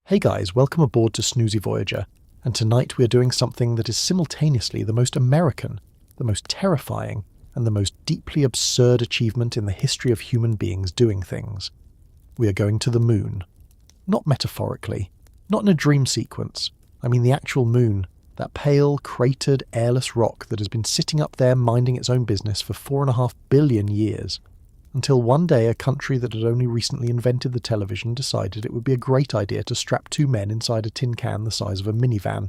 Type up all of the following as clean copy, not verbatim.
Hey guys, welcome aboard to Snoozy Voyager, and tonight we are doing something that is simultaneously the most American, the most terrifying, and the most deeply absurd achievement in the history of human beings doing things. We are going to the moon. Not metaphorically, not in a dream sequence. I mean the actual moon, that pale, cratered, airless rock that has been sitting up there minding its own business for 4.5 billion years. Until one day a country that had only recently invented the television decided it would be a great idea to strap two men inside a tin can the size of a minivan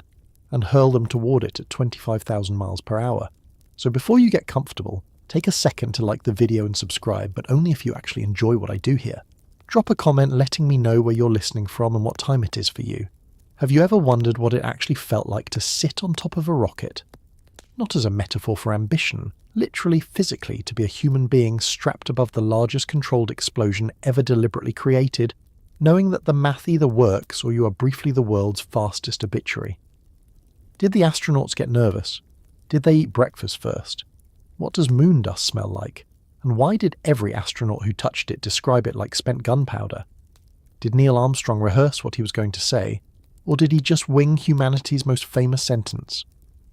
and hurl them toward it at 25,000 miles per hour. So before you get comfortable, take a second to like the video and subscribe, but only if you actually enjoy what I do here. Drop a comment letting me know where you're listening from and what time it is for you. Have you ever wondered what it actually felt like to sit on top of a rocket? Not as a metaphor for ambition, literally physically to be a human being strapped above the largest controlled explosion ever deliberately created, knowing that the math either works or you are briefly the world's fastest obituary. Did the astronauts get nervous? Did they eat breakfast first? What does moon dust smell like? And why did every astronaut who touched it describe it like spent gunpowder? Did Neil Armstrong rehearse what he was going to say? Or did he just wing humanity's most famous sentence?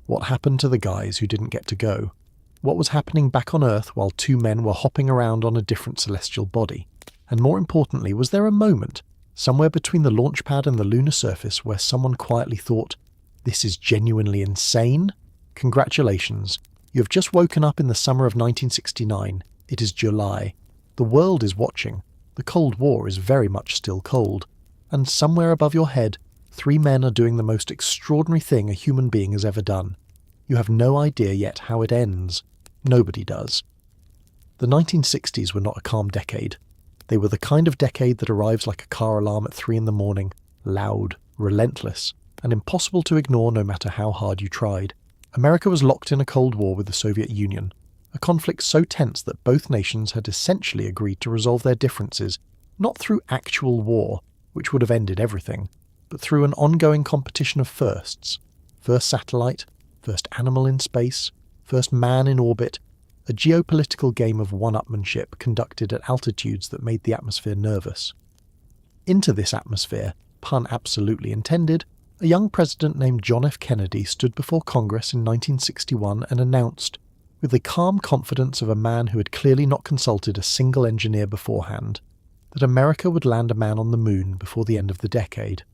What happened to the guys who didn't get to go? What was happening back on Earth while two men were hopping around on a different celestial body? And more importantly, was there a moment, somewhere between the launch pad and the lunar surface, where someone quietly thought, "This is genuinely insane"? Congratulations. You have just woken up in the summer of 1969. It is July. The world is watching. The Cold War is very much still cold. And somewhere above your head, three men are doing the most extraordinary thing a human being has ever done. You have no idea yet how it ends. Nobody does. The 1960s were not a calm decade. They were the kind of decade that arrives like a car alarm at 3 a.m, loud, relentless, and impossible to ignore no matter how hard you tried. America was locked in a Cold War with the Soviet Union, a conflict so tense that both nations had essentially agreed to resolve their differences, not through actual war, which would have ended everything, but through an ongoing competition of firsts. First satellite, first animal in space, first man in orbit, a geopolitical game of one-upmanship conducted at altitudes that made the atmosphere nervous. Into this atmosphere, pun absolutely intended, a young president named John F. Kennedy stood before Congress in 1961 and announced, with the calm confidence of a man who had clearly not consulted a single engineer beforehand, that America would land a man on the moon before the end of the decade.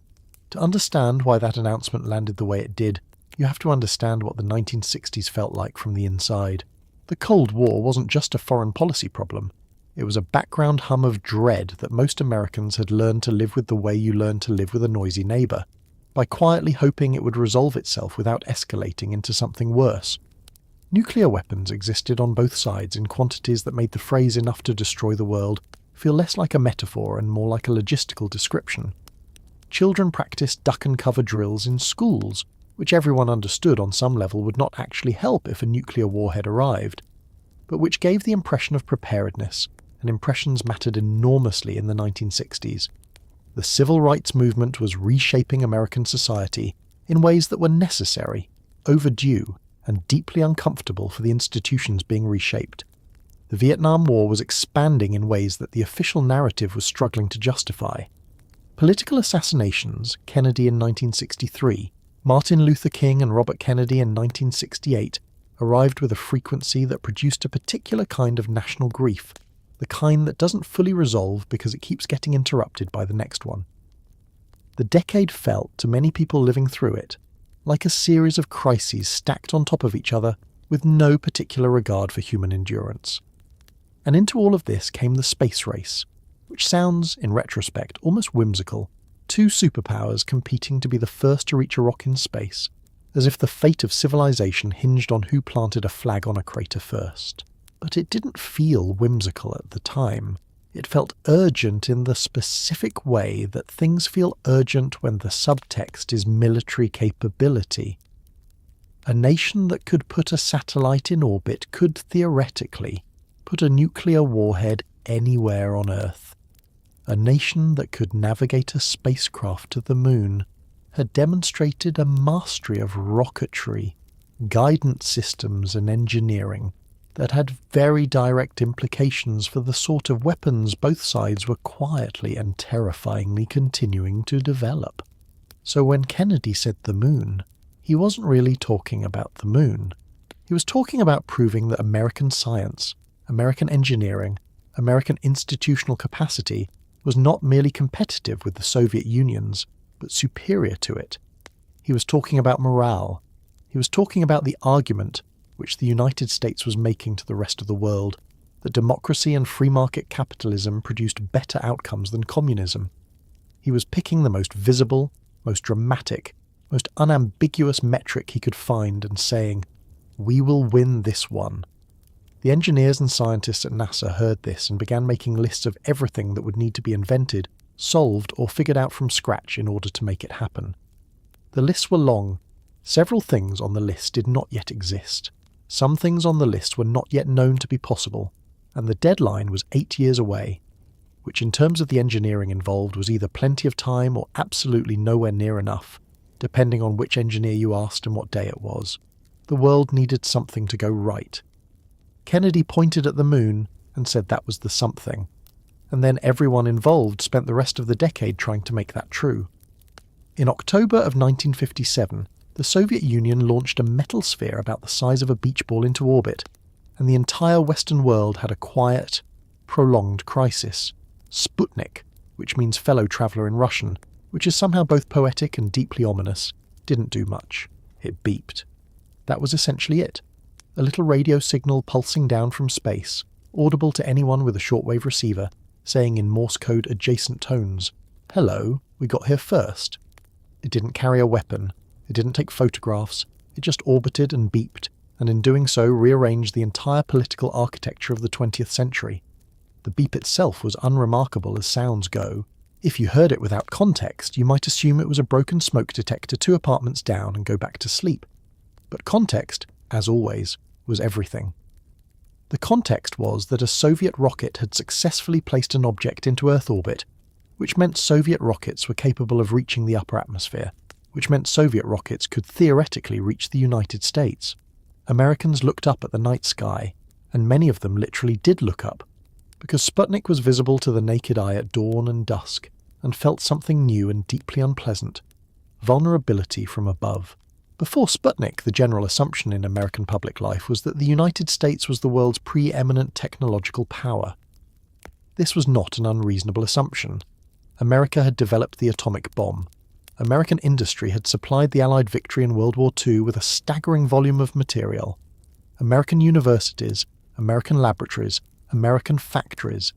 To understand why that announcement landed the way it did, you have to understand what the 1960s felt like from the inside. The Cold War wasn't just a foreign policy problem. It was a background hum of dread that most Americans had learned to live with the way you learn to live with a noisy neighbour, by quietly hoping it would resolve itself without escalating into something worse. Nuclear weapons existed on both sides in quantities that made the phrase "enough to destroy the world" feel less like a metaphor and more like a logistical description. Children practiced duck-and-cover drills in schools, which everyone understood on some level would not actually help if a nuclear warhead arrived, but which gave the impression of preparedness, and impressions mattered enormously in the 1960s. The civil rights movement was reshaping American society in ways that were necessary, overdue, and deeply uncomfortable for the institutions being reshaped. The Vietnam War was expanding in ways that the official narrative was struggling to justify. Political assassinations, Kennedy in 1963, Martin Luther King and Robert Kennedy in 1968, arrived with a frequency that produced a particular kind of national grief, the kind that doesn't fully resolve because it keeps getting interrupted by the next one. The decade felt, to many people living through it, like a series of crises stacked on top of each other with no particular regard for human endurance. And into all of this came the space race, which sounds, in retrospect, almost whimsical. Two superpowers competing to be the first to reach a rock in space, as if the fate of civilization hinged on who planted a flag on a crater first. But it didn't feel whimsical at the time. It felt urgent in the specific way that things feel urgent when the subtext is military capability. A nation that could put a satellite in orbit could theoretically put a nuclear warhead anywhere on Earth. A nation that could navigate a spacecraft to the moon had demonstrated a mastery of rocketry, guidance systems and engineering that had very direct implications for the sort of weapons both sides were quietly and terrifyingly continuing to develop. So when Kennedy said the moon, he wasn't really talking about the moon. He was talking about proving that American science, American engineering, American institutional capacity was not merely competitive with the Soviet Union's, but superior to it. He was talking about morale. He was talking about the argument which the United States was making to the rest of the world, that democracy and free market capitalism produced better outcomes than communism. He was picking the most visible, most dramatic, most unambiguous metric he could find and saying, "We will win this one." The engineers and scientists at NASA heard this and began making lists of everything that would need to be invented, solved, or figured out from scratch in order to make it happen. The lists were long. Several things on the list did not yet exist. Some things on the list were not yet known to be possible, and the deadline was 8 years away, which in terms of the engineering involved was either plenty of time or absolutely nowhere near enough, depending on which engineer you asked and what day it was. The world needed something to go right. Kennedy pointed at the moon and said that was the something, and then everyone involved spent the rest of the decade trying to make that true. In October of 1957, the Soviet Union launched a metal sphere about the size of a beach ball into orbit, and the entire Western world had a quiet, prolonged crisis. Sputnik, which means fellow traveller in Russian, which is somehow both poetic and deeply ominous, didn't do much. It beeped. That was essentially it. A little radio signal pulsing down from space, audible to anyone with a shortwave receiver, saying in Morse code adjacent tones, "Hello, we got here first." It didn't carry a weapon. It didn't take photographs. It just orbited and beeped, and in doing so rearranged the entire political architecture of the 20th century. The beep itself was unremarkable as sounds go. If you heard it without context, you might assume it was a broken smoke detector 2 apartments down and go back to sleep. But context, as always, was everything. The context was that a Soviet rocket had successfully placed an object into Earth orbit, which meant Soviet rockets were capable of reaching the upper atmosphere, which meant Soviet rockets could theoretically reach the United States. Americans looked up at the night sky, and many of them literally did look up, because Sputnik was visible to the naked eye at dawn and dusk, and felt something new and deeply unpleasant: vulnerability from above. Before Sputnik, the general assumption in American public life was that the United States was the world's preeminent technological power. This was not an unreasonable assumption. America had developed the atomic bomb. American industry had supplied the Allied victory in World War II with a staggering volume of material. American universities, American laboratories, American factories.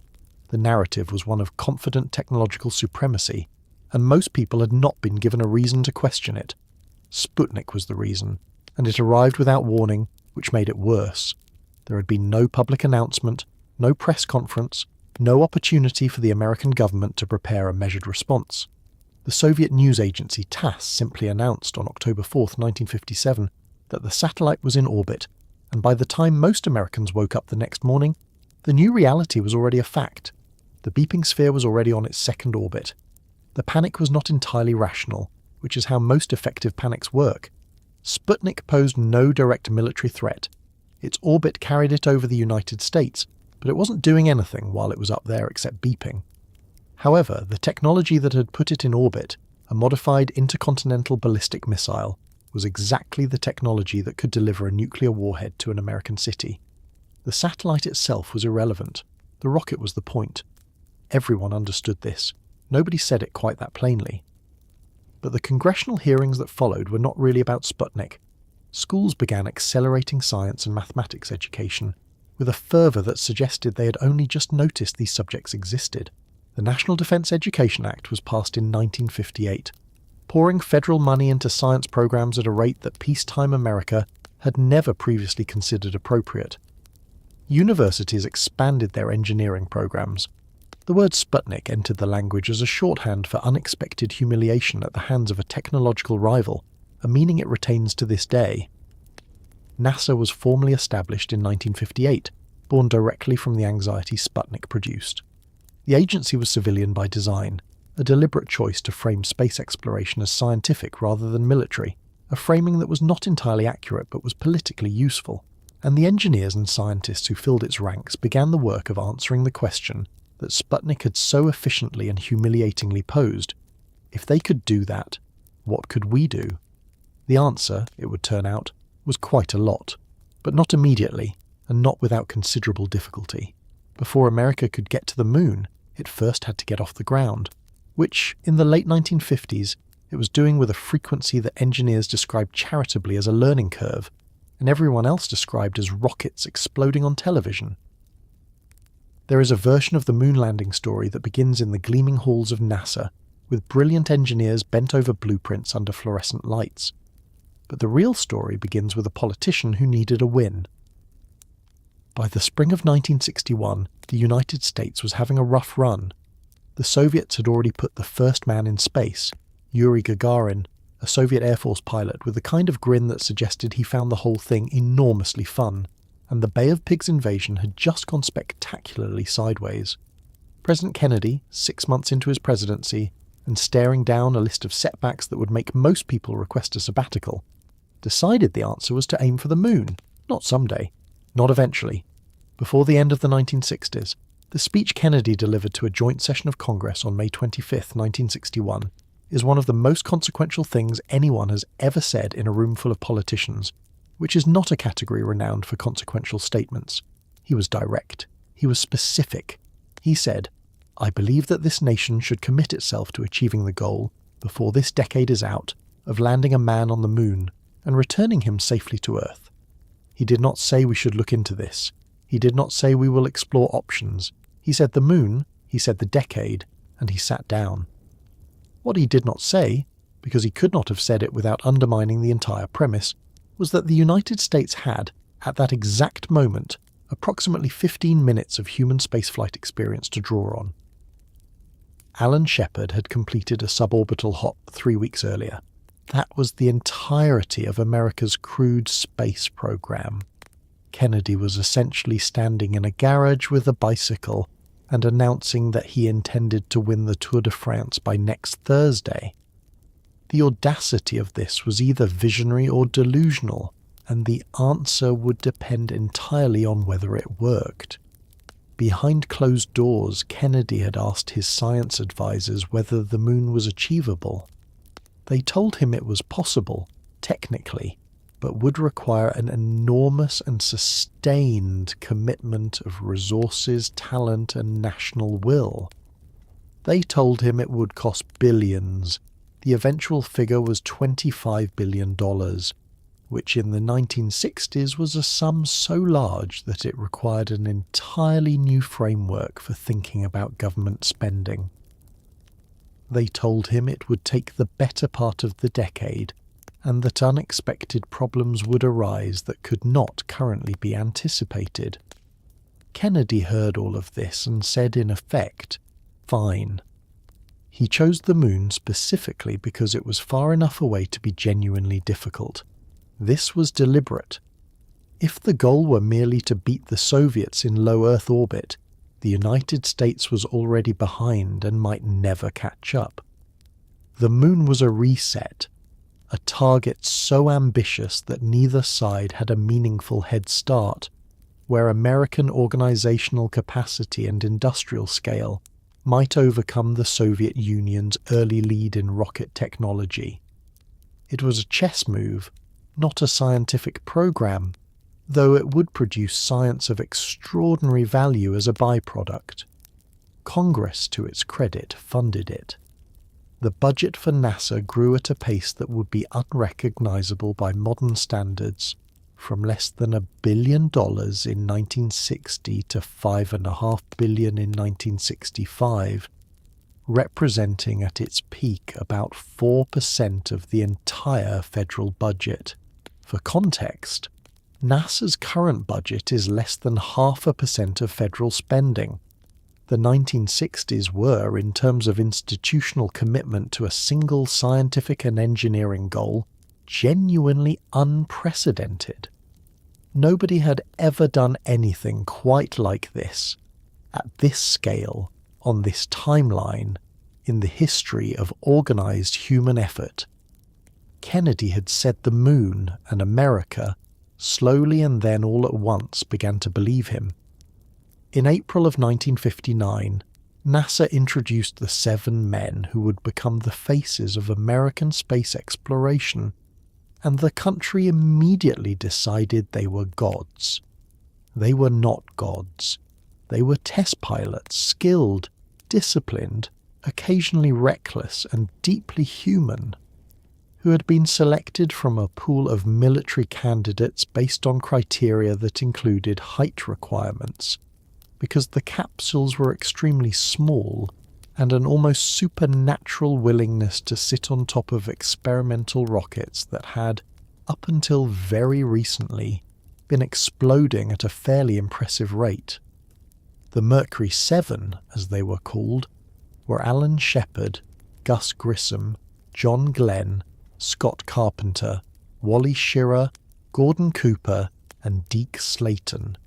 The narrative was one of confident technological supremacy, and most people had not been given a reason to question it. Sputnik was the reason, and it arrived without warning, which made it worse. There had been no public announcement, no press conference, no opportunity for the American government to prepare a measured response. The Soviet news agency TASS simply announced on October 4, 1957, that the satellite was in orbit, and by the time most Americans woke up the next morning, the new reality was already a fact. The beeping sphere was already on its second orbit. The panic was not entirely rational, which is how most effective panics work. Sputnik posed no direct military threat. Its orbit carried it over the United States, but it wasn't doing anything while it was up there except beeping. However, the technology that had put it in orbit, a modified intercontinental ballistic missile, was exactly the technology that could deliver a nuclear warhead to an American city. The satellite itself was irrelevant. The rocket was the point. Everyone understood this. Nobody said it quite that plainly. But the congressional hearings that followed were not really about Sputnik. Schools began accelerating science and mathematics education, with a fervour that suggested they had only just noticed these subjects existed. The National Defense Education Act was passed in 1958, pouring federal money into science programs at a rate that peacetime America had never previously considered appropriate. Universities expanded their engineering programs. The word Sputnik entered the language as a shorthand for unexpected humiliation at the hands of a technological rival, a meaning it retains to this day. NASA was formally established in 1958, born directly from the anxiety Sputnik produced. The agency was civilian by design, a deliberate choice to frame space exploration as scientific rather than military, a framing that was not entirely accurate but was politically useful, and the engineers and scientists who filled its ranks began the work of answering the question that Sputnik had so efficiently and humiliatingly posed. If they could do that, what could we do? The answer, it would turn out, was quite a lot, but not immediately, and not without considerable difficulty. Before America could get to the moon, it first had to get off the ground, which, in the late 1950s, it was doing with a frequency that engineers described charitably as a learning curve, and everyone else described as rockets exploding on television. There is a version of the moon landing story that begins in the gleaming halls of NASA, with brilliant engineers bent over blueprints under fluorescent lights. But the real story begins with a politician who needed a win. By the spring of 1961, the United States was having a rough run. The Soviets had already put the first man in space, Yuri Gagarin, a Soviet Air Force pilot with the kind of grin that suggested he found the whole thing enormously fun, and the Bay of Pigs invasion had just gone spectacularly sideways. President Kennedy, 6 months into his presidency, and staring down a list of setbacks that would make most people request a sabbatical, decided the answer was to aim for the moon, not someday, not eventually. Before the end of the 1960s, the speech Kennedy delivered to a joint session of Congress on May 25, 1961, is one of the most consequential things anyone has ever said in a room full of politicians, which is not a category renowned for consequential statements. He was direct. He was specific. He said, "I believe that this nation should commit itself to achieving the goal, before this decade is out, of landing a man on the moon and returning him safely to Earth." He did not say we should look into this. He did not say we will explore options. He said the moon, he said the decade, and he sat down. What he did not say, because he could not have said it without undermining the entire premise, was that the United States had, at that exact moment, approximately 15 minutes of human spaceflight experience to draw on. Alan Shepard had completed a suborbital hop 3 weeks earlier. That was the entirety of America's crewed space program. Kennedy was essentially standing in a garage with a bicycle and announcing that he intended to win the Tour de France by next Thursday. The audacity of this was either visionary or delusional, and the answer would depend entirely on whether it worked. Behind closed doors, Kennedy had asked his science advisors whether the moon was achievable. They told him it was possible, technically, but would require an enormous and sustained commitment of resources, talent, and national will. They told him it would cost billions. The eventual figure was $25 billion, which in the 1960s was a sum so large that it required an entirely new framework for thinking about government spending. They told him it would take the better part of the decade, and that unexpected problems would arise that could not currently be anticipated. Kennedy heard all of this and said in effect, "Fine." He chose the moon specifically because it was far enough away to be genuinely difficult. This was deliberate. If the goal were merely to beat the Soviets in low Earth orbit, the United States was already behind and might never catch up. The moon was a reset, a target so ambitious that neither side had a meaningful head start, where American organizational capacity and industrial scale might overcome the Soviet Union's early lead in rocket technology. It was a chess move, not a scientific program, though it would produce science of extraordinary value as a byproduct. Congress, to its credit, funded it. The budget for NASA grew at a pace that would be unrecognizable by modern standards, from less than $1 billion in 1960 to $5.5 billion in 1965, representing at its peak about 4% of the entire federal budget. For context, NASA's current budget is less than 0.5% of federal spending. The 1960s were, in terms of institutional commitment to a single scientific and engineering goal, genuinely unprecedented. Nobody had ever done anything quite like this, at this scale, on this timeline, in the history of organized human effort. Kennedy had said the moon and America slowly and then all at once began to believe him. In April of 1959, NASA introduced the 7 men who would become the faces of American space exploration, and the country immediately decided they were gods. They were not gods. They were test pilots, skilled, disciplined, occasionally reckless, and deeply human, who had been selected from a pool of military candidates based on criteria that included height requirements, because the capsules were extremely small, and an almost supernatural willingness to sit on top of experimental rockets that had, up until very recently, been exploding at a fairly impressive rate. The Mercury 7, as they were called, were Alan Shepard, Gus Grissom, John Glenn, Scott Carpenter, Wally Schirra, Gordon Cooper, and Deke Slayton,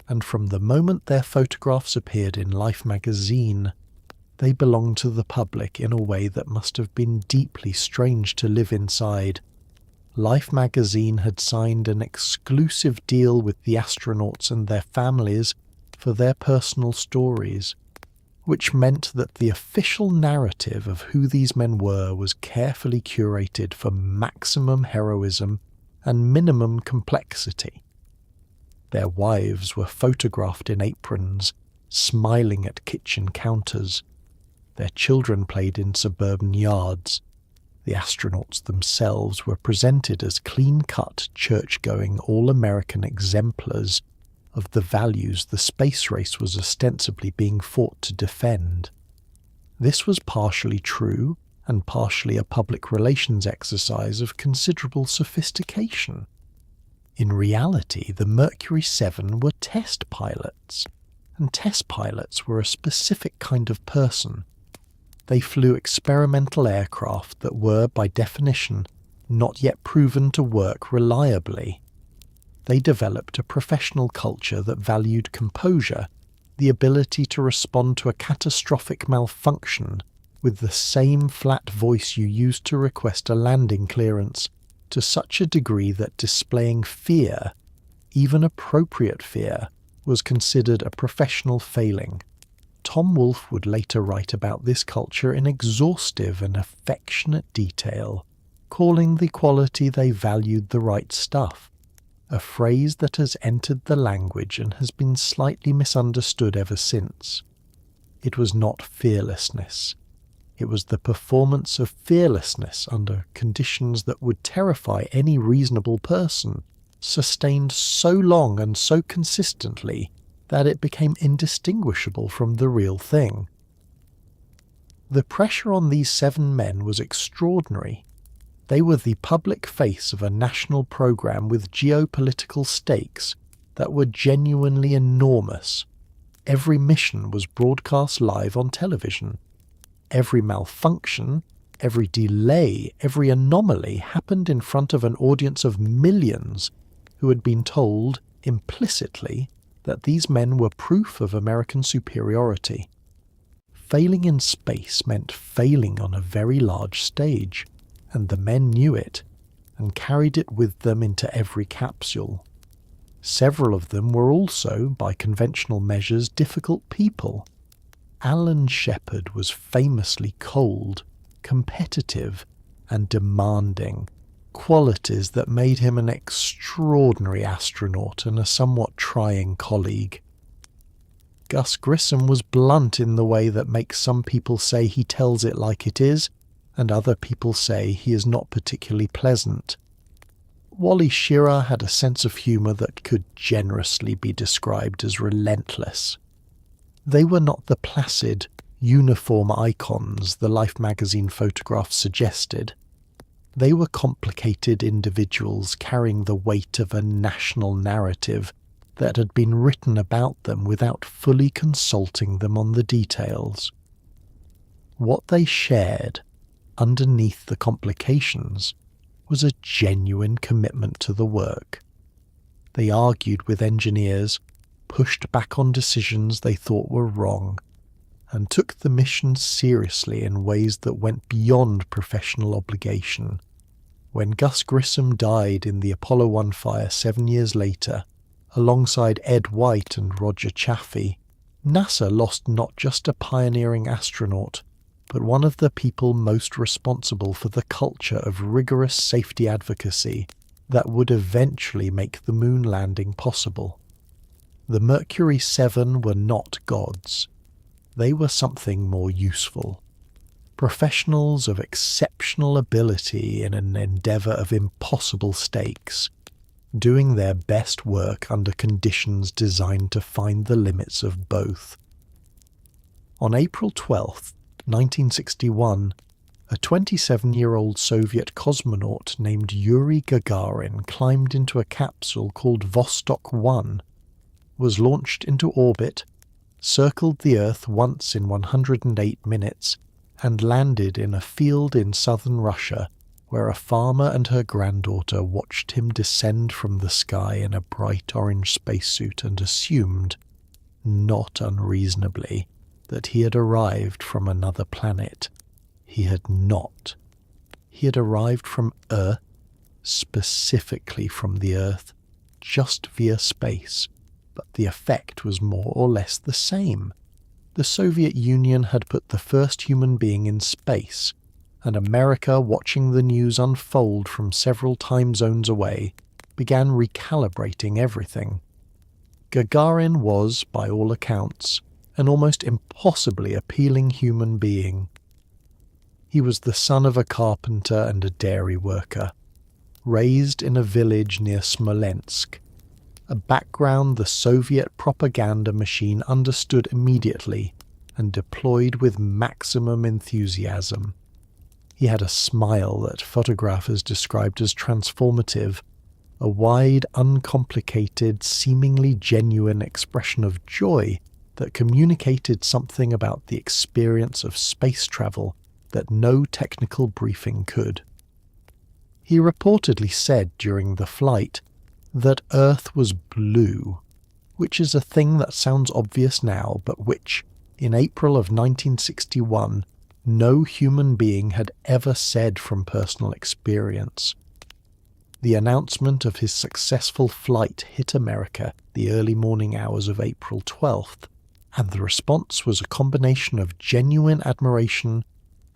and from the moment their photographs appeared in Life magazine, they belonged to the public in a way that must have been deeply strange to live inside. Life magazine had signed an exclusive deal with the astronauts and their families for their personal stories, which meant that the official narrative of who these men were was carefully curated for maximum heroism and minimum complexity. Their wives were photographed in aprons, smiling at kitchen counters. Their children played in suburban yards. The astronauts themselves were presented as clean-cut, church-going, all-American exemplars of the values the space race was ostensibly being fought to defend. This was partially true and partially a public relations exercise of considerable sophistication. In reality, the Mercury 7 were test pilots, and test pilots were a specific kind of person. They flew experimental aircraft that were, by definition, not yet proven to work reliably. They developed a professional culture that valued composure, the ability to respond to a catastrophic malfunction with the same flat voice you used to request a landing clearance, to such a degree that displaying fear, even appropriate fear, was considered a professional failing. Tom Wolfe would later write about this culture in exhaustive and affectionate detail, calling the quality they valued the right stuff, a phrase that has entered the language and has been slightly misunderstood ever since. It was not fearlessness. It was the performance of fearlessness under conditions that would terrify any reasonable person, sustained so long and so consistently that it became indistinguishable from the real thing. The pressure on these 7 men was extraordinary. They were the public face of a national program with geopolitical stakes that were genuinely enormous. Every mission was broadcast live on television. Every malfunction, every delay, every anomaly happened in front of an audience of millions who had been told, implicitly, that these men were proof of American superiority. Failing in space meant failing on a very large stage, and the men knew it, and carried it with them into every capsule. Several of them were also, by conventional measures, difficult people. Alan Shepard was famously cold, competitive, and demanding, qualities that made him an extraordinary astronaut and a somewhat trying colleague. Gus Grissom was blunt in the way that makes some people say he tells it like it is, and other people say he is not particularly pleasant. Wally Schirra had a sense of humour that could generously be described as relentless. They were not the placid, uniform icons the Life magazine photographs suggested. They were complicated individuals carrying the weight of a national narrative that had been written about them without fully consulting them on the details. What they shared, underneath the complications, was a genuine commitment to the work. They argued with engineers, pushed back on decisions they thought were wrong, and took the mission seriously in ways that went beyond professional obligation. When Gus Grissom died in the Apollo 1 fire 7 years later, alongside Ed White and Roger Chaffee, NASA lost not just a pioneering astronaut, but one of the people most responsible for the culture of rigorous safety advocacy that would eventually make the moon landing possible. The Mercury 7 were not gods. They were something more useful. Professionals of exceptional ability in an endeavour of impossible stakes, doing their best work under conditions designed to find the limits of both. On April 12, 1961, a 27-year-old Soviet cosmonaut named Yuri Gagarin climbed into a capsule called Vostok 1, was launched into orbit, circled the Earth once in 108 minutes, and landed in a field in southern Russia where a farmer and her granddaughter watched him descend from the sky in a bright orange spacesuit and assumed, not unreasonably, that he had arrived from another planet. He had not. He had arrived from Earth, specifically from the Earth, just via space, but the effect was more or less the same. The Soviet Union had put the first human being in space, and America, watching the news unfold from several time zones away, began recalibrating everything. Gagarin was, by all accounts, an almost impossibly appealing human being. He was the son of a carpenter and a dairy worker, raised in a village near Smolensk, a background the Soviet propaganda machine understood immediately and deployed with maximum enthusiasm. He had a smile that photographers described as transformative, a wide, uncomplicated, seemingly genuine expression of joy that communicated something about the experience of space travel that no technical briefing could. He reportedly said during the flight that Earth was blue, which is a thing that sounds obvious now, but which, in April of 1961, no human being had ever said from personal experience. The announcement of his successful flight hit America the early morning hours of April 12th, and the response was a combination of genuine admiration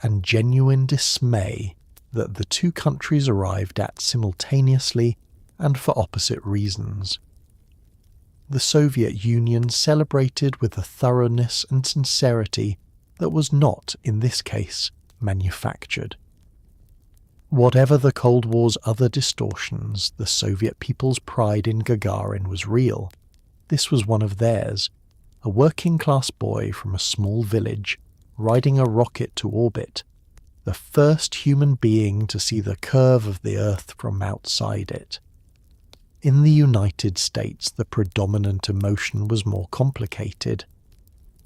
and genuine dismay that the two countries arrived at simultaneously and for opposite reasons. The Soviet Union celebrated with a thoroughness and sincerity that was not, in this case, manufactured. Whatever the Cold War's other distortions, the Soviet people's pride in Gagarin was real. This was one of theirs, a working-class boy from a small village, riding a rocket to orbit, the first human being to see the curve of the Earth from outside it. In the United States, the predominant emotion was more complicated.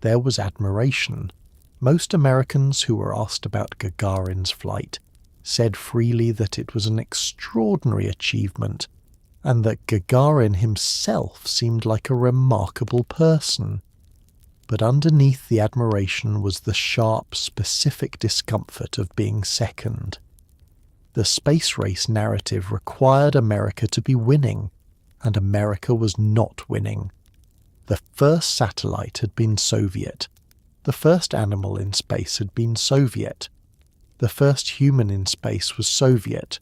There was admiration. Most Americans who were asked about Gagarin's flight said freely that it was an extraordinary achievement, and that Gagarin himself seemed like a remarkable person. But underneath the admiration was the sharp, specific discomfort of being second. The space race narrative required America to be winning, and America was not winning. The first satellite had been Soviet. The first animal in space had been Soviet. The first human in space was Soviet.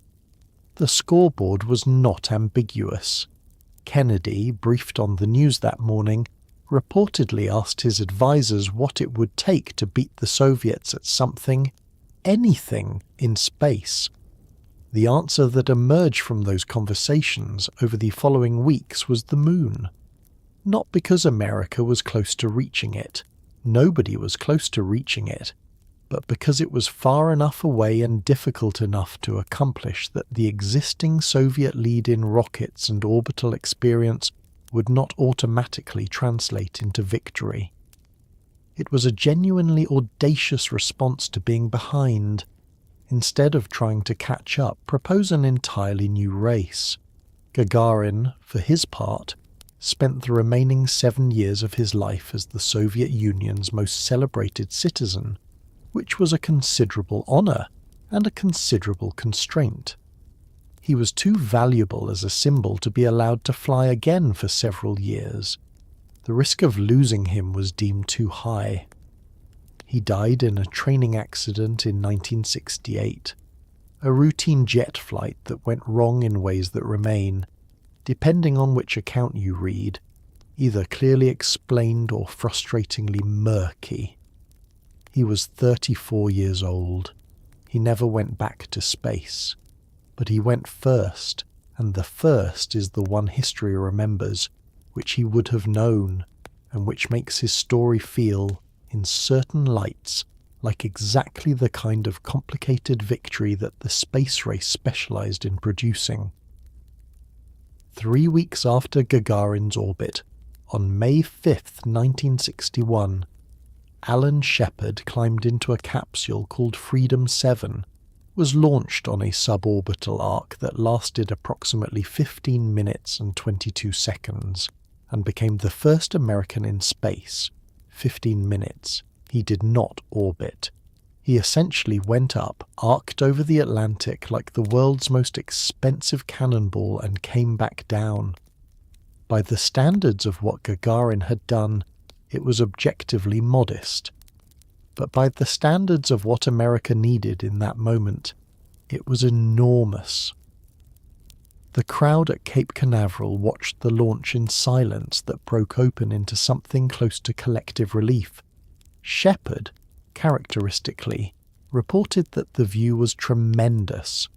The scoreboard was not ambiguous. Kennedy, briefed on the news that morning, reportedly asked his advisors what it would take to beat the Soviets at something, anything, in space. The answer that emerged from those conversations over the following weeks was the moon. Not because America was close to reaching it. Nobody was close to reaching it. But because it was far enough away and difficult enough to accomplish that the existing Soviet lead-in rockets and orbital experience would not automatically translate into victory. It was a genuinely audacious response to being behind. Instead of trying to catch up, propose an entirely new race. Gagarin, for his part, spent the remaining 7 years of his life as the Soviet Union's most celebrated citizen, which was a considerable honour and a considerable constraint. He was too valuable as a symbol to be allowed to fly again for several years. The risk of losing him was deemed too high. He died in a training accident in 1968, a routine jet flight that went wrong in ways that remain, depending on which account you read, either clearly explained or frustratingly murky. He was 34 years old. He never went back to space. But he went first, and the first is the one history remembers, which he would have known, and which makes his story feel, in certain lights, like exactly the kind of complicated victory that the space race specialized in producing. 3 weeks after Gagarin's orbit, on May 5th, 1961, Alan Shepard climbed into a capsule called Freedom 7, was launched on a suborbital arc that lasted approximately 15 minutes and 22 seconds, and became the first American in space. 15 minutes. He did not orbit. He essentially went up, arced over the Atlantic like the world's most expensive cannonball, and came back down. By the standards of what Gagarin had done, it was objectively modest. But by the standards of what America needed in that moment, it was enormous. The crowd at Cape Canaveral watched the launch in silence that broke open into something close to collective relief. Shepard, characteristically, reported that the view was tremendous.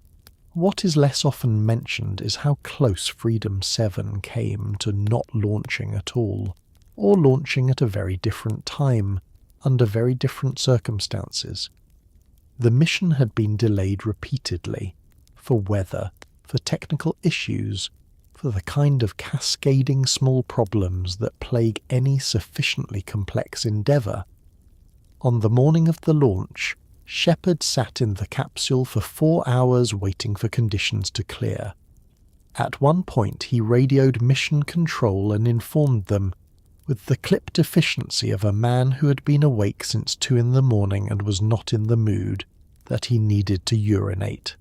What is less often mentioned is how close Freedom 7 came to not launching at all, or launching at a very different time, under very different circumstances. The mission had been delayed repeatedly, for weather, for technical issues, for the kind of cascading small problems that plague any sufficiently complex endeavour. On the morning of the launch, Shepard sat in the capsule for 4 hours waiting for conditions to clear. At one point he radioed Mission Control and informed them, with the clipped efficiency of a man who had been awake since 2 in the morning and was not in the mood, that he needed to urinate.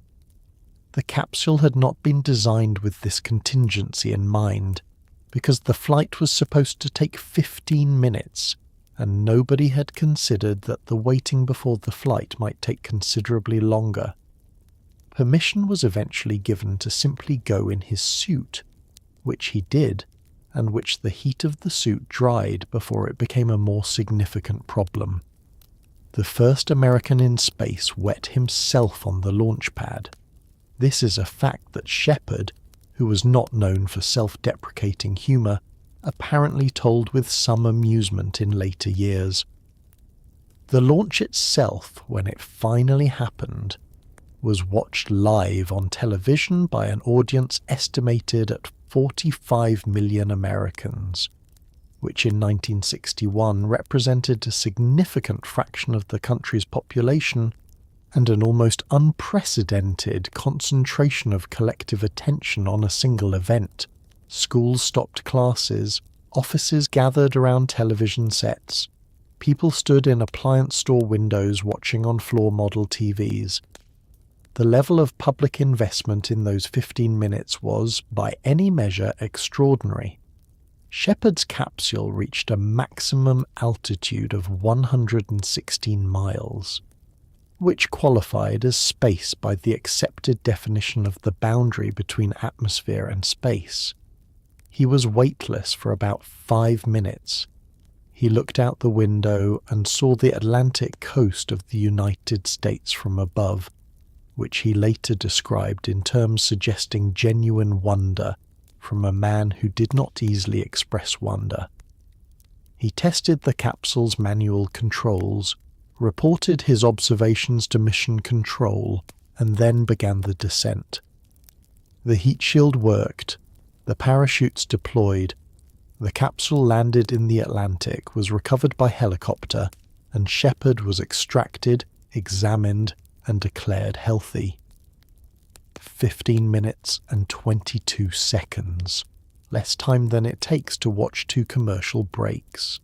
The capsule had not been designed with this contingency in mind, because the flight was supposed to take 15 minutes, and nobody had considered that the waiting before the flight might take considerably longer. Permission was eventually given to simply go in his suit, which he did, and which the heat of the suit dried before it became a more significant problem. The first American in space wet himself on the launch pad. This is a fact that Shepard, who was not known for self-deprecating humour, apparently told with some amusement in later years. The launch itself, when it finally happened, was watched live on television by an audience estimated at 45 million Americans, which in 1961 represented a significant fraction of the country's population and an almost unprecedented concentration of collective attention on a single event. Schools stopped classes, offices gathered around television sets, people stood in appliance store windows watching on floor model TVs. The level of public investment in those 15 minutes was, by any measure, extraordinary. Shepard's capsule reached a maximum altitude of 116 miles, which qualified as space by the accepted definition of the boundary between atmosphere and space. He was weightless for about 5 minutes. He looked out the window and saw the Atlantic coast of the United States from above, which he later described in terms suggesting genuine wonder from a man who did not easily express wonder. He tested the capsule's manual controls, reported his observations to Mission Control, and then began the descent. The heat shield worked, the parachutes deployed, the capsule landed in the Atlantic, was recovered by helicopter, and Shepard was extracted, examined, and declared healthy. 15 minutes and 22 seconds, less time than it takes to watch 2 commercial breaks.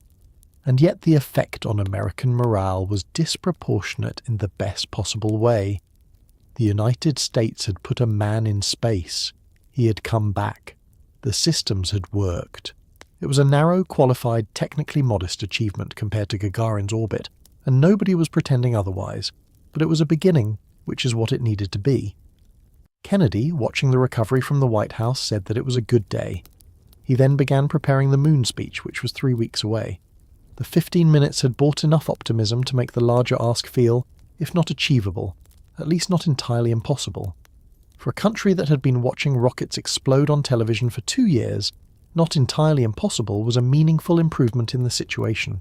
And yet the effect on American morale was disproportionate in the best possible way. The United States had put a man in space. He had come back. The systems had worked. It was a narrow, qualified, technically modest achievement compared to Gagarin's orbit, and nobody was pretending otherwise, but it was a beginning, which is what it needed to be. Kennedy, watching the recovery from the White House, said that it was a good day. He then began preparing the moon speech, which was 3 weeks away. The 15 minutes had brought enough optimism to make the larger ask feel, if not achievable, at least not entirely impossible. For a country that had been watching rockets explode on television for 2 years, not entirely impossible was a meaningful improvement in the situation.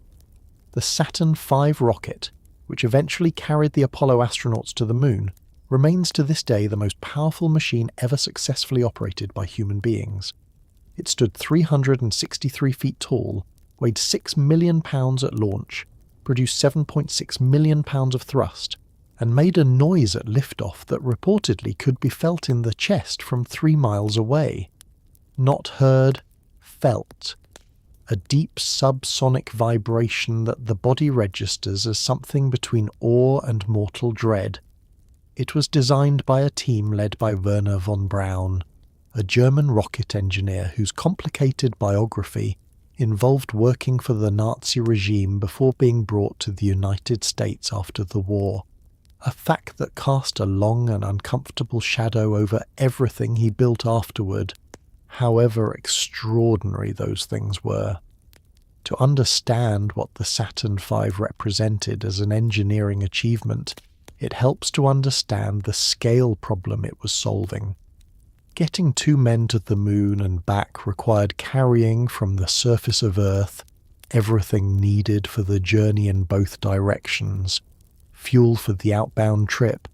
The Saturn V rocket, which eventually carried the Apollo astronauts to the moon, remains to this day the most powerful machine ever successfully operated by human beings. It stood 363 feet tall, weighed 6 million pounds at launch, produced 7.6 million pounds of thrust, and made a noise at liftoff that reportedly could be felt in the chest from 3 miles away. Not heard, felt. A deep subsonic vibration that the body registers as something between awe and mortal dread. It was designed by a team led by Wernher von Braun, a German rocket engineer whose complicated biography involved working for the Nazi regime before being brought to the United States after the war, a fact that cast a long and uncomfortable shadow over everything he built afterward, however extraordinary those things were. To understand what the Saturn V represented as an engineering achievement, it helps to understand the scale problem it was solving. Getting 2 men to the moon and back required carrying from the surface of Earth everything needed for the journey in both directions: fuel for the outbound trip,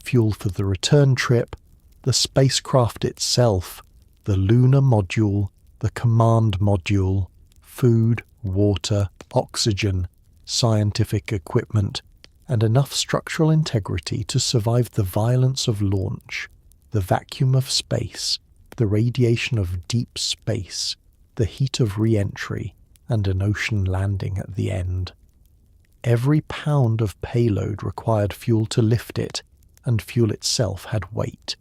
fuel for the return trip, the spacecraft itself, the lunar module, the command module, food, water, oxygen, scientific equipment, and enough structural integrity to survive the violence of launch, the vacuum of space, the radiation of deep space, the heat of re-entry, and an ocean landing at the end. Every pound of payload required fuel to lift it, and fuel itself had weight,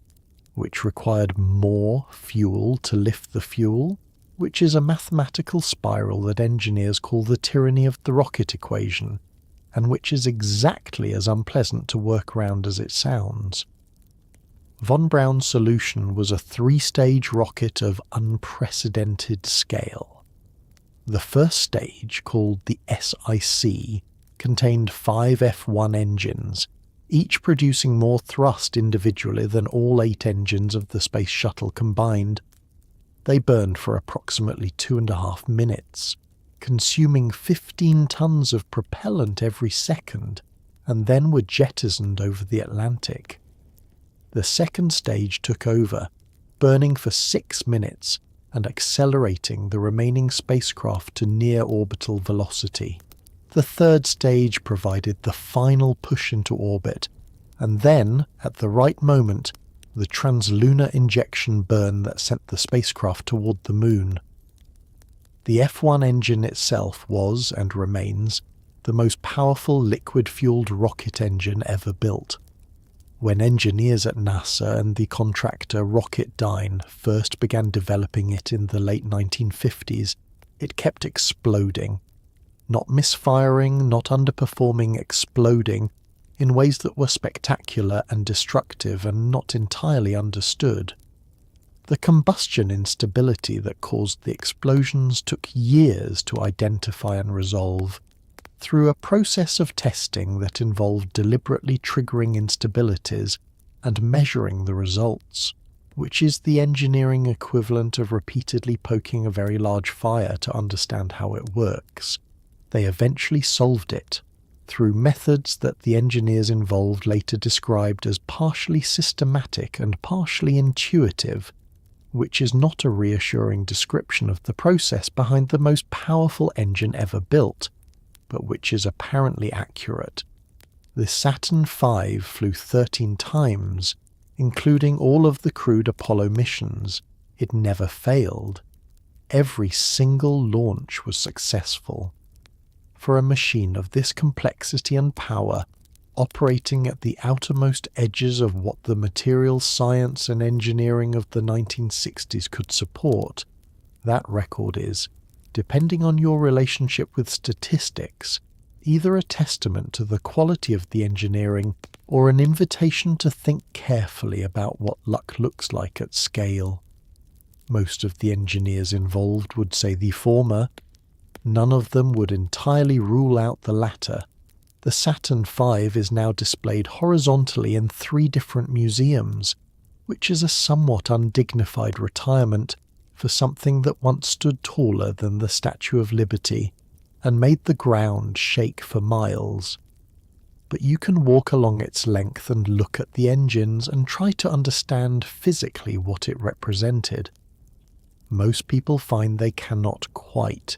which required more fuel to lift the fuel, which is a mathematical spiral that engineers call the tyranny of the rocket equation, and which is exactly as unpleasant to work around as it sounds. Von Braun's solution was a 3-stage rocket of unprecedented scale. The first stage, called the SIC, contained 5 F1 engines, each producing more thrust individually than all 8 engines of the Space Shuttle combined. They burned for approximately 2.5 minutes, consuming 15 tons of propellant every second, and then were jettisoned over the Atlantic. The second stage took over, burning for 6 minutes and accelerating the remaining spacecraft to near-orbital velocity. The third stage provided the final push into orbit, and then, at the right moment, the translunar injection burn that sent the spacecraft toward the moon. The F1 engine itself was, and remains, the most powerful liquid-fueled rocket engine ever built. When engineers at NASA and the contractor Rocketdyne first began developing it in the late 1950s, it kept exploding. Not misfiring, not underperforming, exploding, in ways that were spectacular and destructive and not entirely understood. The combustion instability that caused the explosions took years to identify and resolve, through a process of testing that involved deliberately triggering instabilities and measuring the results, which is the engineering equivalent of repeatedly poking a very large fire to understand how it works. They eventually solved it, through methods that the engineers involved later described as partially systematic and partially intuitive, which is not a reassuring description of the process behind the most powerful engine ever built, but which is apparently accurate. The Saturn V flew 13 times, including all of the crewed Apollo missions. It never failed. Every single launch was successful. For a machine of this complexity and power, operating at the outermost edges of what the materials science and engineering of the 1960s could support, that record is, depending on your relationship with statistics, either a testament to the quality of the engineering or an invitation to think carefully about what luck looks like at scale. Most of the engineers involved would say the former. None of them would entirely rule out the latter. The Saturn V is now displayed horizontally in 3 different museums, which is a somewhat undignified retirement for something that once stood taller than the Statue of Liberty and made the ground shake for miles. But you can walk along its length and look at the engines and try to understand physically what it represented. Most people find they cannot quite.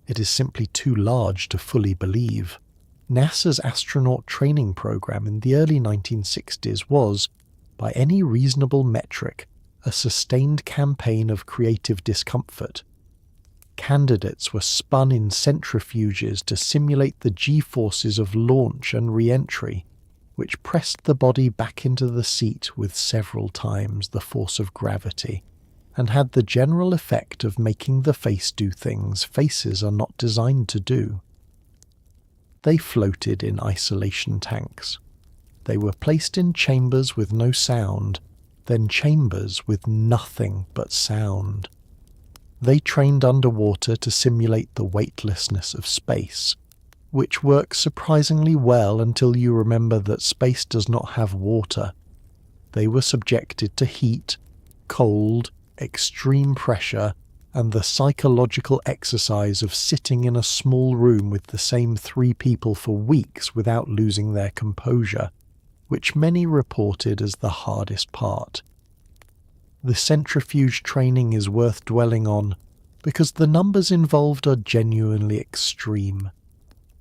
It is simply too large to fully believe. NASA's astronaut training program in the early 1960s was, by any reasonable metric, a sustained campaign of creative discomfort. Candidates were spun in centrifuges to simulate the G-forces of launch and re-entry, which pressed the body back into the seat with several times the force of gravity, and had the general effect of making the face do things faces are not designed to do. They floated in isolation tanks. They were placed in chambers with no sound, then chambers with nothing but sound. They trained underwater to simulate the weightlessness of space, which works surprisingly well until you remember that space does not have water. They were subjected to heat, cold, extreme pressure, and the psychological exercise of sitting in a small room with the same 3 people for weeks without losing their composure, which many reported as the hardest part. The centrifuge training is worth dwelling on because the numbers involved are genuinely extreme.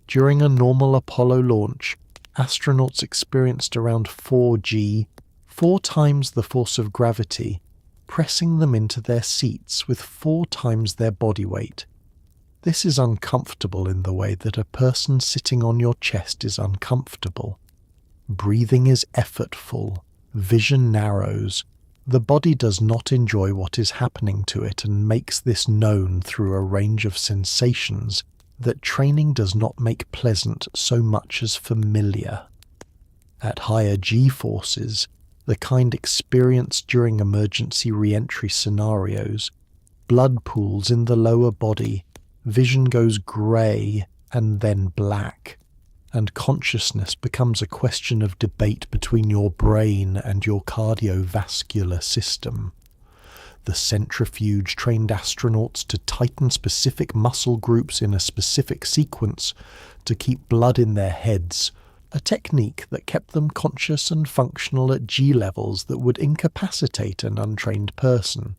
During a normal Apollo launch, astronauts experienced around 4G, 4 times the force of gravity, pressing them into their seats with 4 times their body weight. This is uncomfortable in the way that a person sitting on your chest is uncomfortable. Breathing is effortful, vision narrows. The body does not enjoy what is happening to it and makes this known through a range of sensations that training does not make pleasant so much as familiar. At higher G-forces, the kind experienced during emergency re-entry scenarios, blood pools in the lower body, vision goes grey and then black, and consciousness becomes a question of debate between your brain and your cardiovascular system. The centrifuge trained astronauts to tighten specific muscle groups in a specific sequence to keep blood in their heads, a technique that kept them conscious and functional at G levels that would incapacitate an untrained person.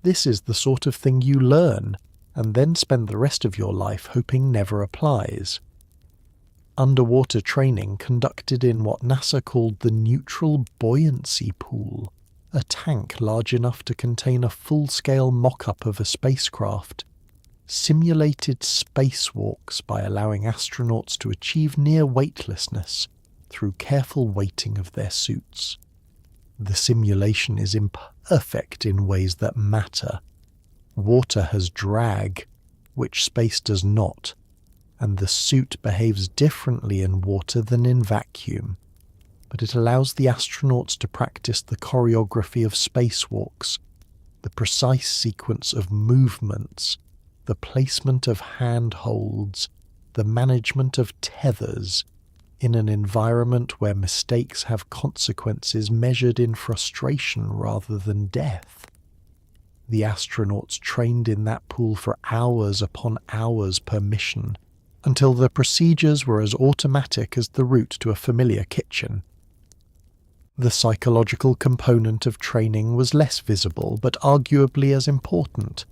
This is the sort of thing you learn, and then spend the rest of your life hoping never applies. Underwater training conducted in what NASA called the neutral buoyancy pool, a tank large enough to contain a full-scale mock-up of a spacecraft, simulated spacewalks by allowing astronauts to achieve near weightlessness through careful weighting of their suits. The simulation is imperfect in ways that matter. Water has drag, which space does not, and the suit behaves differently in water than in vacuum, but it allows the astronauts to practice the choreography of spacewalks, the precise sequence of movements, the placement of handholds, the management of tethers, in an environment where mistakes have consequences measured in frustration rather than death. The astronauts trained in that pool for hours upon hours per mission, until the procedures were as automatic as the route to a familiar kitchen. The psychological component of training was less visible, but arguably as important.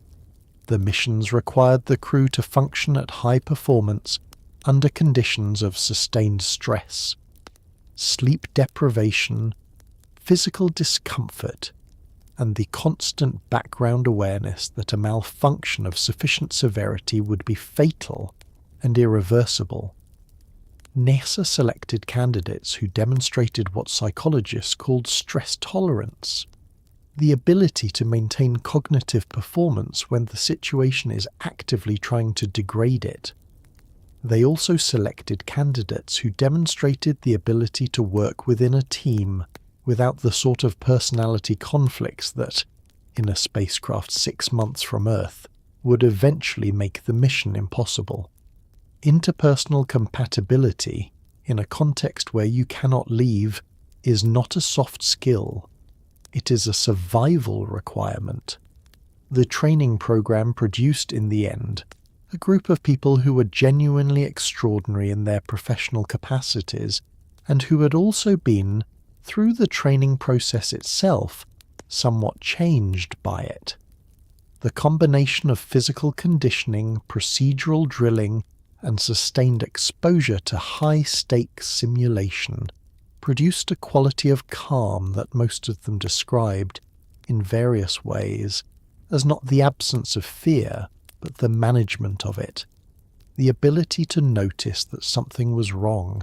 The missions required the crew to function at high performance under conditions of sustained stress, sleep deprivation, physical discomfort, and the constant background awareness that a malfunction of sufficient severity would be fatal and irreversible. NASA selected candidates who demonstrated what psychologists called stress tolerance, the ability to maintain cognitive performance when the situation is actively trying to degrade it. They also selected candidates who demonstrated the ability to work within a team without the sort of personality conflicts that, in a spacecraft 6 months from Earth, would eventually make the mission impossible. Interpersonal compatibility, in a context where you cannot leave, is not a soft skill. It is a survival requirement. The training program produced, in the end, a group of people who were genuinely extraordinary in their professional capacities and who had also been, through the training process itself, somewhat changed by it. The combination of physical conditioning, procedural drilling, and sustained exposure to high-stakes simulation produced a quality of calm that most of them described, in various ways, as not the absence of fear, but the management of it. The ability to notice that something was wrong,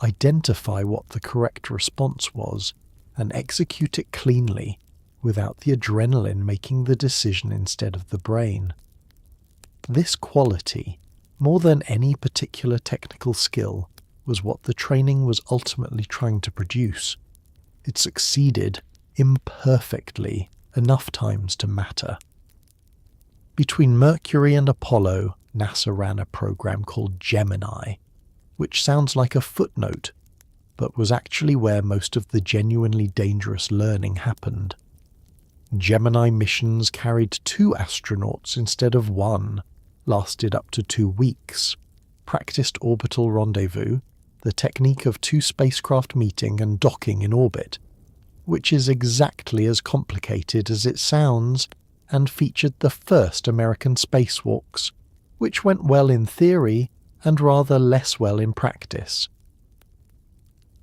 identify what the correct response was, and execute it cleanly, without the adrenaline making the decision instead of the brain. This quality, more than any particular technical skill, was what the training was ultimately trying to produce. It succeeded, imperfectly, enough times to matter. Between Mercury and Apollo, NASA ran a program called Gemini, which sounds like a footnote, but was actually where most of the genuinely dangerous learning happened. Gemini missions carried 2 astronauts instead of 1, lasted up to 2 weeks, practiced orbital rendezvous, the technique of 2 spacecraft meeting and docking in orbit, which is exactly as complicated as it sounds, and featured the first American spacewalks, which went well in theory and rather less well in practice.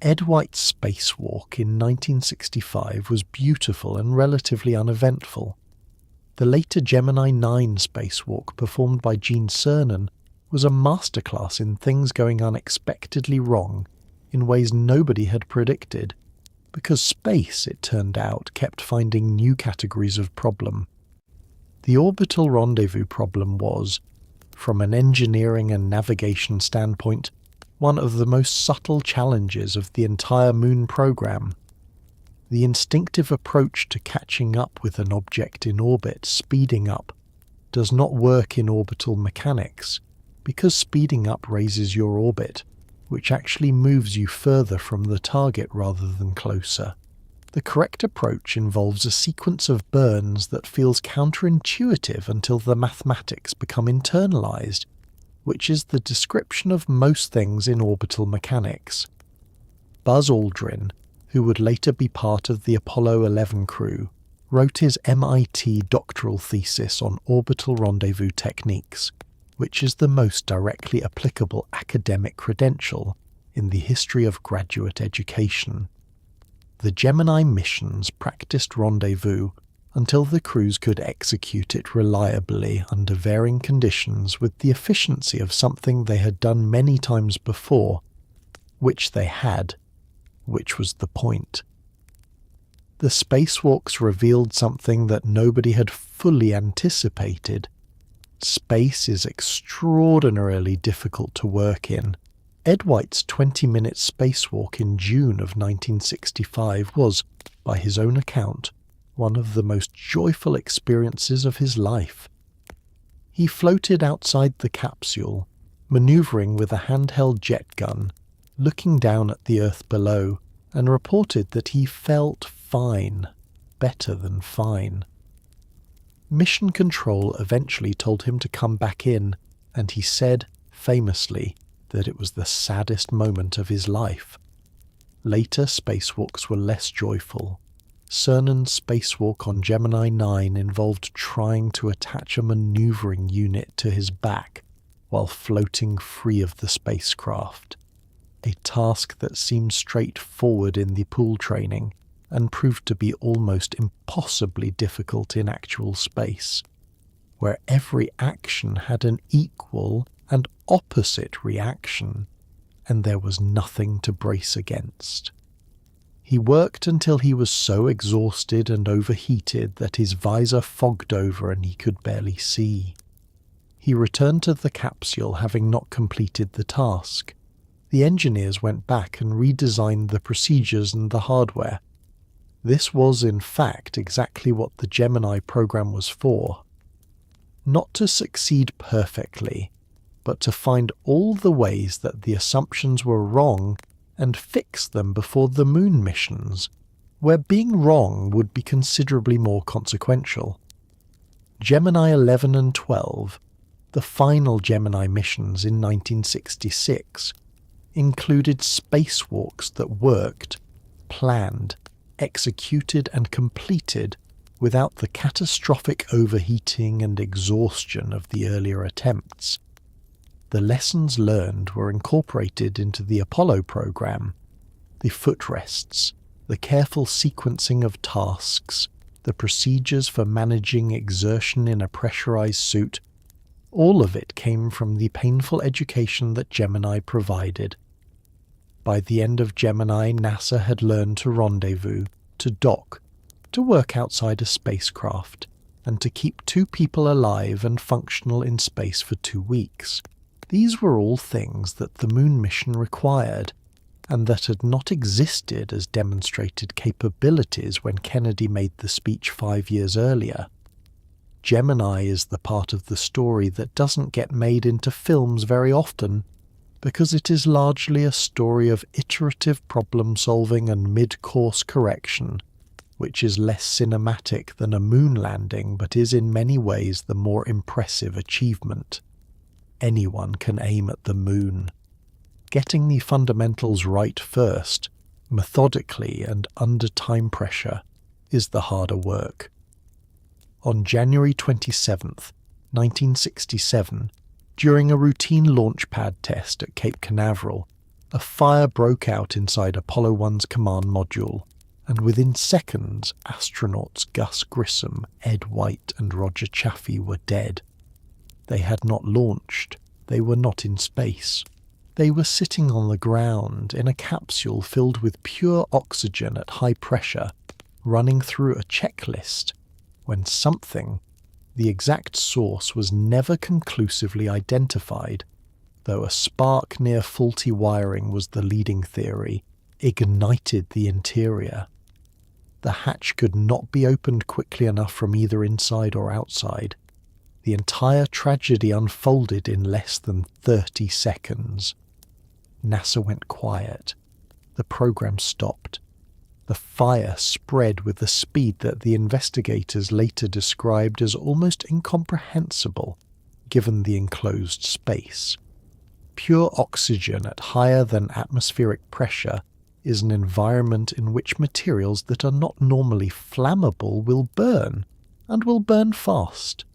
Ed White's spacewalk in 1965 was beautiful and relatively uneventful. The later Gemini 9 spacewalk performed by Gene Cernan was a masterclass in things going unexpectedly wrong in ways nobody had predicted, because space, it turned out, kept finding new categories of problem. The orbital rendezvous problem was, from an engineering and navigation standpoint, one of the most subtle challenges of the entire Moon program. The instinctive approach to catching up with an object in orbit, speeding up, does not work in orbital mechanics, because speeding up raises your orbit, which actually moves you further from the target rather than closer. The correct approach involves a sequence of burns that feels counterintuitive until the mathematics become internalized, which is the description of most things in orbital mechanics. Buzz Aldrin, who would later be part of the Apollo 11 crew, wrote his MIT doctoral thesis on orbital rendezvous techniques, which is the most directly applicable academic credential in the history of graduate education. The Gemini missions practiced rendezvous until the crews could execute it reliably under varying conditions with the efficiency of something they had done many times before, which they had, which was the point. The spacewalks revealed something that nobody had fully anticipated. Space is extraordinarily difficult to work in. Ed White's 20-minute spacewalk in June of 1965 was, by his own account, one of the most joyful experiences of his life. He floated outside the capsule, maneuvering with a handheld jet gun, looking down at the Earth below, and reported that he felt fine, better than fine. Mission Control eventually told him to come back in, and he said, famously, that it was the saddest moment of his life. Later spacewalks were less joyful. Cernan's spacewalk on Gemini 9 involved trying to attach a maneuvering unit to his back while floating free of the spacecraft, a task that seemed straightforward in the pool training and proved to be almost impossibly difficult in actual space, where every action had an equal and opposite reaction. and there was nothing to brace against. He worked until he was so exhausted and overheated that his visor fogged over and he could barely see. He returned to the capsule having not completed the task. The engineers went back and redesigned the procedures and the hardware. This was, in fact, exactly what the Gemini program was for. Not to succeed perfectly, but to find all the ways that the assumptions were wrong and fix them before the moon missions, where being wrong would be considerably more consequential. Gemini 11 and 12, the final Gemini missions in 1966, included spacewalks that worked, planned, executed and completed without the catastrophic overheating and exhaustion of the earlier attempts. The lessons learned were incorporated into the Apollo program. The footrests, the careful sequencing of tasks, the procedures for managing exertion in a pressurized suit, all of it came from the painful education that Gemini provided. By the end of Gemini, NASA had learned to rendezvous, to dock, to work outside a spacecraft, and to keep 2 people alive and functional in space for 2 weeks. These were all things that the moon mission required, and that had not existed as demonstrated capabilities when Kennedy made the speech 5 years earlier. Gemini is the part of the story that doesn't get made into films very often, because it is largely a story of iterative problem-solving and mid-course correction, which is less cinematic than a moon landing but is in many ways the more impressive achievement. Anyone can aim at the moon. Getting the fundamentals right first, methodically and under time pressure, is the harder work. On January 27th, 1967, during a routine launch pad test at Cape Canaveral, a fire broke out inside Apollo 1's command module, and within seconds astronauts Gus Grissom, Ed White and Roger Chaffee were dead. They had not launched, they were not in space. They were sitting on the ground in a capsule filled with pure oxygen at high pressure, running through a checklist, when something, the exact source was never conclusively identified, though a spark near faulty wiring was the leading theory, ignited the interior. The hatch could not be opened quickly enough from either inside or outside. The entire tragedy unfolded in less than 30 seconds. NASA went quiet. The program stopped. The fire spread with a speed that the investigators later described as almost incomprehensible, given the enclosed space. Pure oxygen at higher than atmospheric pressure is an environment in which materials that are not normally flammable will burn, and will burn fast.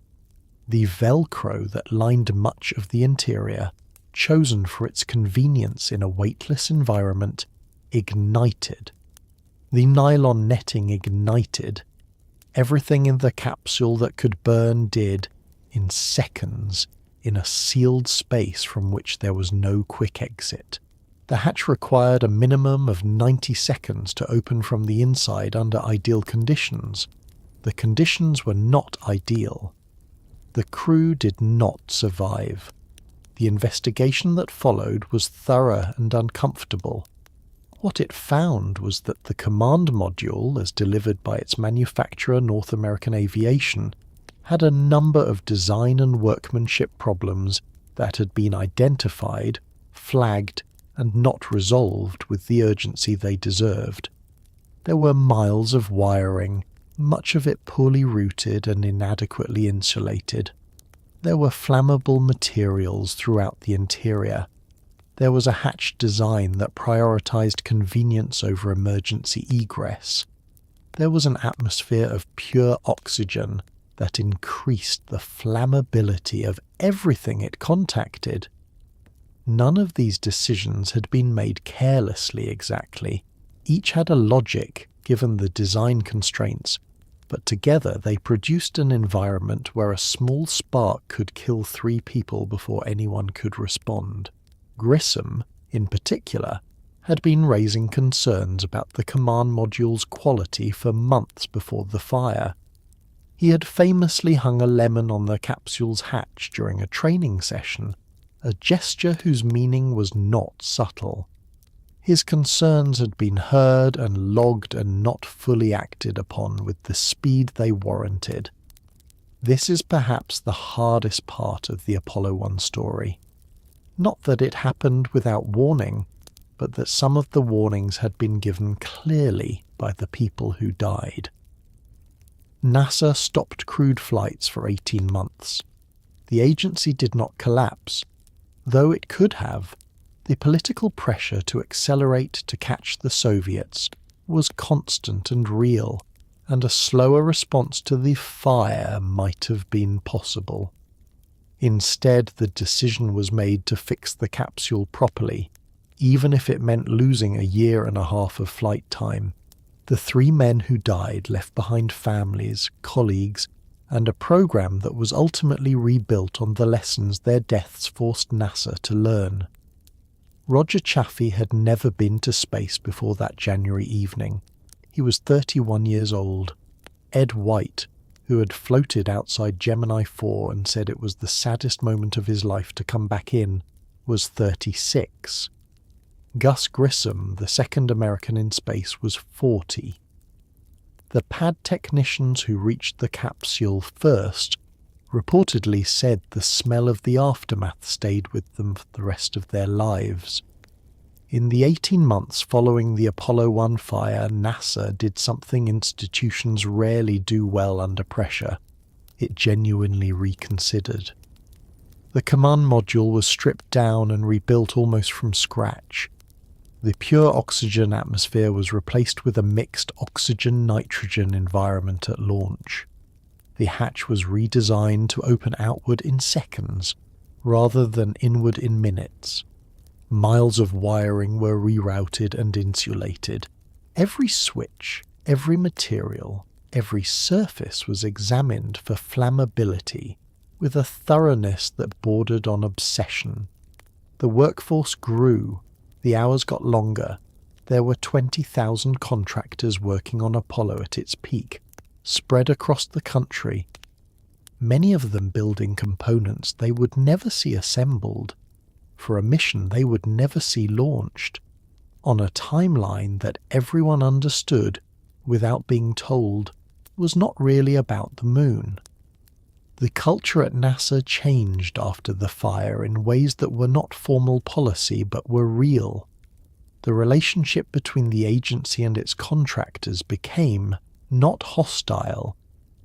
The Velcro that lined much of the interior, chosen for its convenience in a weightless environment, ignited. The nylon netting ignited. Everything in the capsule that could burn did, in seconds, in a sealed space from which there was no quick exit. The hatch required a minimum of 90 seconds to open from the inside under ideal conditions. The conditions were not ideal. The crew did not survive. The investigation that followed was thorough and uncomfortable. What it found was that the command module, as delivered by its manufacturer North American Aviation, had a number of design and workmanship problems that had been identified, flagged, and not resolved with the urgency they deserved. There were miles of wiring, much of it poorly routed and inadequately insulated. There were flammable materials throughout the interior. There was a hatch design that prioritized convenience over emergency egress. There was an atmosphere of pure oxygen that increased the flammability of everything it contacted. None of these decisions had been made carelessly exactly. Each had a logic, given the design constraints, but together they produced an environment where a small spark could kill 3 people before anyone could respond. Grissom, in particular, had been raising concerns about the command module's quality for months before the fire. He had famously hung a lemon on the capsule's hatch during a training session, a gesture whose meaning was not subtle. His concerns had been heard and logged and not fully acted upon with the speed they warranted. This is perhaps the hardest part of the Apollo 1 story. Not that it happened without warning, but that some of the warnings had been given clearly by the people who died. NASA stopped crewed flights for 18 months. The agency did not collapse, though it could have. The political pressure to accelerate to catch the Soviets was constant and real, and a slower response to the fire might have been possible. Instead, the decision was made to fix the capsule properly, even if it meant losing a year and a half of flight time. The 3 men who died left behind families, colleagues, and a program that was ultimately rebuilt on the lessons their deaths forced NASA to learn. Roger Chaffee had never been to space before that January evening. He was 31 years old. Ed White, who had floated outside Gemini 4 and said it was the saddest moment of his life to come back in, was 36. Gus Grissom, the second American in space, was 40. The pad technicians who reached the capsule first reportedly said the smell of the aftermath stayed with them for the rest of their lives. In the 18 months following the Apollo 1 fire, NASA did something institutions rarely do well under pressure. It genuinely reconsidered. The command module was stripped down and rebuilt almost from scratch. The pure oxygen atmosphere was replaced with a mixed oxygen-nitrogen environment at launch. The hatch was redesigned to open outward in seconds, rather than inward in minutes. Miles of wiring were rerouted and insulated. Every switch, every material, every surface was examined for flammability, with a thoroughness that bordered on obsession. The workforce grew. The hours got longer. There were 20,000 contractors working on Apollo at its peak, spread across the country, many of them building components they would never see assembled, for a mission they would never see launched, on a timeline that everyone understood, without being told, was not really about the moon. The culture at NASA changed after the fire in ways that were not formal policy but were real. The relationship between the agency and its contractors became not hostile,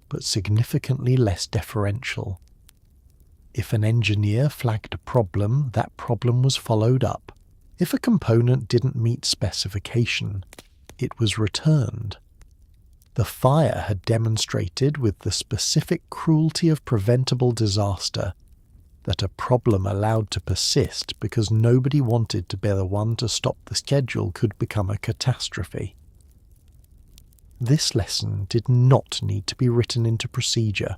but significantly less deferential. If an engineer flagged a problem, that problem was followed up. If a component didn't meet specification, it was returned. The fire had demonstrated with the specific cruelty of preventable disaster that a problem allowed to persist because nobody wanted to be the one to stop the schedule could become a catastrophe. This lesson did not need to be written into procedure.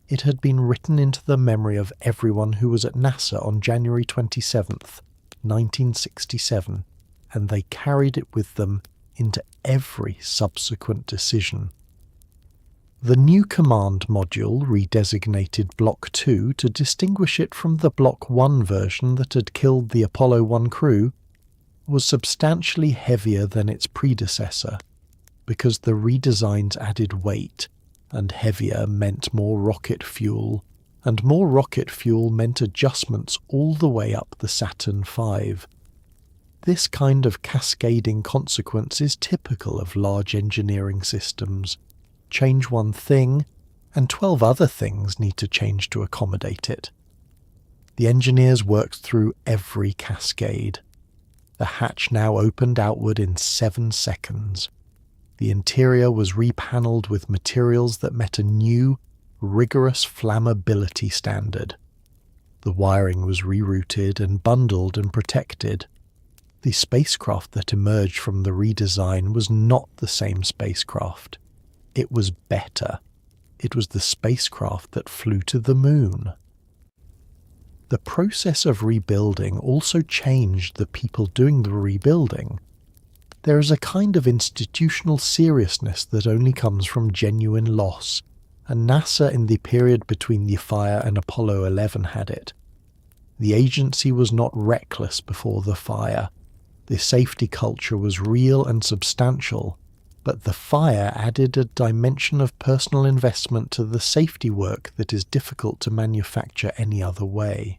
It had been written into the memory of everyone who was at NASA on January 27th, 1967, and they carried it with them into every subsequent decision. The new command module redesignated Block 2 to distinguish it from the Block 1 version that had killed the Apollo 1 crew was substantially heavier than its predecessor, because the redesigns added weight, and heavier meant more rocket fuel, and more rocket fuel meant adjustments all the way up the Saturn V. This kind of cascading consequence is typical of large engineering systems. Change one thing, and 12 other things need to change to accommodate it. The engineers worked through every cascade. The hatch now opened outward in 7 seconds. The interior was repanelled with materials that met a new, rigorous flammability standard. The wiring was rerouted and bundled and protected. The spacecraft that emerged from the redesign was not the same spacecraft. It was better. It was the spacecraft that flew to the moon. The process of rebuilding also changed the people doing the rebuilding. There is a kind of institutional seriousness that only comes from genuine loss, and NASA in the period between the fire and Apollo 11 had it. The agency was not reckless before the fire. The safety culture was real and substantial, but the fire added a dimension of personal investment to the safety work that is difficult to manufacture any other way.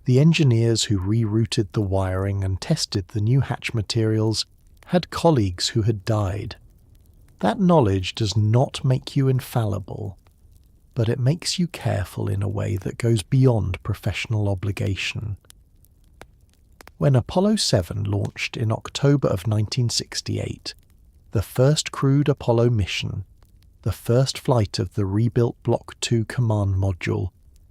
The engineers who rerouted the wiring and tested the new hatch materials had colleagues who had died. That knowledge does not make you infallible, but it makes you careful in a way that goes beyond professional obligation. When Apollo 7 launched in October of 1968, the first crewed Apollo mission, the first flight of the rebuilt Block 2 command module,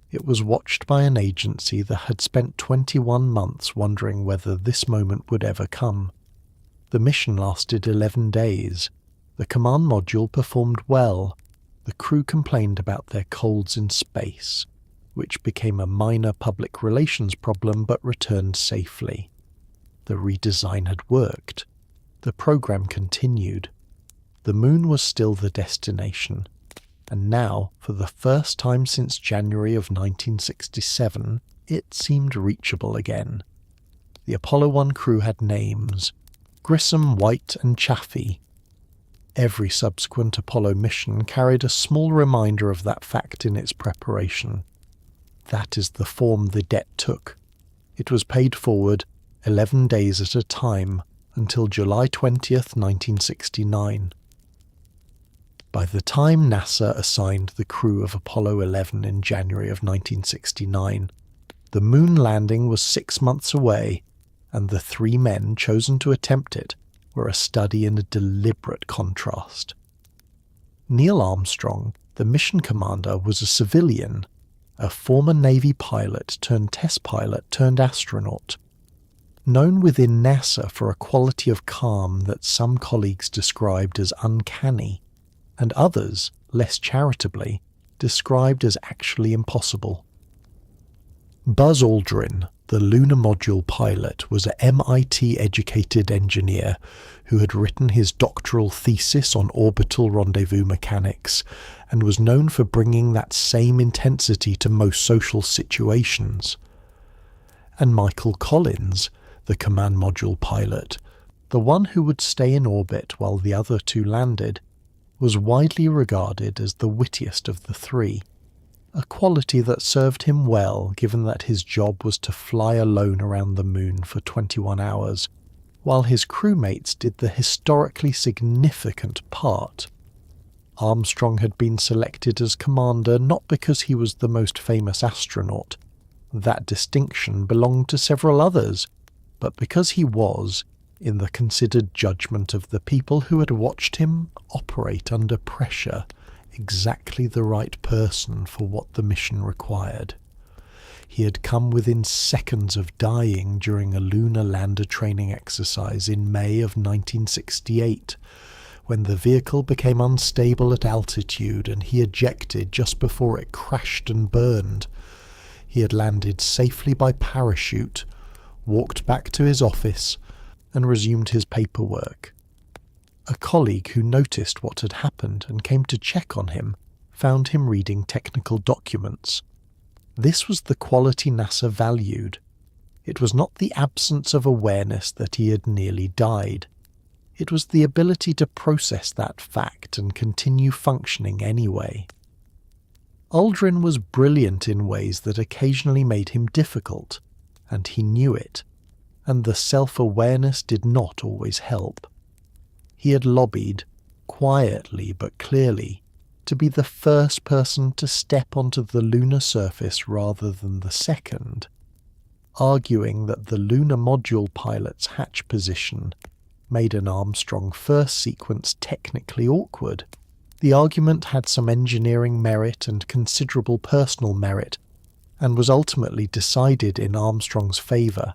it was watched by an agency that had spent 21 months wondering whether this moment would ever come. The mission lasted 11 days. The command module performed well. The crew complained about their colds in space, which became a minor public relations problem but returned safely. The redesign had worked. The program continued. The moon was still the destination, and now, for the first time since January of 1967, it seemed reachable again. The Apollo 1 crew had names: Grissom, White, and Chaffee. Every subsequent Apollo mission carried a small reminder of that fact in its preparation. That is the form the debt took. It was paid forward 11 days at a time until July 20th, 1969. By the time NASA assigned the crew of Apollo 11 in January of 1969, the moon landing was 6 months away, and the 3 men chosen to attempt it were a study in a deliberate contrast. Neil Armstrong, the mission commander, was a civilian, a former Navy pilot turned test pilot turned astronaut, known within NASA for a quality of calm that some colleagues described as uncanny, and others, less charitably, described as actually impossible. Buzz Aldrin, the lunar module pilot, was an MIT-educated engineer who had written his doctoral thesis on orbital rendezvous mechanics and was known for bringing that same intensity to most social situations. And Michael Collins, the command module pilot, the one who would stay in orbit while the other 2 landed, was widely regarded as the wittiest of the 3. A quality that served him well given that his job was to fly alone around the moon for 21 hours, while his crewmates did the historically significant part. Armstrong had been selected as commander not because he was the most famous astronaut. That distinction belonged to several others, but because he was, in the considered judgment of the people who had watched him operate under pressure, exactly the right person for what the mission required. He had come within seconds of dying during a lunar lander training exercise in May of 1968, when the vehicle became unstable at altitude and he ejected just before it crashed and burned. He had landed safely by parachute, walked back to his office, and resumed his paperwork. A colleague who noticed what had happened and came to check on him found him reading technical documents. This was the quality NASA valued. It was not the absence of awareness that he had nearly died. It was the ability to process that fact and continue functioning anyway. Aldrin was brilliant in ways that occasionally made him difficult, and he knew it, and the self-awareness did not always help. He had lobbied, quietly but clearly, to be the first person to step onto the lunar surface rather than the second, arguing that the lunar module pilot's hatch position made an Armstrong first sequence technically awkward. The argument had some engineering merit and considerable personal merit, and was ultimately decided in Armstrong's favour,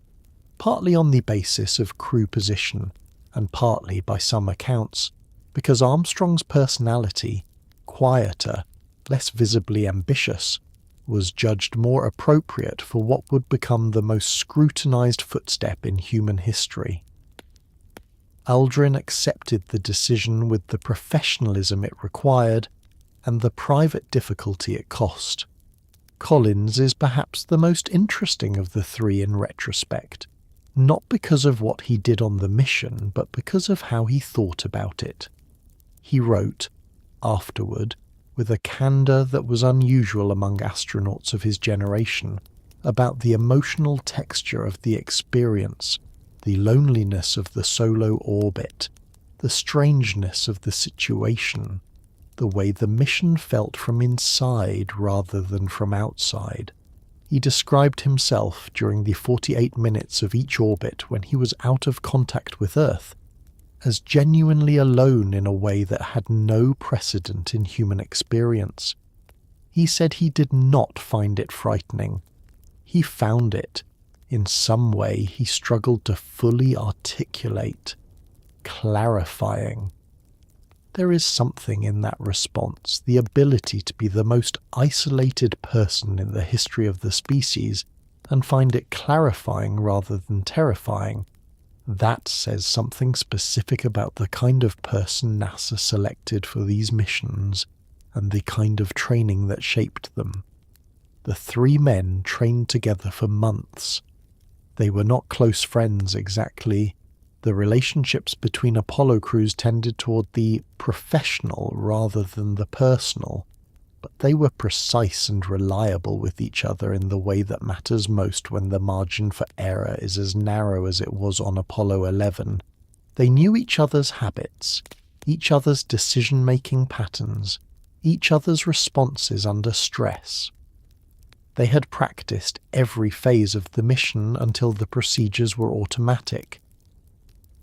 partly on the basis of crew position, and partly, by some accounts, because Armstrong's personality, quieter, less visibly ambitious, was judged more appropriate for what would become the most scrutinized footstep in human history. Aldrin accepted the decision with the professionalism it required and the private difficulty it cost. Collins is perhaps the most interesting of the three in retrospect, not because of what he did on the mission, but because of how he thought about it. He wrote, afterward, with a candour that was unusual among astronauts of his generation, about the emotional texture of the experience, the loneliness of the solo orbit, the strangeness of the situation, the way the mission felt from inside rather than from outside. He described himself during the 48 minutes of each orbit when he was out of contact with Earth as genuinely alone in a way that had no precedent in human experience. He said he did not find it frightening. He found it, in some way he struggled to fully articulate, clarifying. There is something in that response, the ability to be the most isolated person in the history of the species and find it clarifying rather than terrifying. That says something specific about the kind of person NASA selected for these missions and the kind of training that shaped them. The three men trained together for months. They were not close friends exactly. The relationships between Apollo crews tended toward the professional rather than the personal, but they were precise and reliable with each other in the way that matters most when the margin for error is as narrow as it was on Apollo 11. They knew each other's habits, each other's decision-making patterns, each other's responses under stress. They had practiced every phase of the mission until the procedures were automatic.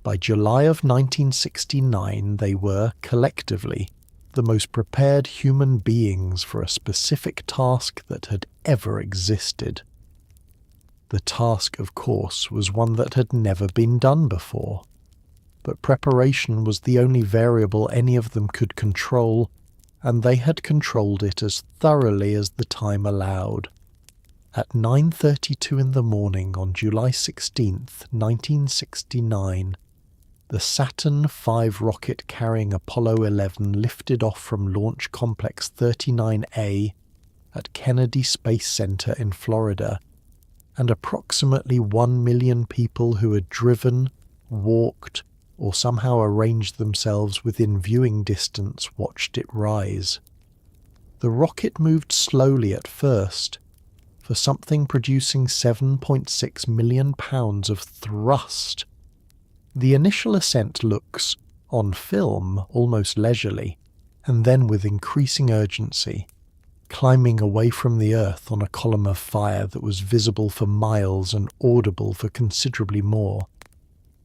By July of 1969, they were, collectively, the most prepared human beings for a specific task that had ever existed. The task, of course, was one that had never been done before, but preparation was the only variable any of them could control, and they had controlled it as thoroughly as the time allowed. At 9:32 in the morning on July 16th, 1969, the Saturn V rocket carrying Apollo 11 lifted off from Launch Complex 39A at Kennedy Space Center in Florida, and approximately 1 million people who had driven, walked, or somehow arranged themselves within viewing distance watched it rise. The rocket moved slowly at first, for something producing 7.6 million pounds of thrust. The initial ascent looks, on film, almost leisurely, and then with increasing urgency, climbing away from the Earth on a column of fire that was visible for miles and audible for considerably more.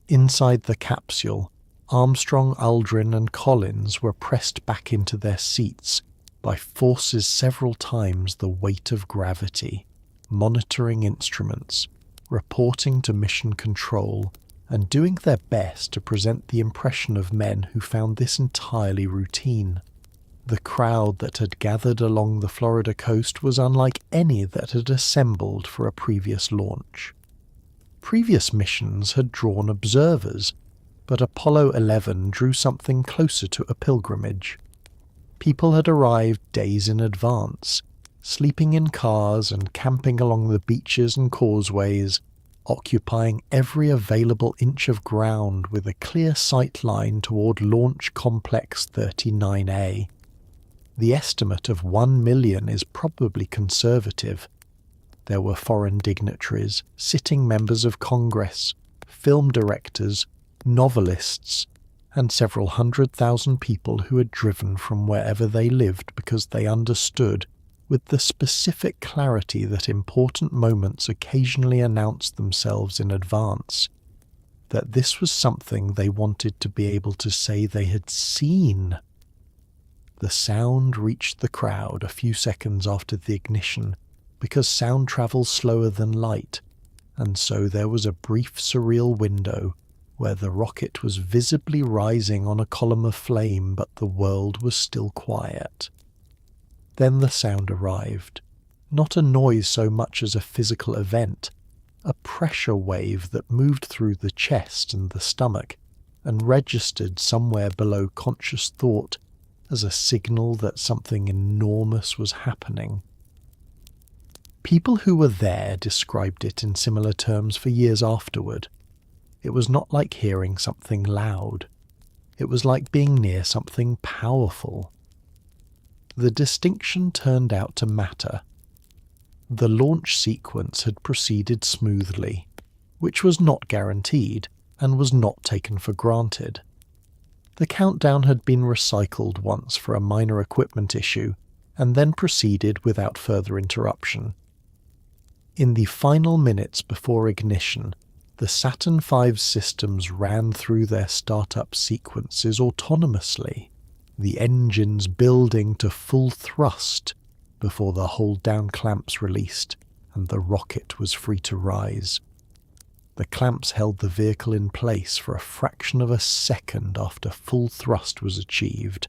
Inside the capsule, Armstrong, Aldrin and Collins were pressed back into their seats by forces several times the weight of gravity, monitoring instruments, reporting to mission control, and doing their best to present the impression of men who found this entirely routine. The crowd that had gathered along the Florida coast was unlike any that had assembled for a previous launch. Previous missions had drawn observers, but Apollo 11 drew something closer to a pilgrimage. People had arrived days in advance, sleeping in cars and camping along the beaches and causeways, occupying every available inch of ground with a clear sight line toward Launch Complex 39A. The estimate of 1 million is probably conservative. There were foreign dignitaries, sitting members of Congress, film directors, novelists, and several 100,000 people who had driven from wherever they lived because they understood, with the specific clarity that important moments occasionally announced themselves in advance, that this was something they wanted to be able to say they had seen. The sound reached the crowd a few seconds after the ignition, because sound travels slower than light, and so there was a brief surreal window where the rocket was visibly rising on a column of flame, but the world was still quiet. Then the sound arrived, Not a noise so much as a physical event, a pressure wave that moved through the chest and the stomach and registered somewhere below conscious thought as a signal that something enormous was happening. People who were there described it in similar terms for years afterward. It was not like hearing something loud. It was like being near something powerful. The distinction turned out to matter. The launch sequence had proceeded smoothly, which was not guaranteed and was not taken for granted. The countdown had been recycled once for a minor equipment issue and then proceeded without further interruption. In the final minutes before ignition, the Saturn V systems ran through their startup sequences autonomously, the engines building to full thrust before the hold-down clamps released and the rocket was free to rise. The clamps held the vehicle in place for a fraction of a second after full thrust was achieved,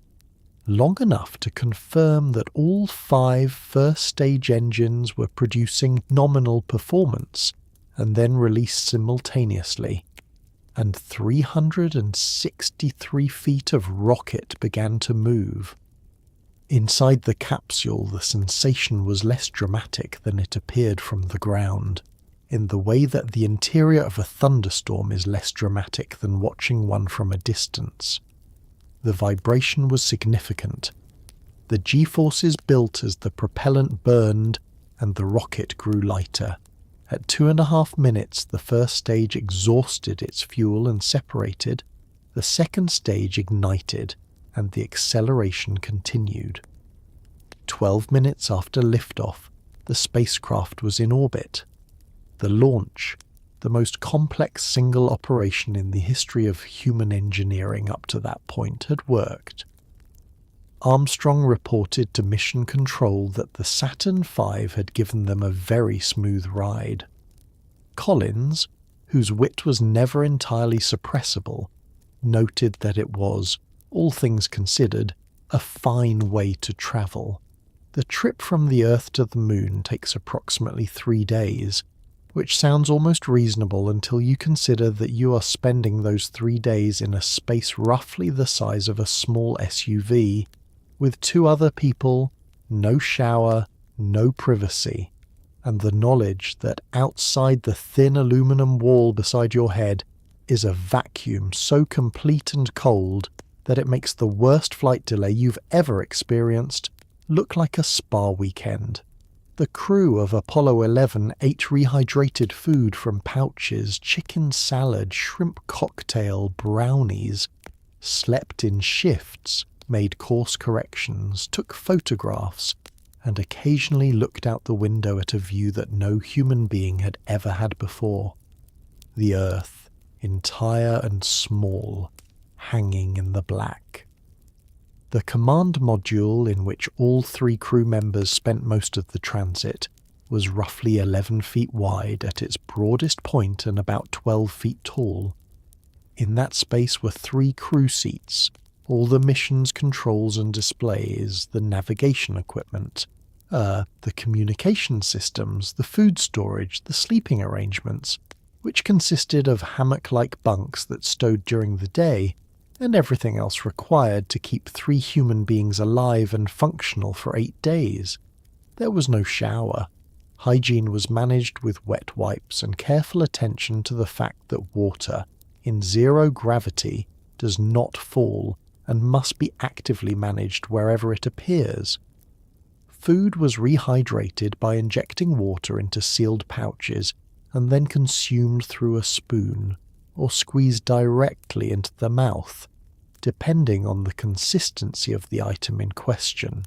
long enough to confirm that all 5 first-stage engines were producing nominal performance and then released simultaneously, and 363 feet of rocket began to move. Inside the capsule, the sensation was less dramatic than it appeared from the ground, in the way that the interior of a thunderstorm is less dramatic than watching one from a distance. The vibration was significant. The G-forces built as the propellant burned and the rocket grew lighter. At 2.5 minutes, the first stage exhausted its fuel and separated. The second stage ignited, and the acceleration continued. 12 minutes after liftoff, the spacecraft was in orbit. The launch, the most complex single operation in the history of human engineering up to that point, had worked. Armstrong reported to Mission Control that the Saturn V had given them a very smooth ride. Collins, whose wit was never entirely suppressible, noted that it was, all things considered, a fine way to travel. The trip from the Earth to the Moon takes approximately 3 days, which sounds almost reasonable until you consider that you are spending those 3 days in a space roughly the size of a small SUV, with 2 other people, no shower, no privacy, and the knowledge that outside the thin aluminum wall beside your head is a vacuum so complete and cold that it makes the worst flight delay you've ever experienced look like a spa weekend. The crew of Apollo 11 ate rehydrated food from pouches, chicken salad, shrimp cocktail, brownies, slept in shifts, made course corrections, took photographs, and occasionally looked out the window at a view that no human being had ever had before. The Earth, entire and small, hanging in the black. The command module in which all 3 crew members spent most of the transit was roughly 11 feet wide at its broadest point and about 12 feet tall. In that space were 3 crew seats, all the mission's controls and displays, the navigation equipment, the communication systems, the food storage, the sleeping arrangements, which consisted of hammock-like bunks that stowed during the day, and everything else required to keep 3 human beings alive and functional for 8 days. There was no shower. Hygiene was managed with wet wipes and careful attention to the fact that water, in zero gravity, does not fall and must be actively managed wherever it appears. Food was rehydrated by injecting water into sealed pouches and then consumed through a spoon, or squeezed directly into the mouth, depending on the consistency of the item in question.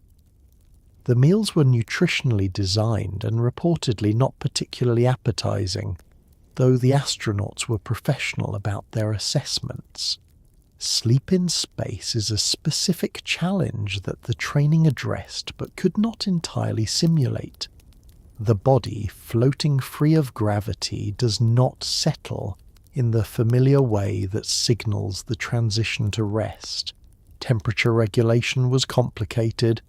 The meals were nutritionally designed and reportedly not particularly appetizing, though the astronauts were professional about their assessments. Sleep in space is a specific challenge that the training addressed but could not entirely simulate. The body, floating free of gravity, does not settle in the familiar way that signals the transition to rest. Temperature regulation was complicated.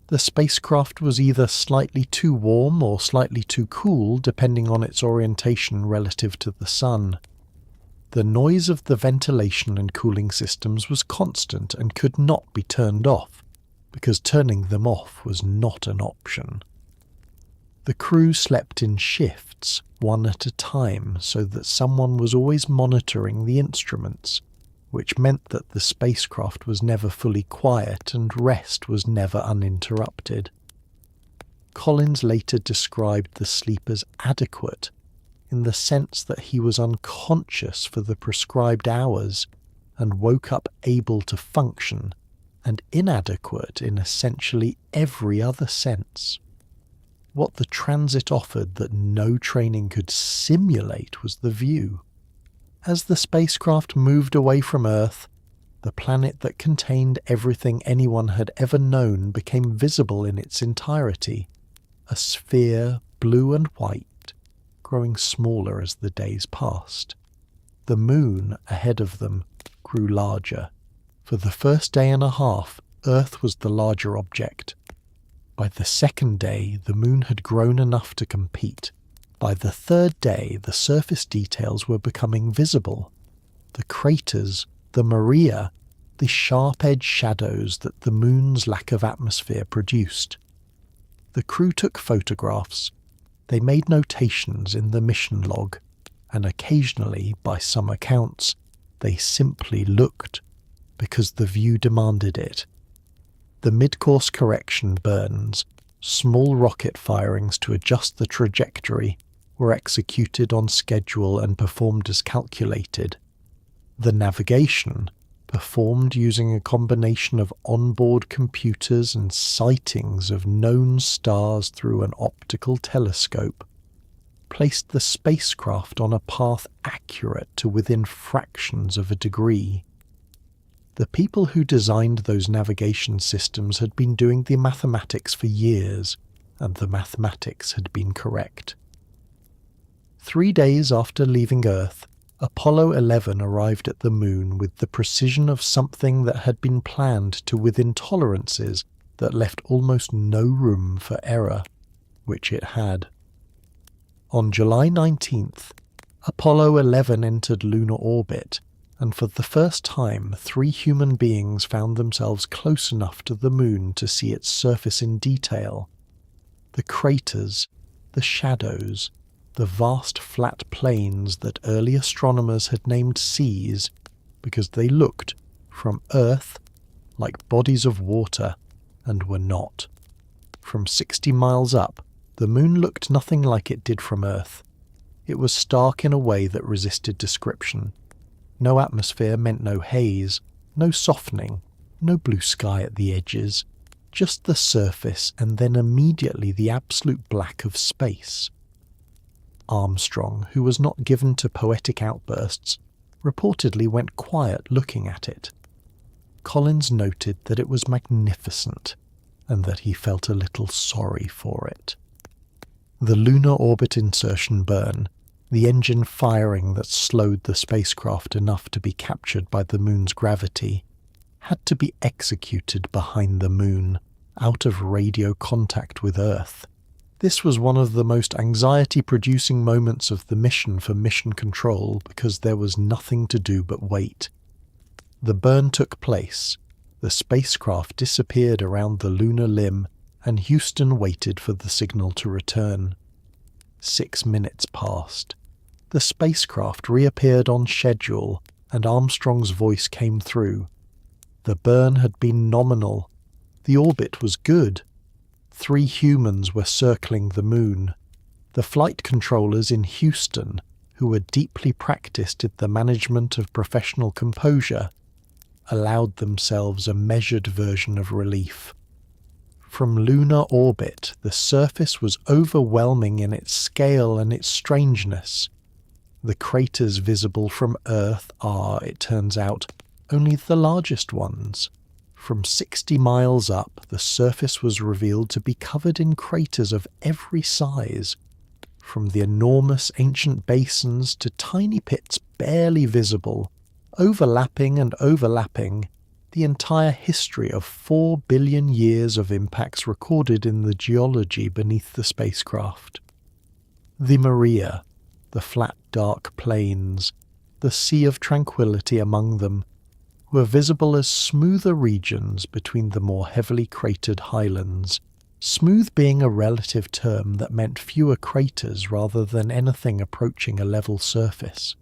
The spacecraft was either slightly too warm or slightly too cool, depending on its orientation relative to the Sun. The noise of the ventilation and cooling systems was constant and could not be turned off, because turning them off was not an option. The crew slept in shifts, one at a time, so that someone was always monitoring the instruments, which meant that the spacecraft was never fully quiet and rest was never uninterrupted. Collins later described the sleep as adequate, in the sense that he was unconscious for the prescribed hours and woke up able to function, and inadequate in essentially every other sense. What the transit offered that no training could simulate was the view. As the spacecraft moved away from Earth, the planet that contained everything anyone had ever known became visible in its entirety, a sphere, blue and white, growing smaller as the days passed. The moon ahead of them grew larger. For the first day and a half, Earth was the larger object. By the second day, the moon had grown enough to compete. By the third day, the surface details were becoming visible. The craters, the maria, the sharp-edged shadows that the moon's lack of atmosphere produced. The crew took photographs. They made notations in the mission log, and occasionally, by some accounts, they simply looked, because the view demanded it. The mid-course correction burns, small rocket firings to adjust the trajectory, were executed on schedule and performed as calculated. The navigation, performed using a combination of onboard computers and sightings of known stars through an optical telescope, placed the spacecraft on a path accurate to within fractions of a degree. The people who designed those navigation systems had been doing the mathematics for years, and the mathematics had been correct. 3 days after leaving Earth, Apollo 11 arrived at the Moon with the precision of something that had been planned to within tolerances that left almost no room for error, which it had. On July 19th, Apollo 11 entered lunar orbit, and for the first time 3 human beings found themselves close enough to the Moon to see its surface in detail. The craters, the shadows, the vast flat plains that early astronomers had named seas because they looked, from Earth, like bodies of water, and were not. From 60 miles up, the Moon looked nothing like it did from Earth. It was stark in a way that resisted description. No atmosphere meant no haze, no softening, no blue sky at the edges, just the surface and then immediately the absolute black of space. Armstrong, who was not given to poetic outbursts, reportedly went quiet looking at it. Collins noted that it was magnificent, and that he felt a little sorry for it. The lunar orbit insertion burn, the engine firing that slowed the spacecraft enough to be captured by the Moon's gravity, had to be executed behind the Moon, out of radio contact with Earth. This was one of the most anxiety-producing moments of the mission for Mission Control because there was nothing to do but wait. The burn took place, the spacecraft disappeared around the lunar limb, and Houston waited for the signal to return. 6 minutes passed. The spacecraft reappeared on schedule, and Armstrong's voice came through. The burn had been nominal. The orbit was good. 3 humans were circling the Moon. The flight controllers in Houston, who were deeply practiced in the management of professional composure, allowed themselves a measured version of relief. From lunar orbit, the surface was overwhelming in its scale and its strangeness. The craters visible from Earth are, it turns out, only the largest ones. From 60 miles up, the surface was revealed to be covered in craters of every size, from the enormous ancient basins to tiny pits barely visible. Overlapping and overlapping, the entire history of 4 billion years of impacts recorded in the geology beneath the spacecraft. The Maria, the flat dark plains, the sea of tranquility among them, were visible as smoother regions between the more heavily cratered highlands, smooth being a relative term that meant fewer craters rather than anything approaching a level surface.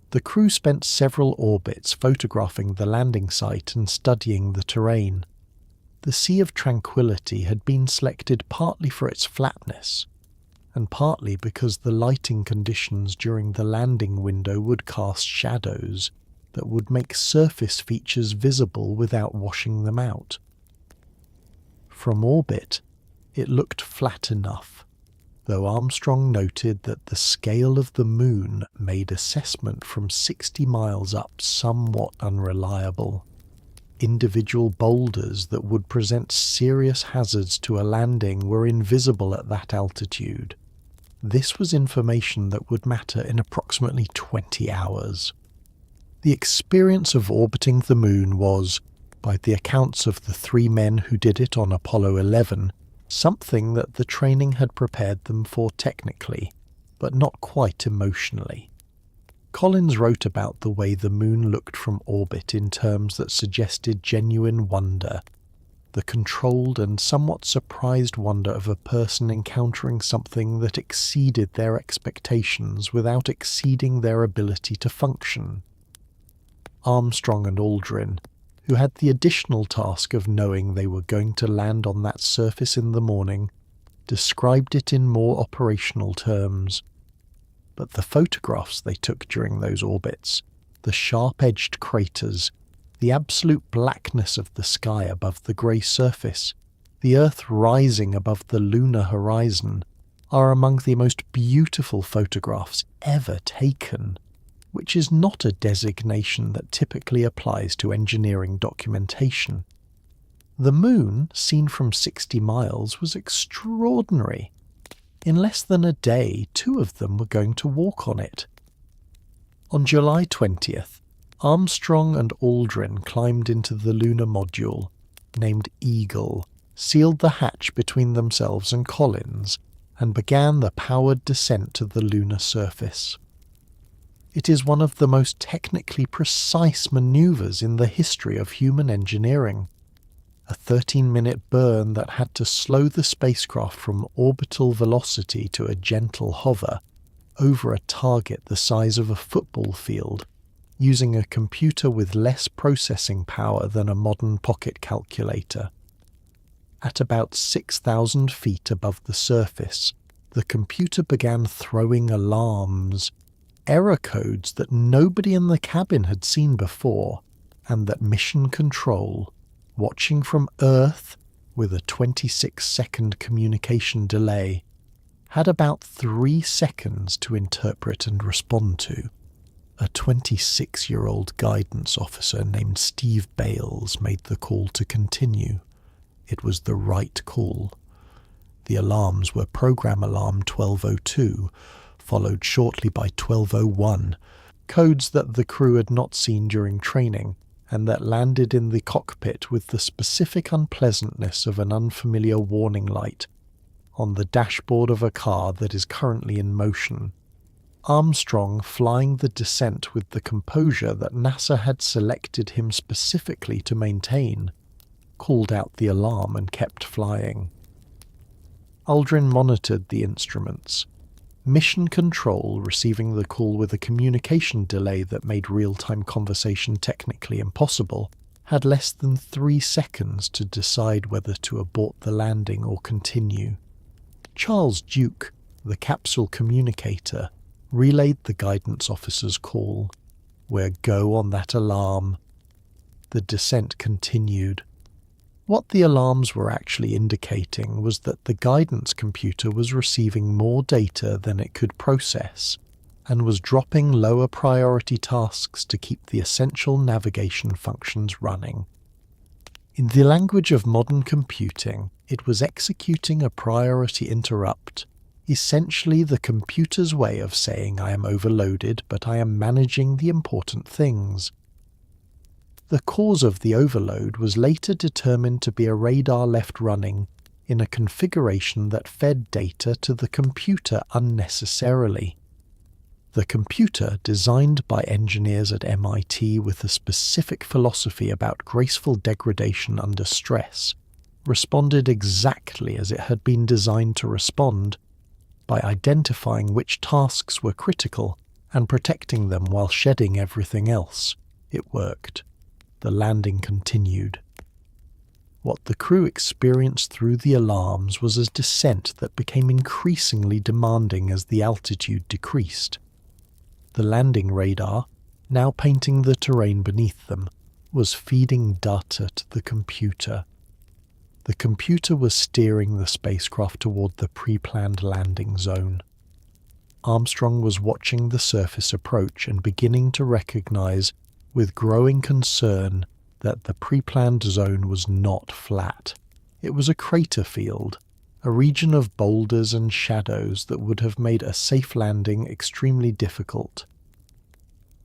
The crew spent several orbits photographing the landing site and studying the terrain. The Sea of Tranquility had been selected partly for its flatness, and partly because the lighting conditions during the landing window would cast shadows that would make surface features visible without washing them out. From orbit, it looked flat enough, though Armstrong noted that the scale of the moon made assessment from 60 miles up somewhat unreliable. Individual boulders that would present serious hazards to a landing were invisible at that altitude. This was information that would matter in approximately 20 hours. The experience of orbiting the moon was, by the accounts of the 3 men who did it on Apollo 11, something that the training had prepared them for technically, but not quite emotionally. Collins wrote about the way the moon looked from orbit in terms that suggested genuine wonder, the controlled and somewhat surprised wonder of a person encountering something that exceeded their expectations without exceeding their ability to function. Armstrong and Aldrin, who had the additional task of knowing they were going to land on that surface in the morning, described it in more operational terms. But the photographs they took during those orbits, the sharp-edged craters, the absolute blackness of the sky above the grey surface, the Earth rising above the lunar horizon, are among the most beautiful photographs ever taken, which is not a designation that typically applies to engineering documentation. The moon, seen from 60 miles, was extraordinary. In less than a day, 2 of them were going to walk on it. On July 20th, Armstrong and Aldrin climbed into the lunar module, named Eagle, sealed the hatch between themselves and Collins, and began the powered descent to the lunar surface. It is one of the most technically precise maneuvers in the history of human engineering. A 13-minute burn that had to slow the spacecraft from orbital velocity to a gentle hover over a target the size of a football field, using a computer with less processing power than a modern pocket calculator. At about 6,000 feet above the surface, the computer began throwing alarms, error codes that nobody in the cabin had seen before, and that Mission Control, watching from Earth with a 26-second communication delay, had about 3 seconds to interpret and respond to. A 26-year-old guidance officer named Steve Bales made the call to continue. It was the right call. The alarms were program alarm 1202, followed shortly by 1201, codes that the crew had not seen during training, and that landed in the cockpit with the specific unpleasantness of an unfamiliar warning light on the dashboard of a car that is currently in motion. Armstrong, flying the descent with the composure that NASA had selected him specifically to maintain, called out the alarm and kept flying. Aldrin monitored the instruments. Mission Control, receiving the call with a communication delay that made real-time conversation technically impossible, had less than 3 seconds to decide whether to abort the landing or continue. Charles Duke, the capsule communicator, relayed the guidance officer's call. "We're go on that alarm." The descent continued. What the alarms were actually indicating was that the guidance computer was receiving more data than it could process, and was dropping lower priority tasks to keep the essential navigation functions running. In the language of modern computing, it was executing a priority interrupt, essentially the computer's way of saying I am overloaded, but I am managing the important things. The cause of the overload was later determined to be a radar left running in a configuration that fed data to the computer unnecessarily. The computer, designed by engineers at MIT with a specific philosophy about graceful degradation under stress, responded exactly as it had been designed to respond, by identifying which tasks were critical and protecting them while shedding everything else. It worked. The landing continued. What the crew experienced through the alarms was a descent that became increasingly demanding as the altitude decreased. The landing radar, now painting the terrain beneath them, was feeding data to the computer. The computer was steering the spacecraft toward the pre-planned landing zone. Armstrong was watching the surface approach and beginning to recognize, with growing concern, that the pre-planned zone was not flat. It was a crater field, a region of boulders and shadows that would have made a safe landing extremely difficult.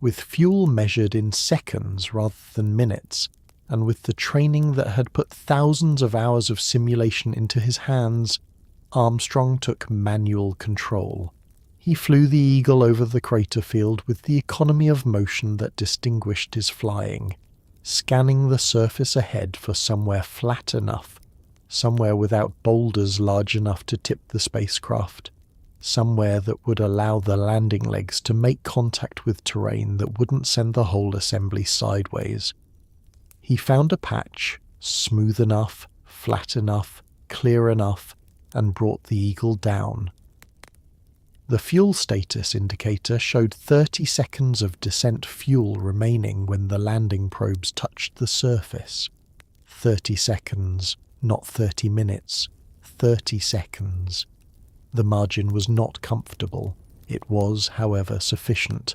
With fuel measured in seconds rather than minutes, and with the training that had put thousands of hours of simulation into his hands, Armstrong took manual control. He flew the Eagle over the crater field with the economy of motion that distinguished his flying, scanning the surface ahead for somewhere flat enough, somewhere without boulders large enough to tip the spacecraft, somewhere that would allow the landing legs to make contact with terrain that wouldn't send the whole assembly sideways. He found a patch, smooth enough, flat enough, clear enough, and brought the Eagle down. The fuel status indicator showed 30 seconds of descent fuel remaining when the landing probes touched the surface. 30 seconds, not 30 minutes. 30 seconds. The margin was not comfortable. It was, however, sufficient.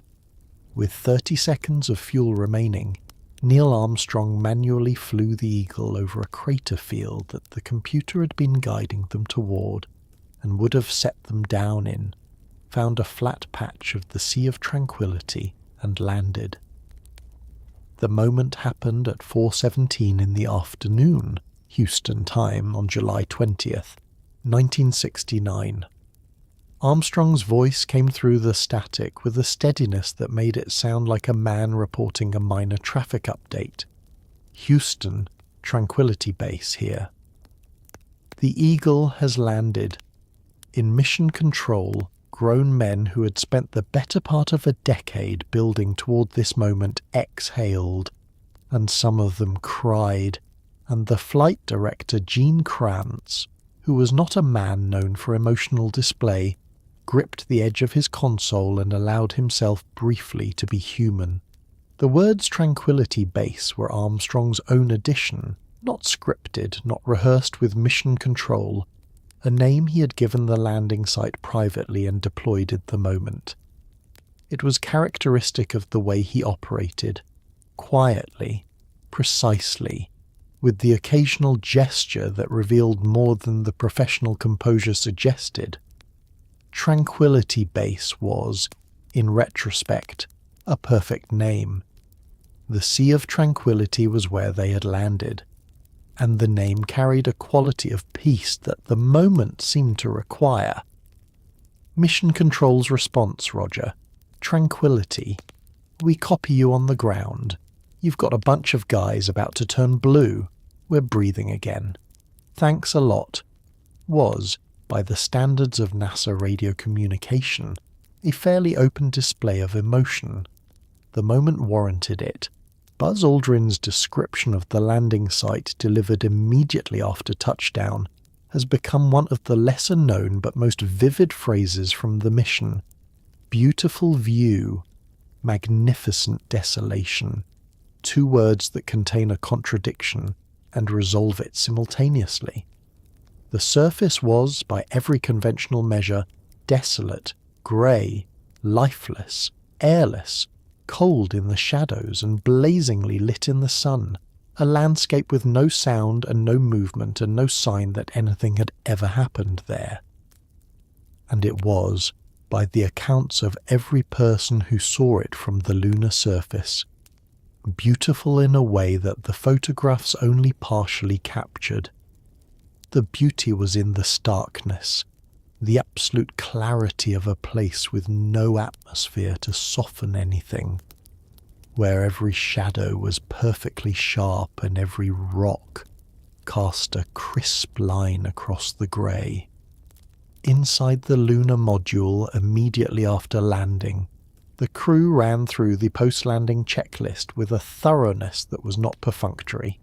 With 30 seconds of fuel remaining, Neil Armstrong manually flew the Eagle over a crater field that the computer had been guiding them toward and would have set them down in, found a flat patch of the Sea of Tranquility, and landed. The moment happened at 4:17 in the afternoon, Houston time, on July 20th, 1969. Armstrong's voice came through the static with a steadiness that made it sound like a man reporting a minor traffic update. Houston, Tranquility Base here. The Eagle has landed. In mission control, grown men who had spent the better part of a decade building toward this moment exhaled, and some of them cried, and the flight director Gene Kranz, who was not a man known for emotional display, gripped the edge of his console and allowed himself briefly to be human. The words Tranquility Base were Armstrong's own addition, not scripted, not rehearsed with mission control, a name he had given the landing site privately and deployed at the moment. It was characteristic of the way he operated, quietly, precisely, with the occasional gesture that revealed more than the professional composure suggested. Tranquility Base was, in retrospect, a perfect name. The Sea of Tranquility was where they had landed, and the name carried a quality of peace that the moment seemed to require. Mission Control's response, Roger. Tranquility. We copy you on the ground. You've got a bunch of guys about to turn blue. We're breathing again. Thanks a lot. Was, by the standards of NASA radio communication, a fairly open display of emotion. The moment warranted it. Buzz Aldrin's description of the landing site delivered immediately after touchdown has become one of the lesser-known but most vivid phrases from the mission. Beautiful view, magnificent desolation. Two words that contain a contradiction and resolve it simultaneously. The surface was, by every conventional measure, desolate, grey, lifeless, airless, cold in the shadows and blazingly lit in the sun, a landscape with no sound and no movement and no sign that anything had ever happened there. And it was, by the accounts of every person who saw it from the lunar surface, beautiful in a way that the photographs only partially captured. The beauty was in the starkness, the absolute clarity of a place with no atmosphere to soften anything, where every shadow was perfectly sharp and every rock cast a crisp line across the grey. Inside the lunar module immediately after landing, the crew ran through the post-landing checklist with a thoroughness that was not perfunctory.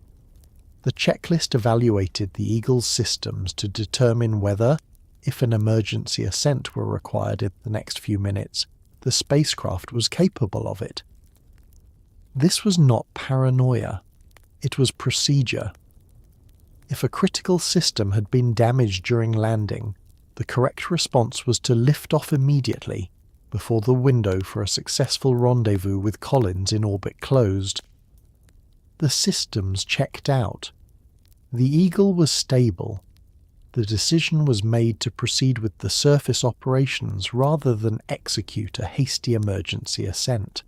The checklist evaluated the Eagle's systems to determine whether, if an emergency ascent were required in the next few minutes, the spacecraft was capable of it. This was not paranoia, it was procedure. If a critical system had been damaged during landing, the correct response was to lift off immediately before the window for a successful rendezvous with Collins in orbit closed. The systems checked out. The Eagle was stable. The decision was made to proceed with the surface operations rather than execute a hasty emergency ascent.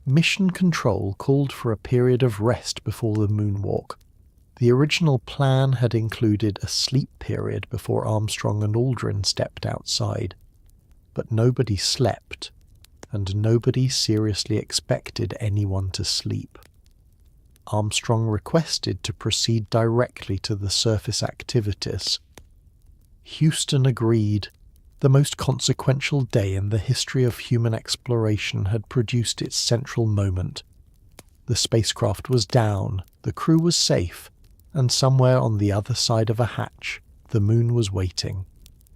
Mission Control called for a period of rest before the moonwalk. The original plan had included a sleep period before Armstrong and Aldrin stepped outside, but nobody slept, and nobody seriously expected anyone to sleep. Armstrong requested to proceed directly to the surface activities. Houston agreed. The most consequential day in the history of human exploration had produced its central moment. The spacecraft was down, the crew was safe, and somewhere on the other side of a hatch, the moon was waiting.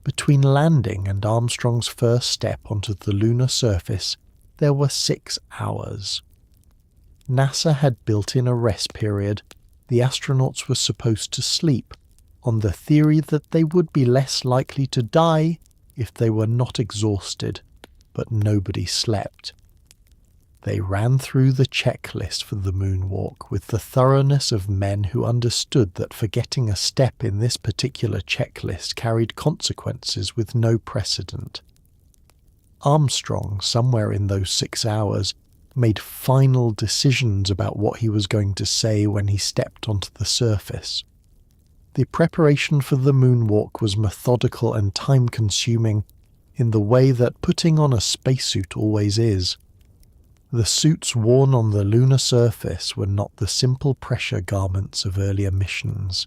Between landing and Armstrong's first step onto the lunar surface, there were 6 hours. NASA had built in a rest period. The astronauts were supposed to sleep, on the theory that they would be less likely to die if they were not exhausted, but nobody slept. They ran through the checklist for the moonwalk with the thoroughness of men who understood that forgetting a step in this particular checklist carried consequences with no precedent. Armstrong, somewhere in those 6 hours, made final decisions about what he was going to say when he stepped onto the surface. The preparation for the moonwalk was methodical and time-consuming in the way that putting on a spacesuit always is. The suits worn on the lunar surface were not the simple pressure garments of earlier missions.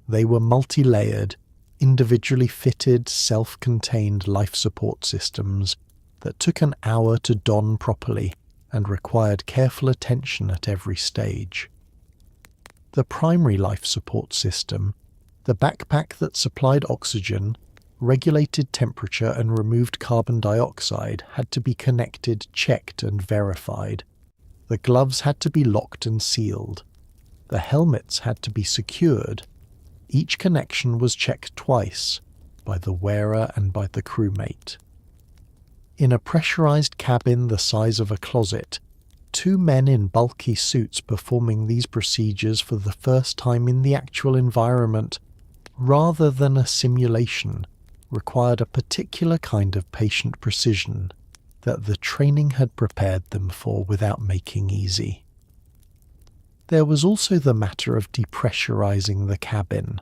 They were multi-layered, individually fitted, self-contained life support systems that took an hour to don properly and required careful attention at every stage. The primary life support system, the backpack that supplied oxygen, regulated temperature and removed carbon dioxide, had to be connected, checked and verified. The gloves had to be locked and sealed. The helmets had to be secured. Each connection was checked twice, by the wearer and by the crewmate. In a pressurized cabin the size of a closet, 2 men in bulky suits performing these procedures for the first time in the actual environment, rather than a simulation, required a particular kind of patient precision that the training had prepared them for without making easy. There was also the matter of depressurizing the cabin.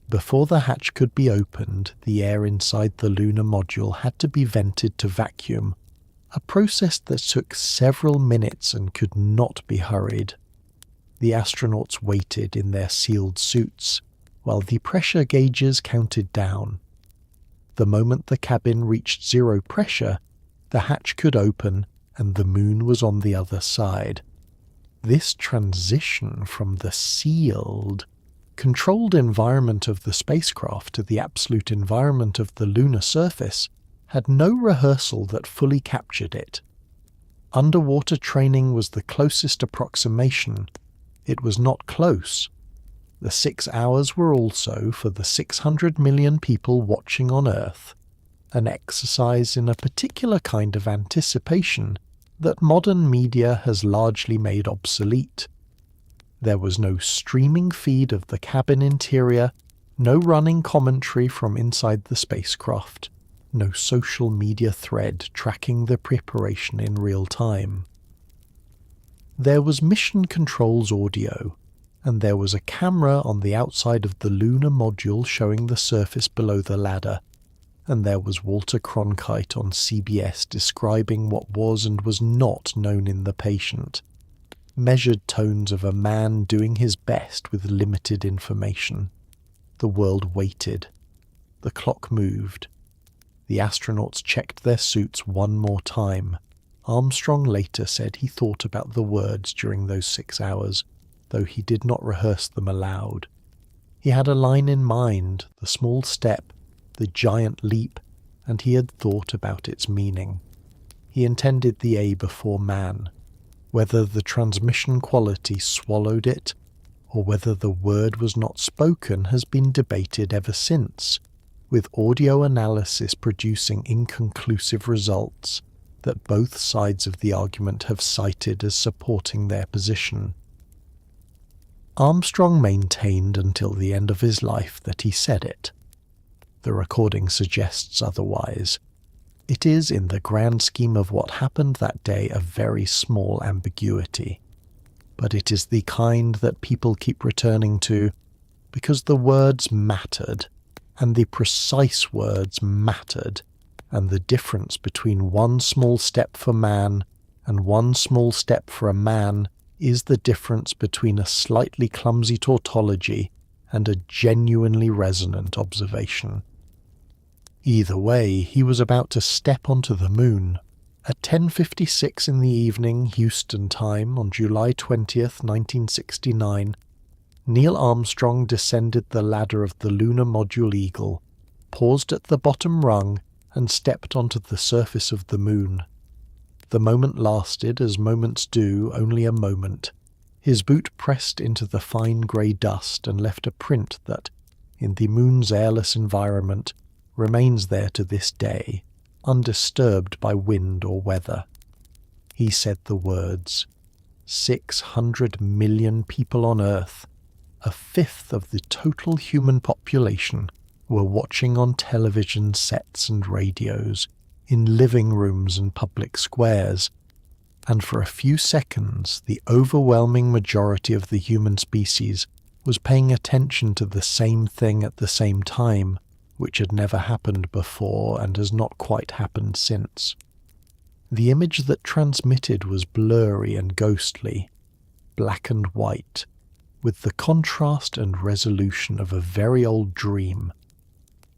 Before the hatch could be opened, the air inside the lunar module had to be vented to vacuum, a process that took several minutes and could not be hurried. The astronauts waited in their sealed suits, while the pressure gauges counted down. The moment the cabin reached 0 pressure, the hatch could open and the moon was on the other side. This transition from the sealed, controlled environment of the spacecraft to the absolute environment of the lunar surface had no rehearsal that fully captured it. Underwater training was the closest approximation. It was not close. The 6 hours were also, for the 600 million people watching on Earth, an exercise in a particular kind of anticipation that modern media has largely made obsolete. There was no streaming feed of the cabin interior, no running commentary from inside the spacecraft, no social media thread tracking the preparation in real time. There was Mission Control's audio, and there was a camera on the outside of the lunar module showing the surface below the ladder, and there was Walter Cronkite on CBS describing what was and was not known in the patient. Measured tones of a man doing his best with limited information. The world waited. The clock moved. The astronauts checked their suits one more time. Armstrong later said he thought about the words during those 6 hours, though he did not rehearse them aloud. He had a line in mind, the small step, the giant leap, and he had thought about its meaning. He intended the A before man. Whether the transmission quality swallowed it, or whether the word was not spoken, has been debated ever since, with audio analysis producing inconclusive results that both sides of the argument have cited as supporting their position. Armstrong maintained until the end of his life that he said it. The recording suggests otherwise. It is, in the grand scheme of what happened that day, a very small ambiguity. But it is the kind that people keep returning to because the words mattered, and the precise words mattered, and the difference between one small step for man and one small step for a man is the difference between a slightly clumsy tautology and a genuinely resonant observation. Either way, he was about to step onto the moon. At 10:56 in the evening, Houston time, on July 20th, 1969, Neil Armstrong descended the ladder of the lunar module Eagle, paused at the bottom rung, and stepped onto the surface of the moon. The moment lasted, as moments do, only a moment. His boot pressed into the fine grey dust and left a print that, in the moon's airless environment, remains there to this day, undisturbed by wind or weather. He said the words, 600 million people on Earth, a fifth of the total human population, were watching on television sets and radios, in living rooms and public squares, and for a few seconds the overwhelming majority of the human species was paying attention to the same thing at the same time, which had never happened before and has not quite happened since. The image that transmitted was blurry and ghostly, black and white, with the contrast and resolution of a very old dream.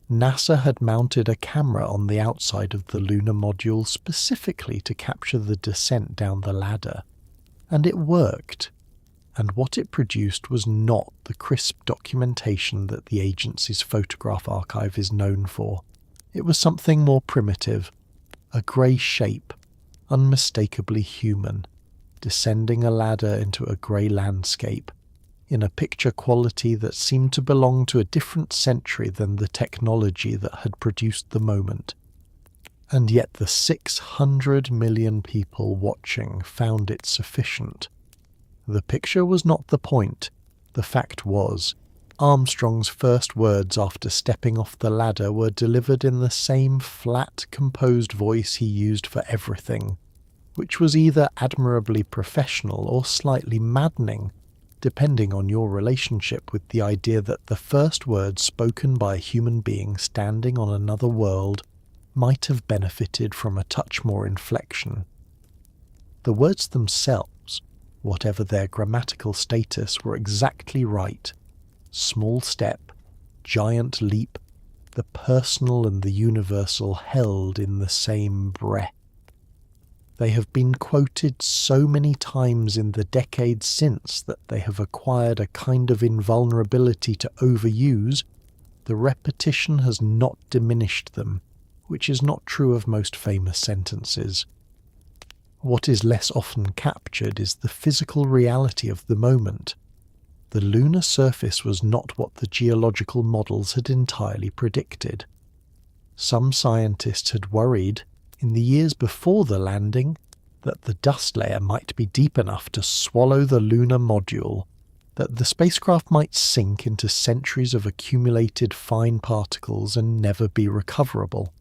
NASA had mounted a camera on the outside of the lunar module specifically to capture the descent down the ladder, and it worked. And what it produced was not the crisp documentation that the agency's photograph archive is known for. It was something more primitive, a grey shape, unmistakably human, descending a ladder into a grey landscape, in a picture quality that seemed to belong to a different century than the technology that had produced the moment. And yet the 600 million people watching found it sufficient. The picture was not the point. The fact was, Armstrong's first words after stepping off the ladder were delivered in the same flat, composed voice he used for everything, which was either admirably professional or slightly maddening, depending on your relationship with the idea that the first words spoken by a human being standing on another world might have benefited from a touch more inflection. The words themselves, whatever their grammatical status, were exactly right. Small step, giant leap, the personal and the universal held in the same breath. They have been quoted so many times in the decades since that they have acquired a kind of invulnerability to overuse. The repetition has not diminished them, which is not true of most famous sentences. What is less often captured is the physical reality of the moment. The lunar surface was not what the geological models had entirely predicted. Some scientists had worried, in the years before the landing, that the dust layer might be deep enough to swallow the lunar module, that the spacecraft might sink into centuries of accumulated fine particles and never be recoverable.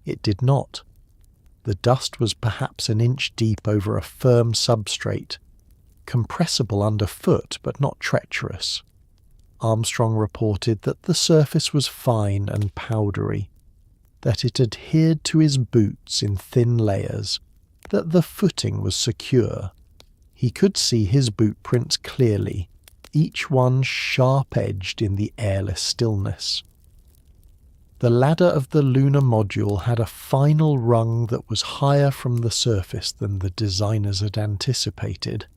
It did not. The dust was perhaps an inch deep over a firm substrate, compressible underfoot but not treacherous. Armstrong reported that the surface was fine and powdery, that it adhered to his boots in thin layers, that the footing was secure. He could see his boot prints clearly, each one sharp-edged in the airless stillness. The ladder of the lunar module had a final rung that was higher from the surface than the designers had anticipated.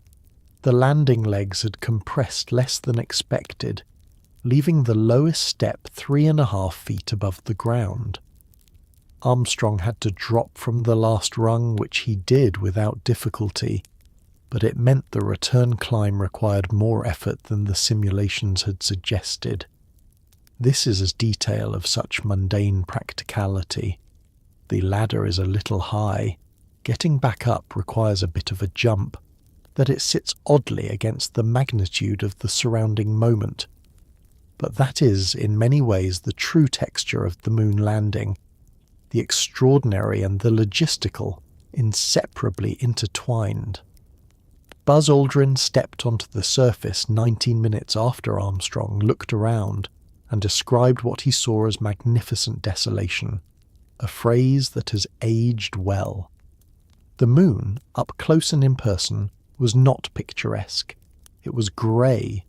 The landing legs had compressed less than expected, leaving the lowest step 3.5 feet above the ground. Armstrong had to drop from the last rung, which he did without difficulty, but it meant the return climb required more effort than the simulations had suggested. This is a detail of such mundane practicality. The ladder is a little high. Getting back up requires a bit of a jump, that it sits oddly against the magnitude of the surrounding moment. But that is, in many ways, the true texture of the moon landing. The extraordinary and the logistical, inseparably intertwined. Buzz Aldrin stepped onto the surface 19 minutes after Armstrong looked around and described what he saw as magnificent desolation, a phrase that has aged well. The moon, up close and in person, was not picturesque. It was grey,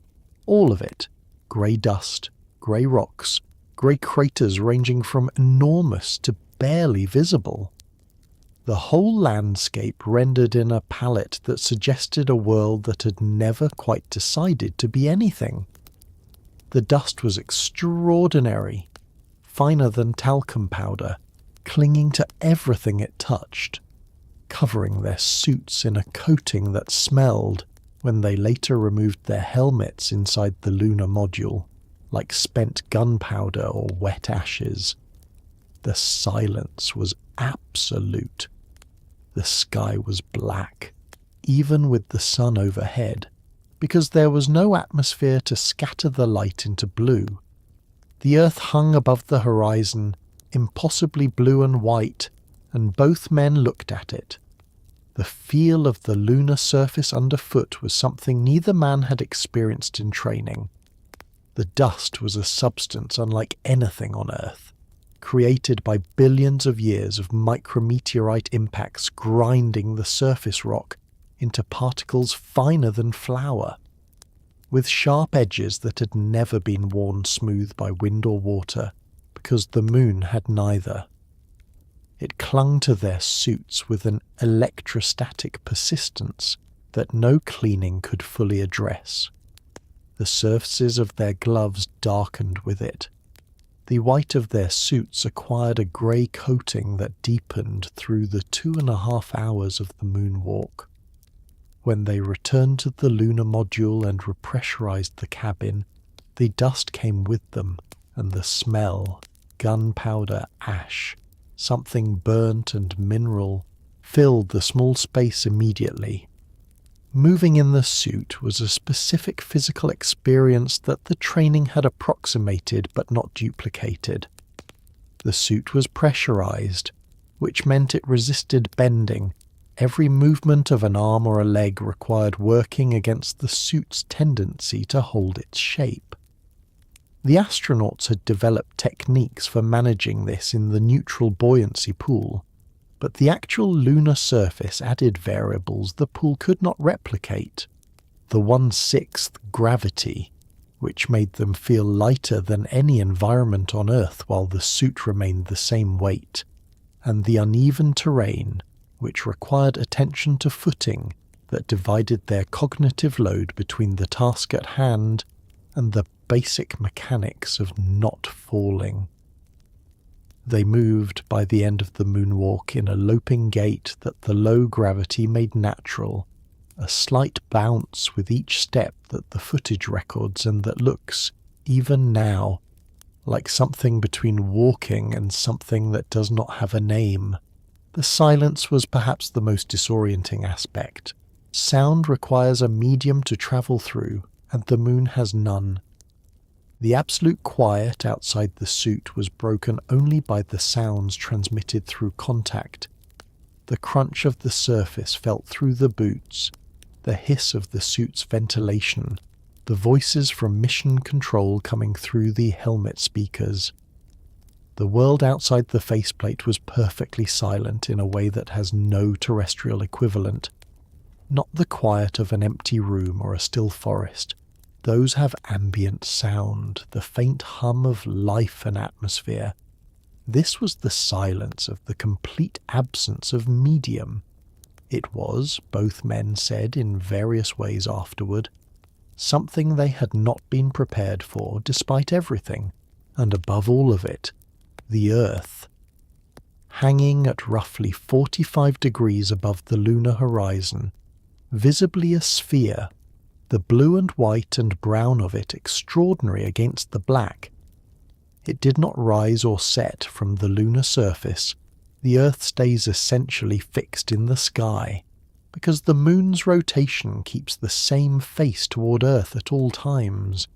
all of it. Grey dust, grey rocks, grey craters ranging from enormous to barely visible. The whole landscape rendered in a palette that suggested a world that had never quite decided to be anything. The dust was extraordinary, finer than talcum powder, clinging to everything it touched, covering their suits in a coating that smelled, when they later removed their helmets inside the lunar module, like spent gunpowder or wet ashes. The silence was absolute. The sky was black, even with the sun overhead, because there was no atmosphere to scatter the light into blue. The earth hung above the horizon, impossibly blue and white, and both men looked at it. The feel of the lunar surface underfoot was something neither man had experienced in training. The dust was a substance unlike anything on Earth, created by billions of years of micrometeorite impacts grinding the surface rock into particles finer than flour, with sharp edges that had never been worn smooth by wind or water, because the moon had neither. It clung to their suits with an electrostatic persistence that no cleaning could fully address. The surfaces of their gloves darkened with it. The white of their suits acquired a grey coating that deepened through the 2.5 hours of the moonwalk. When they returned to the lunar module and repressurized the cabin, the dust came with them, and the smell, gunpowder, ash, something burnt and mineral, filled the small space immediately. Moving in the suit was a specific physical experience that the training had approximated but not duplicated. The suit was pressurized, which meant it resisted bending. Every movement of an arm or a leg required working against the suit's tendency to hold its shape. The astronauts had developed techniques for managing this in the neutral buoyancy pool, but the actual lunar surface added variables the pool could not replicate. The 1/6 gravity, which made them feel lighter than any environment on Earth while the suit remained the same weight, and the uneven terrain, which required attention to footing that divided their cognitive load between the task at hand and the basic mechanics of not falling. They moved by the end of the moonwalk in a loping gait that the low gravity made natural, a slight bounce with each step that the footage records and that looks, even now, like something between walking and something that does not have a name. The silence was perhaps the most disorienting aspect. Sound requires a medium to travel through, and the moon has none. The absolute quiet outside the suit was broken only by the sounds transmitted through contact. The crunch of the surface felt through the boots, the hiss of the suit's ventilation, the voices from mission control coming through the helmet speakers. The world outside the faceplate was perfectly silent in a way that has no terrestrial equivalent. Not the quiet of an empty room or a still forest. Those have ambient sound, the faint hum of life and atmosphere. This was the silence of the complete absence of medium. It was, both men said in various ways afterward, something they had not been prepared for despite everything, and above all of it, the Earth. Hanging at roughly 45 degrees above the lunar horizon, visibly a sphere, the blue and white and brown of it extraordinary against the black. It did not rise or set from the lunar surface. The Earth stays essentially fixed in the sky, because the moon's rotation keeps the same face toward Earth at all times.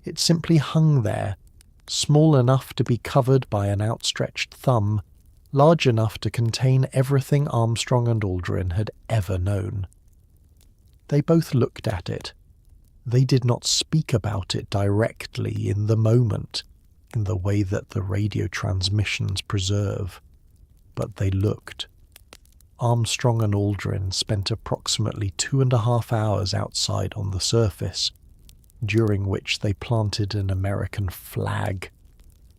It simply hung there, small enough to be covered by an outstretched thumb, large enough to contain everything Armstrong and Aldrin had ever known. They both looked at it. They did not speak about it directly in the moment, in the way that the radio transmissions preserve, but they looked. Armstrong and Aldrin spent approximately 2.5 hours outside on the surface, during which they planted an American flag,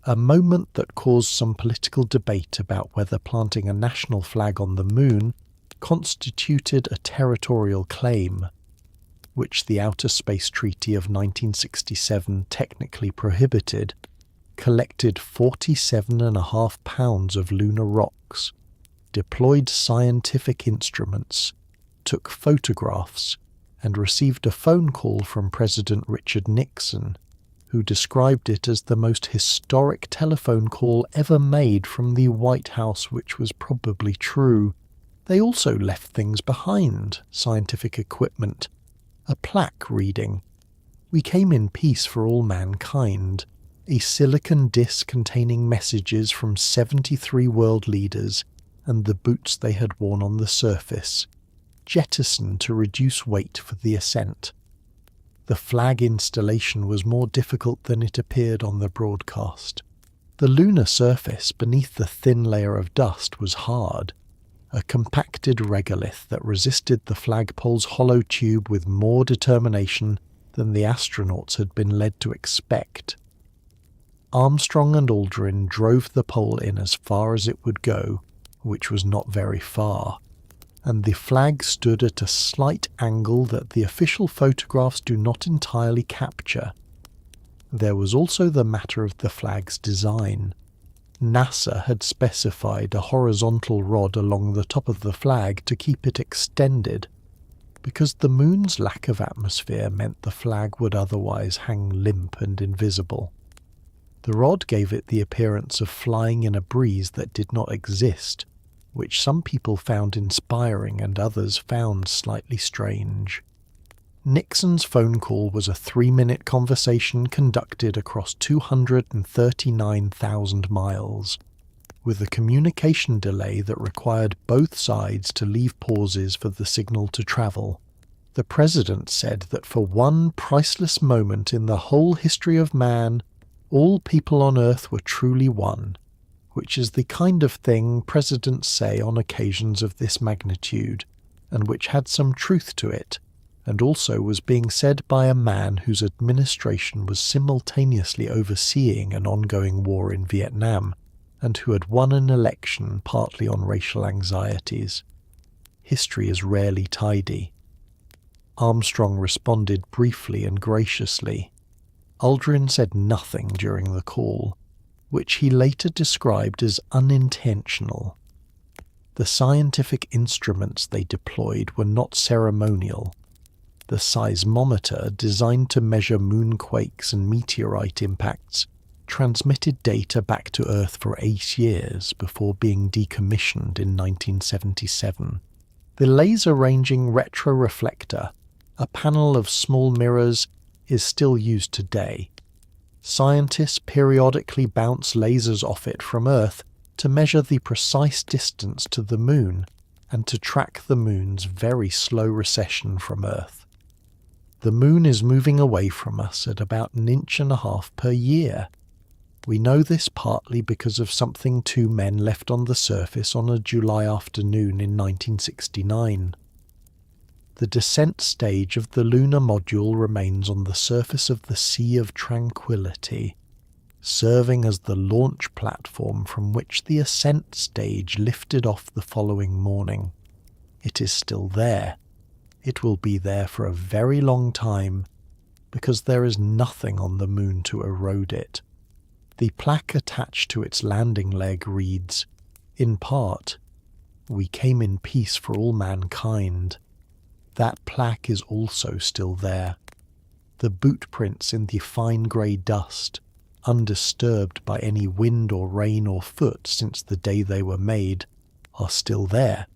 a moment that caused some political debate about whether planting a national flag on the moon constituted a territorial claim, which the Outer Space Treaty of 1967 technically prohibited, collected 47.5 pounds of lunar rocks, deployed scientific instruments, took photographs, and received a phone call from President Richard Nixon, who described it as the most historic telephone call ever made from the White House, which was probably true. They also left things behind, scientific equipment, a plaque reading, "We came in peace for all mankind," a silicon disc containing messages from 73 world leaders and the boots they had worn on the surface, jettisoned to reduce weight for the ascent. The flag installation was more difficult than it appeared on the broadcast. The lunar surface beneath the thin layer of dust was hard, a compacted regolith that resisted the flagpole's hollow tube with more determination than the astronauts had been led to expect. Armstrong and Aldrin drove the pole in as far as it would go, which was not very far, and the flag stood at a slight angle that the official photographs do not entirely capture. There was also the matter of the flag's design. NASA had specified a horizontal rod along the top of the flag to keep it extended, because the moon's lack of atmosphere meant the flag would otherwise hang limp and invisible. The rod gave it the appearance of flying in a breeze that did not exist, which some people found inspiring and others found slightly strange. Nixon's phone call was a 3-minute conversation conducted across 239,000 miles, with a communication delay that required both sides to leave pauses for the signal to travel. The president said that for one priceless moment in the whole history of man, all people on Earth were truly one, which is the kind of thing presidents say on occasions of this magnitude, and which had some truth to it, and also was being said by a man whose administration was simultaneously overseeing an ongoing war in Vietnam, and who had won an election partly on racial anxieties. History is rarely tidy. Armstrong responded briefly and graciously. Aldrin said nothing during the call, which he later described as unintentional. The scientific instruments they deployed were not ceremonial. The seismometer, designed to measure moonquakes and meteorite impacts, transmitted data back to Earth for 8 years before being decommissioned in 1977. The laser-ranging retroreflector, a panel of small mirrors, is still used today. Scientists periodically bounce lasers off it from Earth to measure the precise distance to the moon, and to track the moon's very slow recession from Earth. The moon is moving away from us at about 1.5 inches per year. We know this partly because of something two men left on the surface on a July afternoon in 1969. The descent stage of the lunar module remains on the surface of the Sea of Tranquility, serving as the launch platform from which the ascent stage lifted off the following morning. It is still there. It will be there for a very long time, because there is nothing on the moon to erode it. The plaque attached to its landing leg reads, in part, "We came in peace for all mankind." That plaque is also still there. The boot prints in the fine grey dust, undisturbed by any wind or rain or foot since the day they were made, are still there.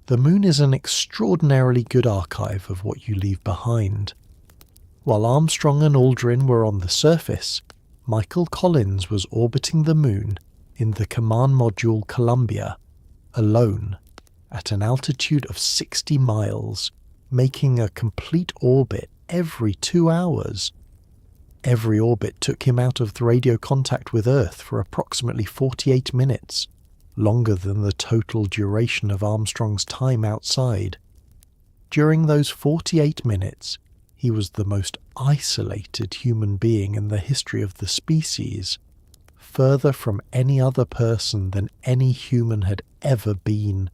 The moon is an extraordinarily good archive of what you leave behind. While Armstrong and Aldrin were on the surface, Michael Collins was orbiting the moon in the command module Columbia, alone, at an altitude of 60 miles, making a complete orbit every 2 hours. Every orbit took him out of the radio contact with Earth for approximately 48 minutes, longer than the total duration of Armstrong's time outside. During those 48 minutes, he was the most isolated human being in the history of the species, further from any other person than any human had ever been,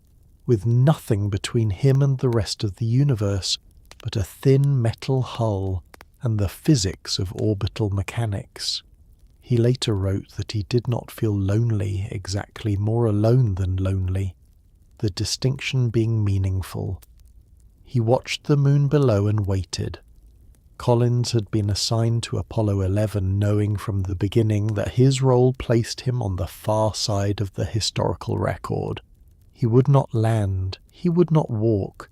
with nothing between him and the rest of the universe but a thin metal hull and the physics of orbital mechanics. He later wrote that he did not feel lonely exactly, more alone than lonely, the distinction being meaningful. He watched the moon below and waited. Collins had been assigned to Apollo 11 knowing from the beginning that his role placed him on the far side of the historical record. He would not land, he would not walk,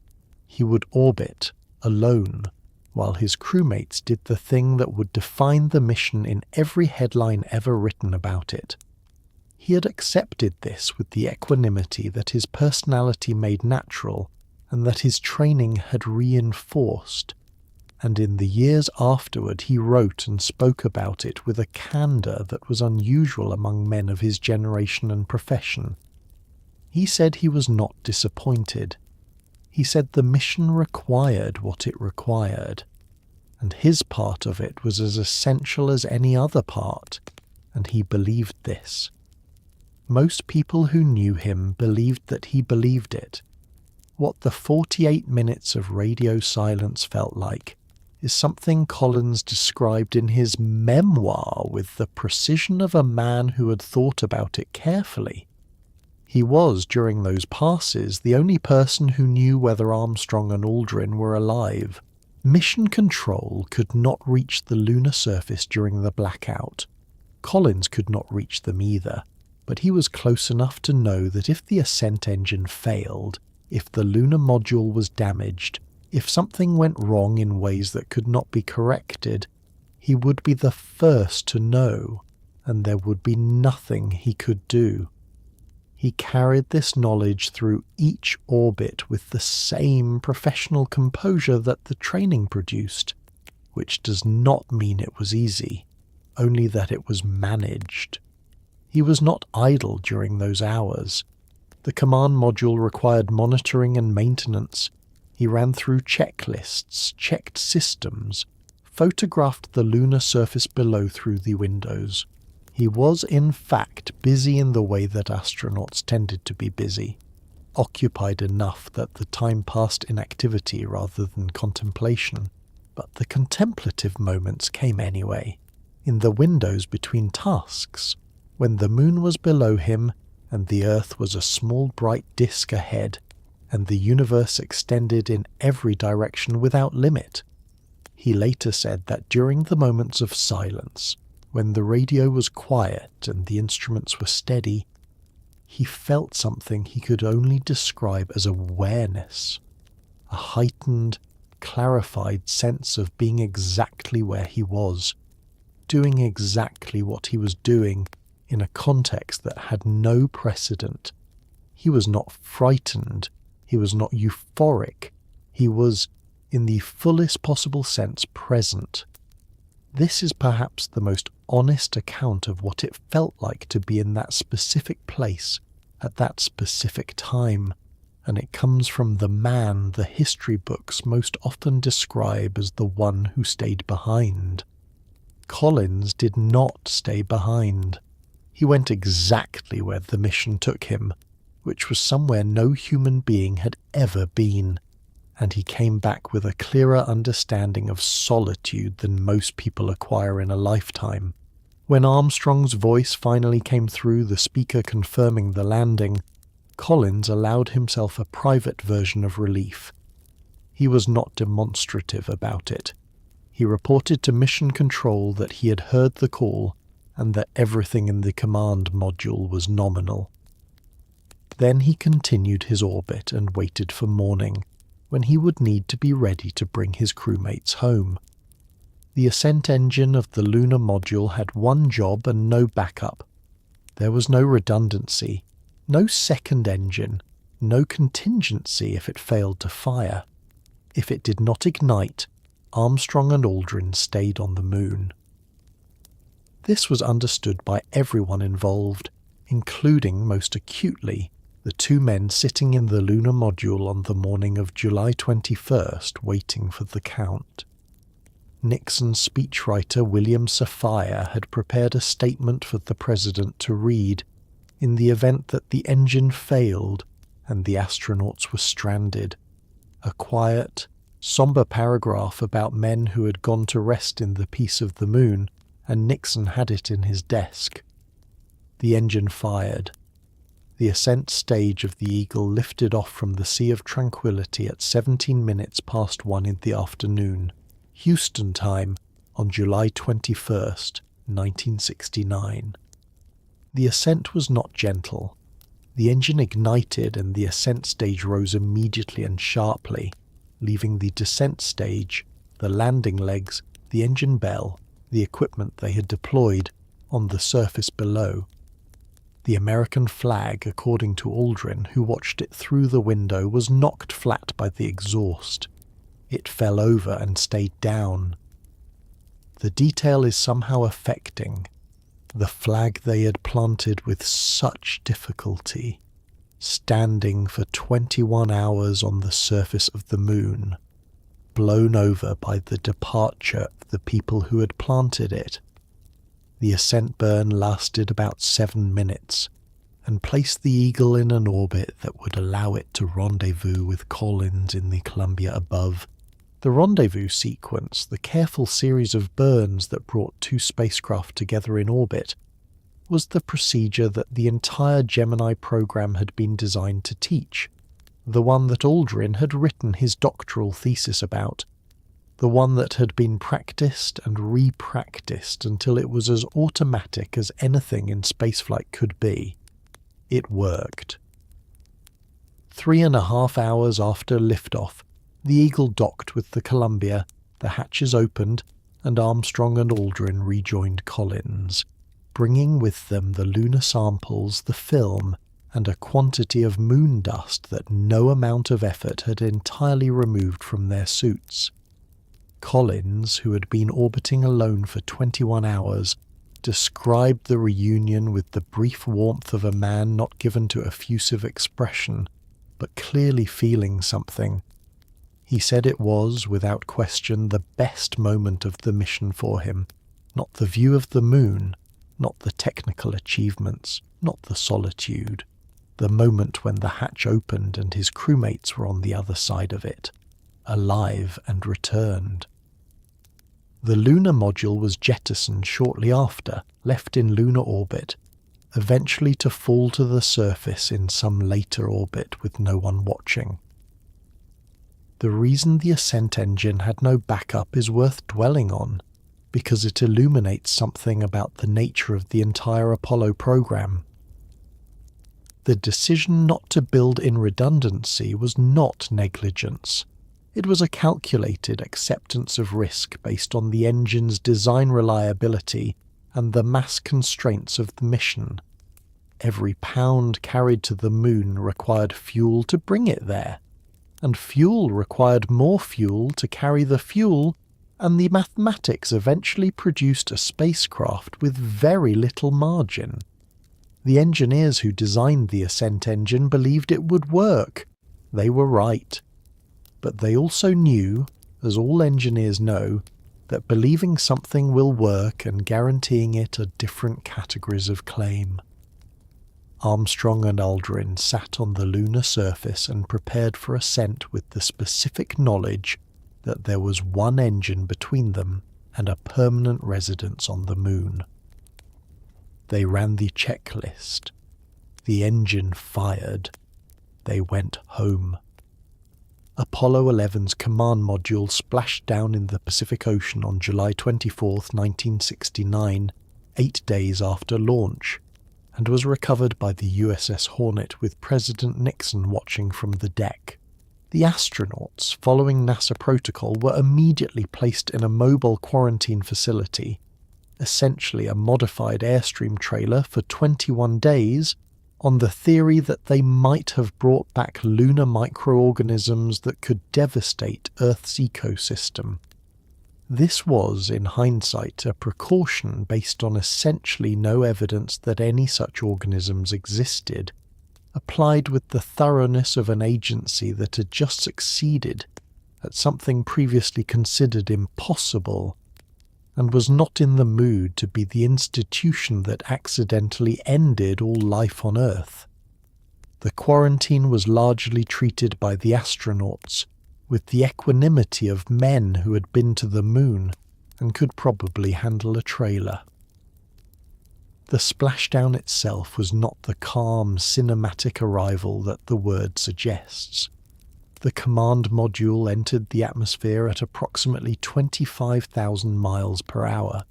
he would orbit, alone, while his crewmates did the thing that would define the mission in every headline ever written about it. He had accepted this with the equanimity that his personality made natural and that his training had reinforced, and in the years afterward he wrote and spoke about it with a candour that was unusual among men of his generation and profession. He said he was not disappointed. He said the mission required what it required, and his part of it was as essential as any other part, and he believed this. Most people who knew him believed that he believed it. What the 48 minutes of radio silence felt like is something Collins described in his memoir with the precision of a man who had thought about it carefully. He was, during those passes, the only person who knew whether Armstrong and Aldrin were alive. Mission Control could not reach the lunar surface during the blackout. Collins could not reach them either, but he was close enough to know that if the ascent engine failed, if the lunar module was damaged, if something went wrong in ways that could not be corrected, he would be the first to know, and there would be nothing he could do. He carried this knowledge through each orbit with the same professional composure that the training produced, which does not mean it was easy, only that it was managed. He was not idle during those hours. The command module required monitoring and maintenance. He ran through checklists, checked systems, photographed the lunar surface below through the windows. He was, in fact, busy in the way that astronauts tended to be busy, occupied enough that the time passed in activity rather than contemplation. But the contemplative moments came anyway, in the windows between tasks, when the moon was below him and the Earth was a small bright disk ahead, and the universe extended in every direction without limit. He later said that during the moments of silence, when the radio was quiet and the instruments were steady, he felt something he could only describe as awareness, a heightened, clarified sense of being exactly where he was, doing exactly what he was doing in a context that had no precedent. He was not frightened, He was not euphoric. He was, in the fullest possible sense, present. This is perhaps the most honest account of what it felt like to be in that specific place at that specific time, and it comes from the man the history books most often describe as the one who stayed behind. Collins did not stay behind. He went exactly where the mission took him, which was somewhere no human being had ever been, and he came back with a clearer understanding of solitude than most people acquire in a lifetime. When Armstrong's voice finally came through the speaker confirming the landing, Collins allowed himself a private version of relief. He was not demonstrative about it. He reported to Mission Control that he had heard the call and that everything in the command module was nominal. Then he continued his orbit and waited for morning, when he would need to be ready to bring his crewmates home. The ascent engine of the lunar module had one job and no backup. There was no redundancy, no second engine, no contingency if it failed to fire. If it did not ignite, Armstrong and Aldrin stayed on the moon. This was understood by everyone involved, including, most acutely, the two men sitting in the lunar module on the morning of July 21st waiting for the count. Nixon's speechwriter William Safire had prepared a statement for the president to read in the event that the engine failed and the astronauts were stranded. A quiet, somber paragraph about men who had gone to rest in the peace of the moon, and Nixon had it in his desk. The engine fired. The ascent stage of the Eagle lifted off from the Sea of Tranquility at 17 minutes past 1 in the afternoon, Houston time, on July 21st, 1969. The ascent was not gentle. The engine ignited and the ascent stage rose immediately and sharply, leaving the descent stage, the landing legs, the engine bell, the equipment they had deployed, on the surface below. The American flag, according to Aldrin, who watched it through the window, was knocked flat by the exhaust. It fell over and stayed down. The detail is somehow affecting. The flag they had planted with such difficulty, standing for 21 hours on the surface of the moon, blown over by the departure of the people who had planted it. The ascent burn lasted about 7 minutes, and placed the Eagle in an orbit that would allow it to rendezvous with Collins in the Columbia above. The rendezvous sequence, the careful series of burns that brought two spacecraft together in orbit, was the procedure that the entire Gemini program had been designed to teach, the one that Aldrin had written his doctoral thesis about, the one that had been practiced and re-practiced until it was as automatic as anything in spaceflight could be. It worked. 3.5 hours after liftoff, the Eagle docked with the Columbia, the hatches opened, and Armstrong and Aldrin rejoined Collins, bringing with them the lunar samples, the film, and a quantity of moon dust that no amount of effort had entirely removed from their suits. Collins, who had been orbiting alone for 21 hours, described the reunion with the brief warmth of a man not given to effusive expression, but clearly feeling something. He said it was, without question, the best moment of the mission for him, not the view of the moon, not the technical achievements, not the solitude, the moment when the hatch opened and his crewmates were on the other side of it, alive and returned. The lunar module was jettisoned shortly after, left in lunar orbit, eventually to fall to the surface in some later orbit with no one watching. The reason the ascent engine had no backup is worth dwelling on, because it illuminates something about the nature of the entire Apollo program. The decision not to build in redundancy was not negligence. It was a calculated acceptance of risk based on the engine's design reliability and the mass constraints of the mission. Every pound carried to the moon required fuel to bring it there, and fuel required more fuel to carry the fuel, and the mathematics eventually produced a spacecraft with very little margin. The engineers who designed the ascent engine believed it would work. They were right. But they also knew, as all engineers know, that believing something will work and guaranteeing it are different categories of claim. Armstrong and Aldrin sat on the lunar surface and prepared for ascent with the specific knowledge that there was one engine between them and a permanent residence on the moon. They ran the checklist. The engine fired. They went home. Apollo 11's command module splashed down in the Pacific Ocean on July 24, 1969, 8 days after launch, and was recovered by the USS Hornet with President Nixon watching from the deck. The astronauts, following NASA protocol, were immediately placed in a mobile quarantine facility, essentially a modified Airstream trailer, for 21 days, on the theory that they might have brought back lunar microorganisms that could devastate Earth's ecosystem. This was, in hindsight, a precaution based on essentially no evidence that any such organisms existed, applied with the thoroughness of an agency that had just succeeded at something previously considered impossible, and was not in the mood to be the institution that accidentally ended all life on Earth. The quarantine was largely treated by the astronauts with the equanimity of men who had been to the moon and could probably handle a trailer. The splashdown itself was not the calm, cinematic arrival that the word suggests. The command module entered the atmosphere at approximately 25,000 miles per hour,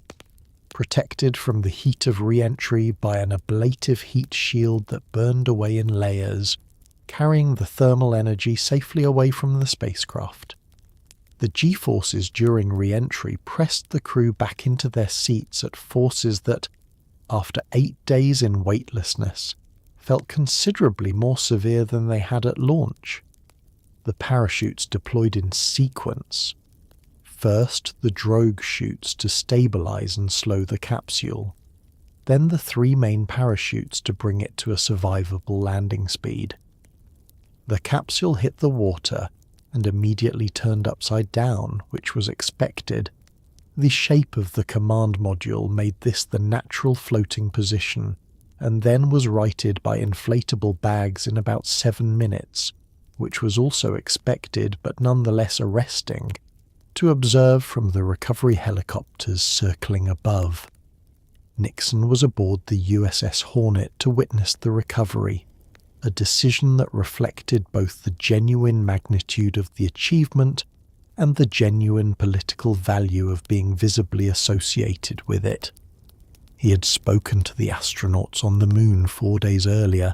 protected from the heat of re-entry by an ablative heat shield that burned away in layers, carrying the thermal energy safely away from the spacecraft. The G-forces during re-entry pressed the crew back into their seats at forces that, after 8 days in weightlessness, felt considerably more severe than they had at launch. The parachutes deployed in sequence. First, the drogue chutes to stabilize and slow the capsule. Then the 3 main parachutes to bring it to a survivable landing speed. The capsule hit the water and immediately turned upside down, which was expected. The shape of the command module made this the natural floating position, and then was righted by inflatable bags in about 7 minutes, which was also expected but nonetheless arresting, to observe from the recovery helicopters circling above. Nixon was aboard the USS Hornet to witness the recovery, a decision that reflected both the genuine magnitude of the achievement and the genuine political value of being visibly associated with it. He had spoken to the astronauts on the moon 4 days earlier.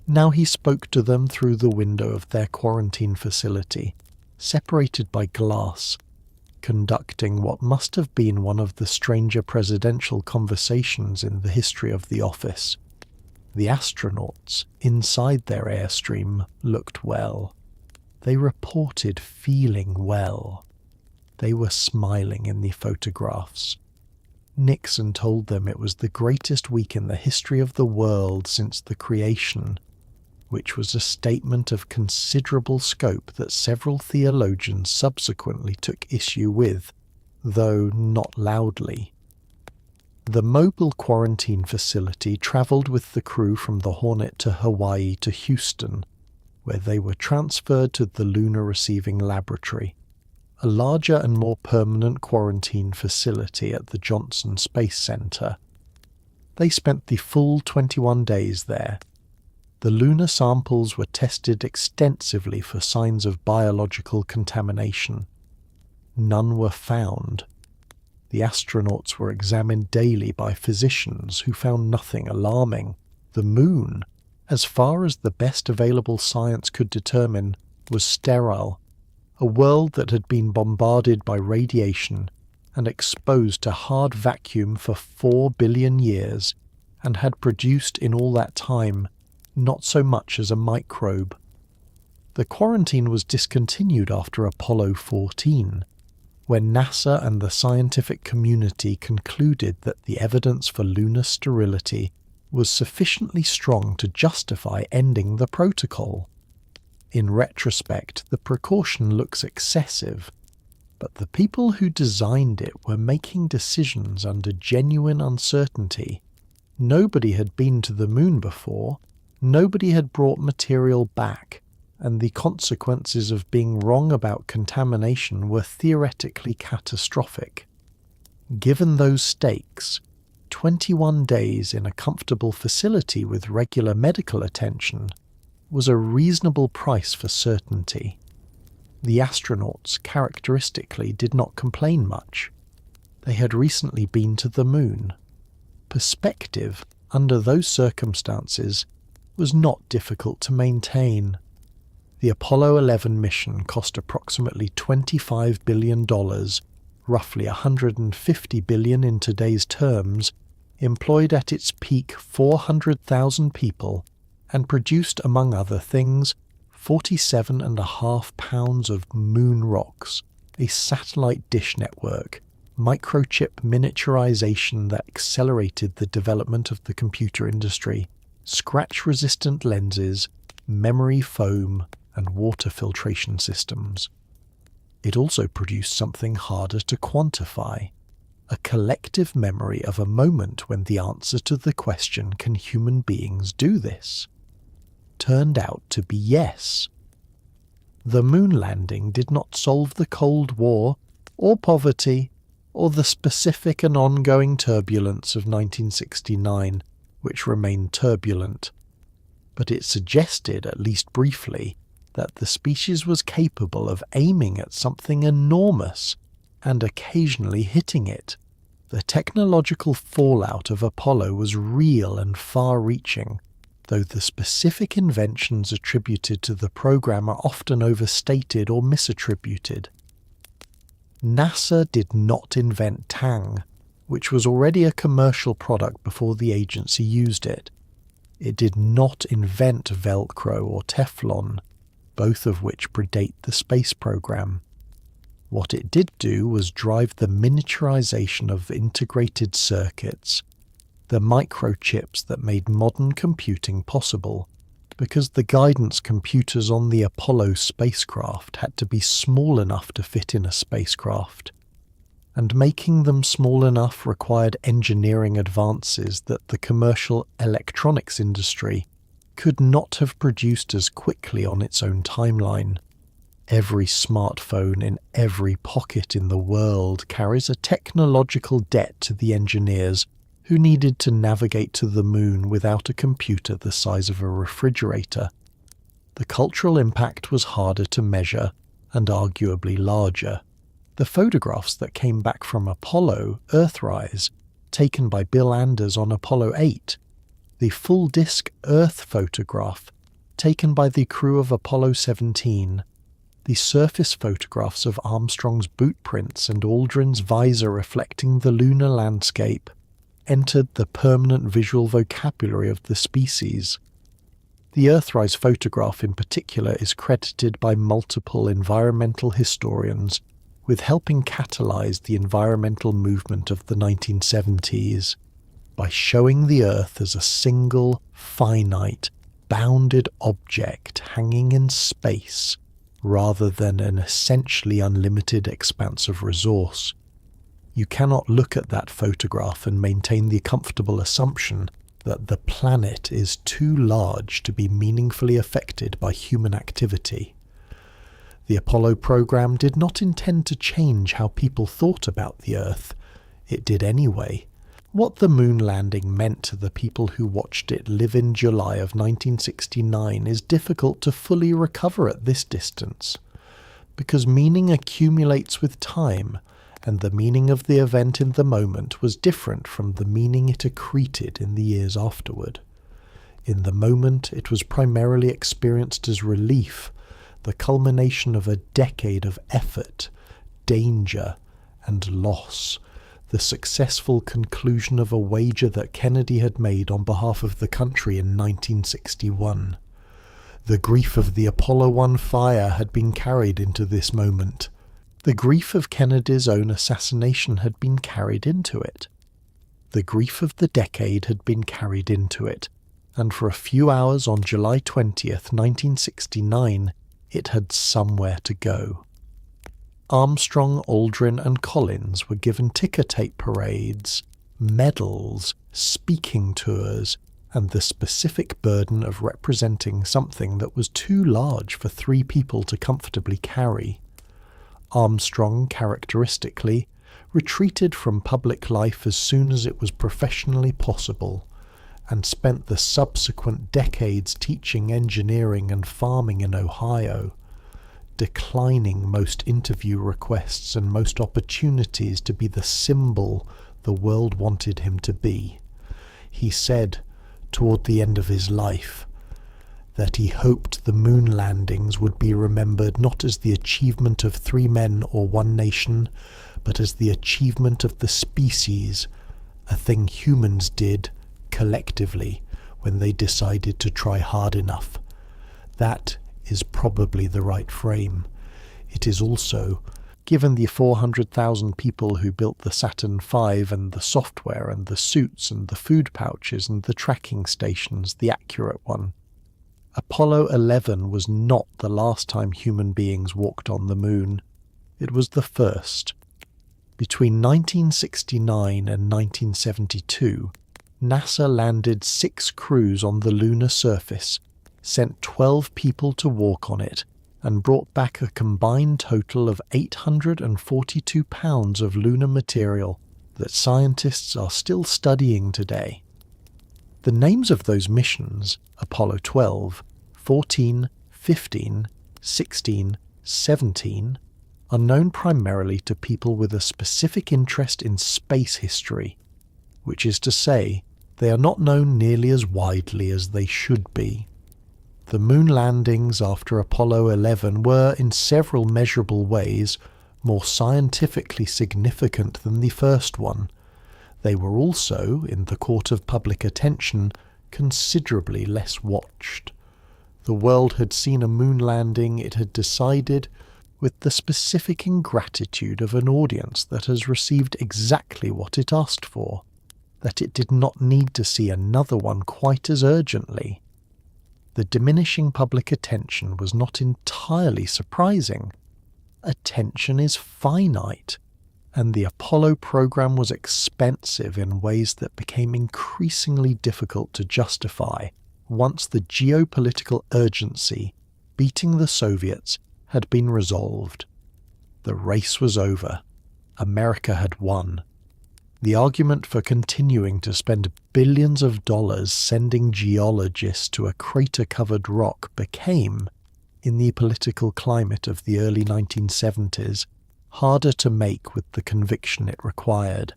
Now he spoke to them through the window of their quarantine facility, separated by glass, conducting what must have been one of the stranger presidential conversations in the history of the office. The astronauts, inside their Airstream, looked well. They reported feeling well. They were smiling in the photographs. Nixon told them it was the greatest week in the history of the world since the creation, which was a statement of considerable scope that several theologians subsequently took issue with, though not loudly. The mobile quarantine facility travelled with the crew from the Hornet to Hawaii to Houston, where they were transferred to the Lunar Receiving Laboratory, a larger and more permanent quarantine facility at the Johnson Space Center. They spent the full 21 days there. The lunar samples were tested extensively for signs of biological contamination. None were found. The astronauts were examined daily by physicians who found nothing alarming. The moon, as far as the best available science could determine, was sterile, a world that had been bombarded by radiation and exposed to hard vacuum for 4 billion years, and had produced in all that time not so much as a microbe. The quarantine was discontinued after Apollo 14, when NASA and the scientific community concluded that the evidence for lunar sterility was sufficiently strong to justify ending the protocol. In retrospect, the precaution looks excessive, but the people who designed it were making decisions under genuine uncertainty. Nobody had been to the moon before, nobody had brought material back, and the consequences of being wrong about contamination were theoretically catastrophic. Given those stakes, 21 days in a comfortable facility with regular medical attention was a reasonable price for certainty. The astronauts characteristically did not complain much. They had recently been to the moon. Perspective, under those circumstances, was not difficult to maintain. The Apollo 11 mission cost approximately $25 billion, roughly $150 billion in today's terms, employed at its peak 400,000 people, and produced, among other things, 47.5 pounds of moon rocks, a satellite dish network, microchip miniaturization that accelerated the development of the computer industry, scratch-resistant lenses, memory foam, and water filtration systems. It also produced something harder to quantify, a collective memory of a moment when the answer to the question, can human beings do this, turned out to be yes. The moon landing did not solve the Cold War, or poverty, or the specific and ongoing turbulence of 1969, which remained turbulent, but it suggested, at least briefly, that the species was capable of aiming at something enormous and occasionally hitting it. The technological fallout of Apollo was real and far-reaching, though the specific inventions attributed to the program are often overstated or misattributed. NASA did not invent Tang, which was already a commercial product before the agency used it. It did not invent Velcro or Teflon, both of which predate the space program. What it did do was drive the miniaturization of integrated circuits, the microchips that made modern computing possible, because the guidance computers on the Apollo spacecraft had to be small enough to fit in a spacecraft, and making them small enough required engineering advances that the commercial electronics industry could not have produced as quickly on its own timeline. Every smartphone in every pocket in the world carries a technological debt to the engineers who needed to navigate to the moon without a computer the size of a refrigerator. The cultural impact was harder to measure and arguably larger. The photographs that came back from Apollo Earthrise, taken by Bill Anders on Apollo 8, the full-disc Earth photograph taken by the crew of Apollo 17, the surface photographs of Armstrong's boot prints and Aldrin's visor reflecting the lunar landscape, entered the permanent visual vocabulary of the species. The Earthrise photograph in particular is credited by multiple environmental historians with helping catalyze the environmental movement of the 1970s. By showing the Earth as a single, finite, bounded object hanging in space, rather than an essentially unlimited expanse of resource. You cannot look at that photograph and maintain the comfortable assumption that the planet is too large to be meaningfully affected by human activity. The Apollo program did not intend to change how people thought about the Earth. It did anyway. What the moon landing meant to the people who watched it live in July of 1969 is difficult to fully recover at this distance, because meaning accumulates with time, and the meaning of the event in the moment was different from the meaning it accreted in the years afterward. In the moment, it was primarily experienced as relief, the culmination of a decade of effort, danger, and loss. the successful conclusion of a wager that Kennedy had made on behalf of the country in 1961. The grief of the Apollo 1 fire had been carried into this moment. The grief of Kennedy's own assassination had been carried into it. The grief of the decade had been carried into it, and for a few hours on July 20th, 1969, it had somewhere to go. Armstrong, Aldrin and Collins were given ticker tape parades, medals, speaking tours, and the specific burden of representing something that was too large for 3 people to comfortably carry. Armstrong, characteristically, retreated from public life as soon as it was professionally possible, and spent the subsequent decades teaching engineering and farming in Ohio, declining most interview requests and most opportunities to be the symbol the world wanted him to be. He said, toward the end of his life, that he hoped the moon landings would be remembered not as the achievement of 3 men or 1 nation, but as the achievement of the species, a thing humans did collectively when they decided to try hard enough. That is probably the right frame. It is also, given the 400,000 people who built the Saturn V and the software and the suits and the food pouches and the tracking stations, the accurate one. Apollo 11 was not the last time human beings walked on the moon. It was the first. Between 1969 and 1972, NASA landed 6 crews on the lunar surface, sent 12 people to walk on it, and brought back a combined total of 842 pounds of lunar material that scientists are still studying today. The names of those missions, Apollo 12, 14, 15, 16, 17, are known primarily to people with a specific interest in space history, which is to say, they are not known nearly as widely as they should be. The moon landings after Apollo 11 were, in several measurable ways, more scientifically significant than the first one. They were also, in the court of public attention, considerably less watched. The world had seen a moon landing, it had decided, with the specific ingratitude of an audience that has received exactly what it asked for, that it did not need to see another one quite as urgently. The diminishing public attention was not entirely surprising. Attention is finite, and the Apollo program was expensive in ways that became increasingly difficult to justify once the geopolitical urgency beating the Soviets had been resolved. The race was over. America had won. The argument for continuing to spend billions of dollars sending geologists to a crater-covered rock became, in the political climate of the early 1970s, harder to make with the conviction it required.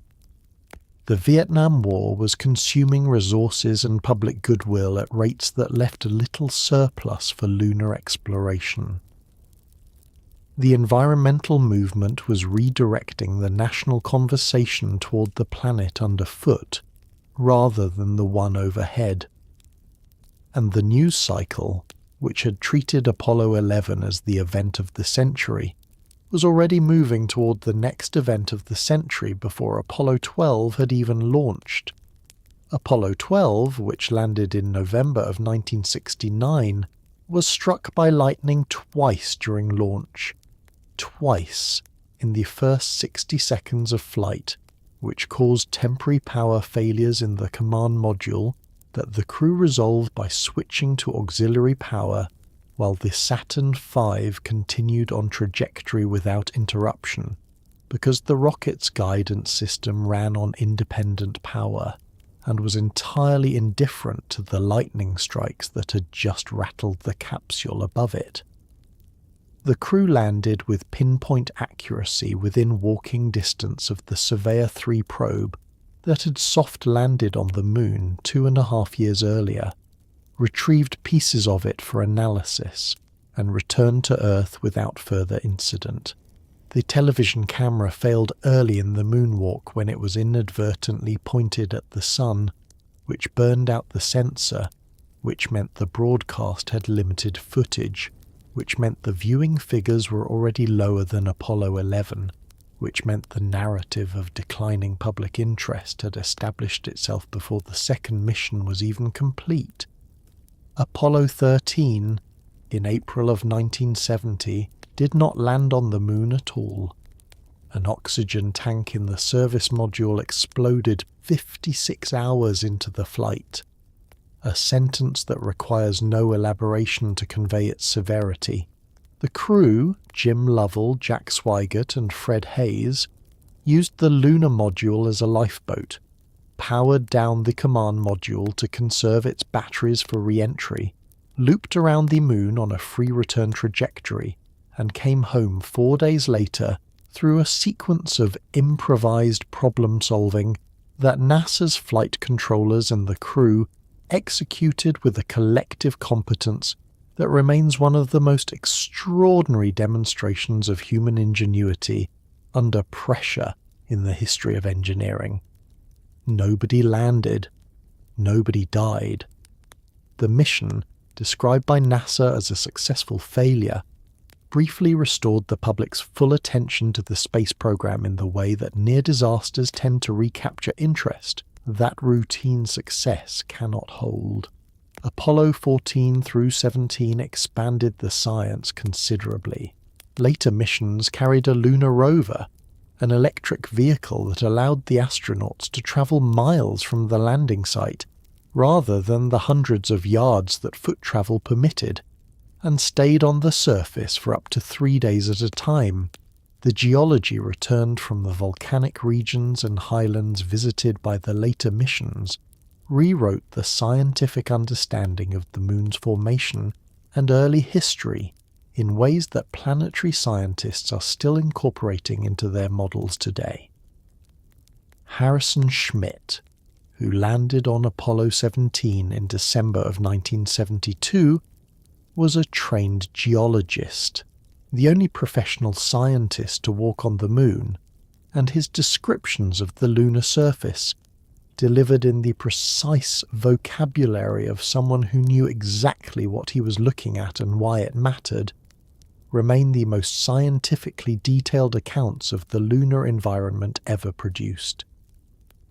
The Vietnam War was consuming resources and public goodwill at rates that left little surplus for lunar exploration. The environmental movement was redirecting the national conversation toward the planet underfoot, rather than the one overhead. And the news cycle, which had treated Apollo 11 as the event of the century, was already moving toward the next event of the century before Apollo 12 had even launched. Apollo 12, which landed in November of 1969, was struck by lightning twice during launch. Twice in the first 60 seconds of flight, which caused temporary power failures in the command module that the crew resolved by switching to auxiliary power while the Saturn V continued on trajectory without interruption, because the rocket's guidance system ran on independent power and was entirely indifferent to the lightning strikes that had just rattled the capsule above it. The crew landed with pinpoint accuracy within walking distance of the Surveyor 3 probe that had soft landed on the moon 2.5 years earlier, retrieved pieces of it for analysis, and returned to Earth without further incident. The television camera failed early in the moonwalk when it was inadvertently pointed at the sun, which burned out the sensor, which meant the broadcast had limited footage, which meant the viewing figures were already lower than Apollo 11, which meant the narrative of declining public interest had established itself before the second mission was even complete. Apollo 13, in April of 1970, did not land on the moon at all. An oxygen tank in the service module exploded 56 hours into the flight, a sentence that requires no elaboration to convey its severity. The crew, Jim Lovell, Jack Swigert and Fred Hayes, used the lunar module as a lifeboat, powered down the command module to conserve its batteries for re-entry, looped around the moon on a free return trajectory, and came home 4 days later through a sequence of improvised problem-solving that NASA's flight controllers and the crew executed with a collective competence that remains one of the most extraordinary demonstrations of human ingenuity under pressure in the history of engineering. Nobody landed. Nobody died. The mission, described by NASA as a successful failure, briefly restored the public's full attention to the space program in the way that near disasters tend to recapture interest that routine success cannot hold. Apollo 14 through 17 expanded the science considerably. Later missions carried a lunar rover, an electric vehicle that allowed the astronauts to travel miles from the landing site, rather than the hundreds of yards that foot travel permitted, and stayed on the surface for up to 3 days at a time. The geology returned from the volcanic regions and highlands visited by the later missions rewrote the scientific understanding of the moon's formation and early history in ways that planetary scientists are still incorporating into their models today. Harrison Schmitt, who landed on Apollo 17 in December of 1972, was a trained geologist, the only professional scientist to walk on the moon, and his descriptions of the lunar surface, delivered in the precise vocabulary of someone who knew exactly what he was looking at and why it mattered, remain the most scientifically detailed accounts of the lunar environment ever produced.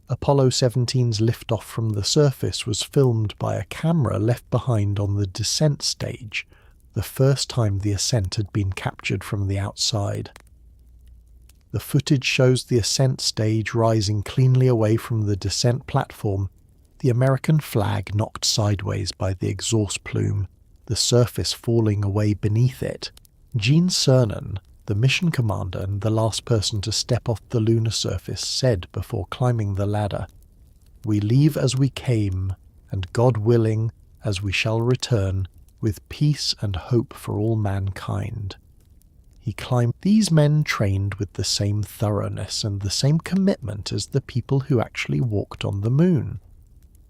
Apollo 17's liftoff from the surface was filmed by a camera left behind on the descent stage, the first time the ascent had been captured from the outside. The footage shows the ascent stage rising cleanly away from the descent platform, the American flag knocked sideways by the exhaust plume, the surface falling away beneath it. Gene Cernan, the mission commander and the last person to step off the lunar surface, said before climbing the ladder, "We leave as we came, and God willing, as we shall return, with peace and hope for all mankind." He climbed. These men trained with the same thoroughness and the same commitment as the people who actually walked on the moon.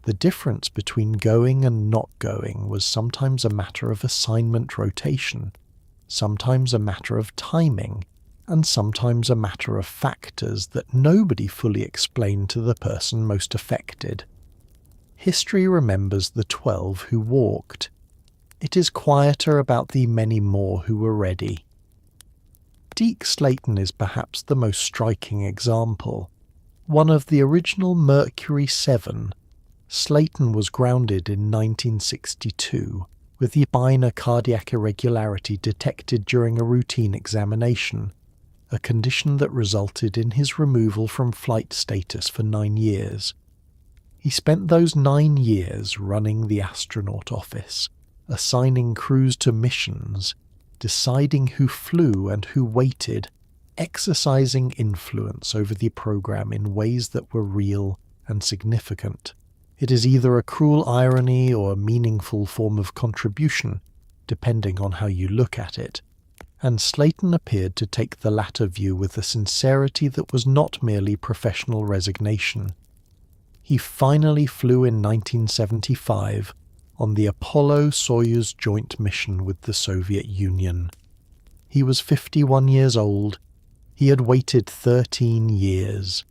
The difference between going and not going was sometimes a matter of assignment rotation, sometimes a matter of timing, and sometimes a matter of factors that nobody fully explained to the person most affected. History remembers the 12 who walked. It is quieter about the many more who were ready. Deke Slayton is perhaps the most striking example. One of the original Mercury 7, Slayton was grounded in 1962, with the minor cardiac irregularity detected during a routine examination, a condition that resulted in his removal from flight status for 9 years. He spent those 9 years running the astronaut office, assigning crews to missions, deciding who flew and who waited, exercising influence over the program in ways that were real and significant. It is either a cruel irony or a meaningful form of contribution, depending on how you look at it, and Slayton appeared to take the latter view with a sincerity that was not merely professional resignation. He finally flew in 1975 on the Apollo-Soyuz joint mission with the Soviet Union. He was 51 years old, He had waited 13 years.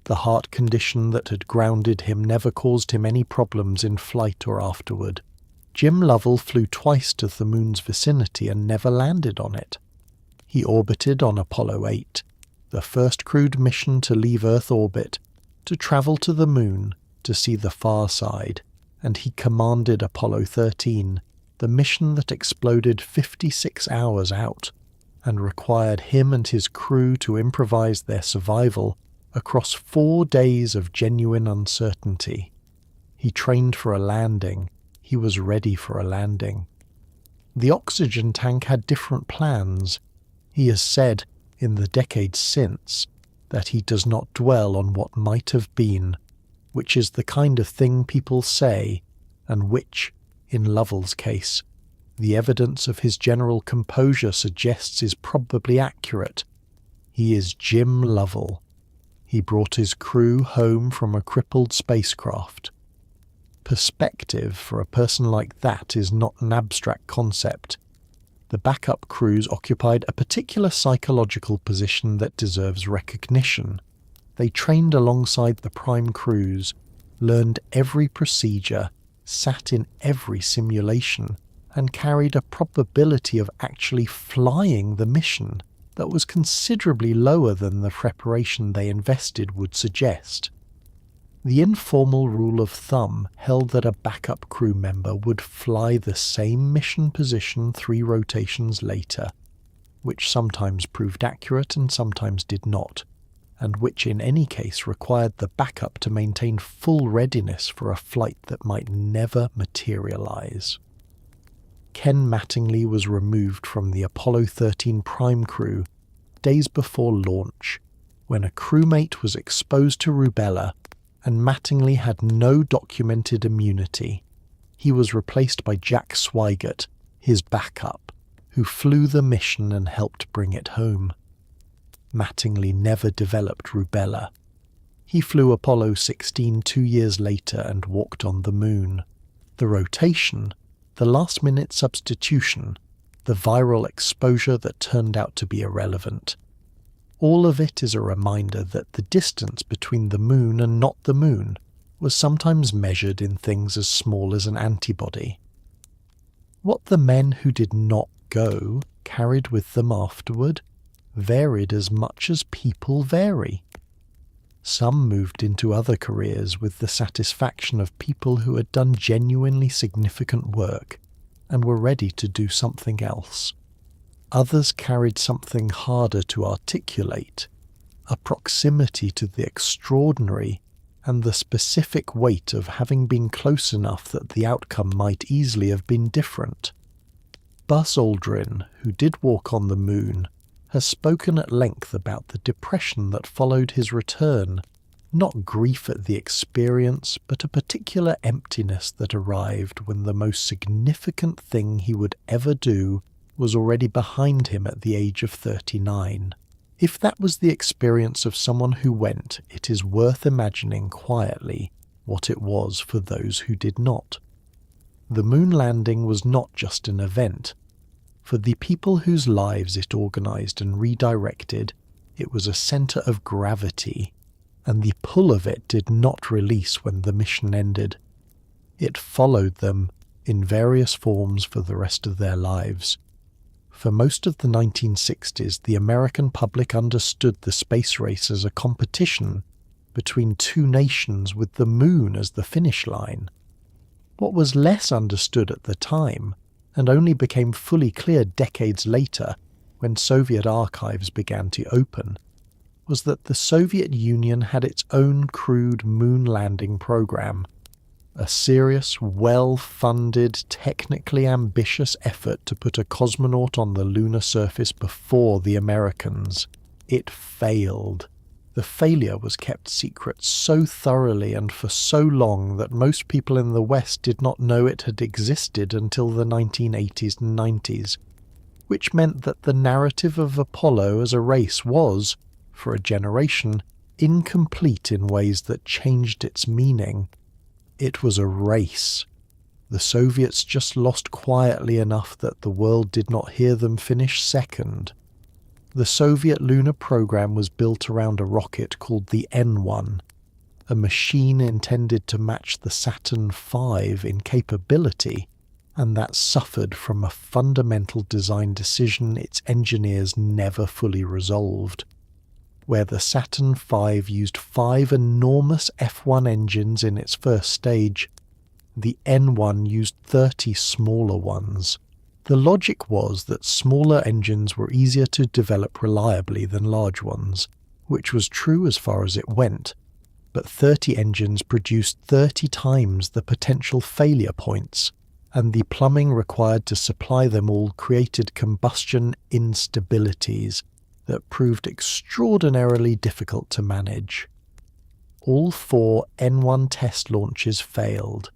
The heart condition that had grounded him never caused him any problems in flight or afterward. Jim Lovell flew twice to the moon's vicinity and never landed on it. He orbited on Apollo 8, the first crewed mission to leave Earth orbit, to travel to the moon to see the far side, and he commanded Apollo 13, the mission that exploded 56 hours out and required him and his crew to improvise their survival across 4 days of genuine uncertainty. He trained for a landing. He was ready for a landing. The oxygen tank had different plans. He has said, in the decades since, that he does not dwell on what might have been, which is the kind of thing people say, and which, in Lovell's case, the evidence of his general composure suggests is probably accurate. He is Jim Lovell. He brought his crew home from a crippled spacecraft. Perspective for a person like that is not an abstract concept. The backup crews occupied a particular psychological position that deserves recognition. They trained alongside the prime crews, learned every procedure, sat in every simulation, and carried a probability of actually flying the mission that was considerably lower than the preparation they invested would suggest. The informal rule of thumb held that a backup crew member would fly the same mission position 3 rotations later, which sometimes proved accurate and sometimes did not, and which in any case required the backup to maintain full readiness for a flight that might never materialize. Ken Mattingly was removed from the Apollo 13 prime crew days before launch, when a crewmate was exposed to rubella and Mattingly had no documented immunity. He was replaced by Jack Swigert, his backup, who flew the mission and helped bring it home. Mattingly never developed rubella. He flew Apollo 16 2 years later and walked on the moon. The rotation, the last-minute substitution, the viral exposure that turned out to be irrelevant. All of it is a reminder that the distance between the moon and not the moon was sometimes measured in things as small as an antibody. What the men who did not go carried with them afterward varied as much as people vary. Some moved into other careers with the satisfaction of people who had done genuinely significant work and were ready to do something else. Others carried something harder to articulate, a proximity to the extraordinary and the specific weight of having been close enough that the outcome might easily have been different. Buzz Aldrin, who did walk on the moon, has spoken at length about the depression that followed his return, not grief at the experience, but a particular emptiness that arrived when the most significant thing he would ever do was already behind him at the age of 39. If that was the experience of someone who went, it is worth imagining quietly what it was for those who did not. The moon landing was not just an event. For the people whose lives it organized and redirected, it was a center of gravity, and the pull of it did not release when the mission ended. It followed them in various forms for the rest of their lives. For most of the 1960s, the American public understood the space race as a competition between 2 nations with the moon as the finish line. What was less understood at the time, and only became fully clear decades later when Soviet archives began to open, was that the Soviet Union had its own crude moon landing program, a serious, well-funded, technically ambitious effort to put a cosmonaut on the lunar surface before the Americans. It failed. The failure was kept secret so thoroughly and for so long that most people in the West did not know it had existed until the 1980s and 90s, which meant that the narrative of Apollo as a race was, for a generation, incomplete in ways that changed its meaning. It was a race. The Soviets just lost quietly enough that the world did not hear them finish second. The Soviet lunar program was built around a rocket called the N-1, a machine intended to match the Saturn V in capability, and that suffered from a fundamental design decision its engineers never fully resolved. Where the Saturn V used 5 enormous F1 engines in its first stage, the N1 used 30 smaller ones. The logic was that smaller engines were easier to develop reliably than large ones, which was true as far as it went, but 30 engines produced 30 times the potential failure points, and the plumbing required to supply them all created combustion instabilities that proved extraordinarily difficult to manage. All 4 N1 test launches failed.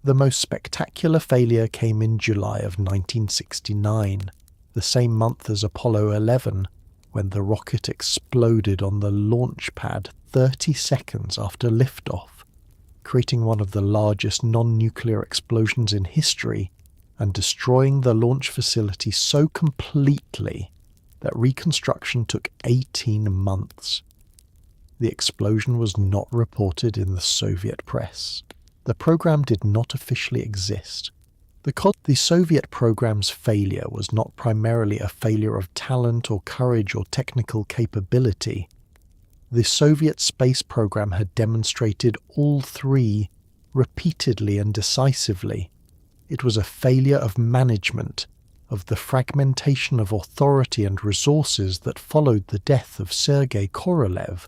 The most spectacular failure came in July of 1969, the same month as Apollo 11, when the rocket exploded on the launch pad 30 seconds after liftoff, creating one of the largest non-nuclear explosions in history and destroying the launch facility so completely that reconstruction took 18 months. The explosion was not reported in the Soviet press. The program did not officially exist. The Soviet program's failure was not primarily a failure of talent or courage or technical capability. The Soviet space program had demonstrated all 3 repeatedly and decisively. It was a failure of management, of the fragmentation of authority and resources that followed the death of Sergei Korolev,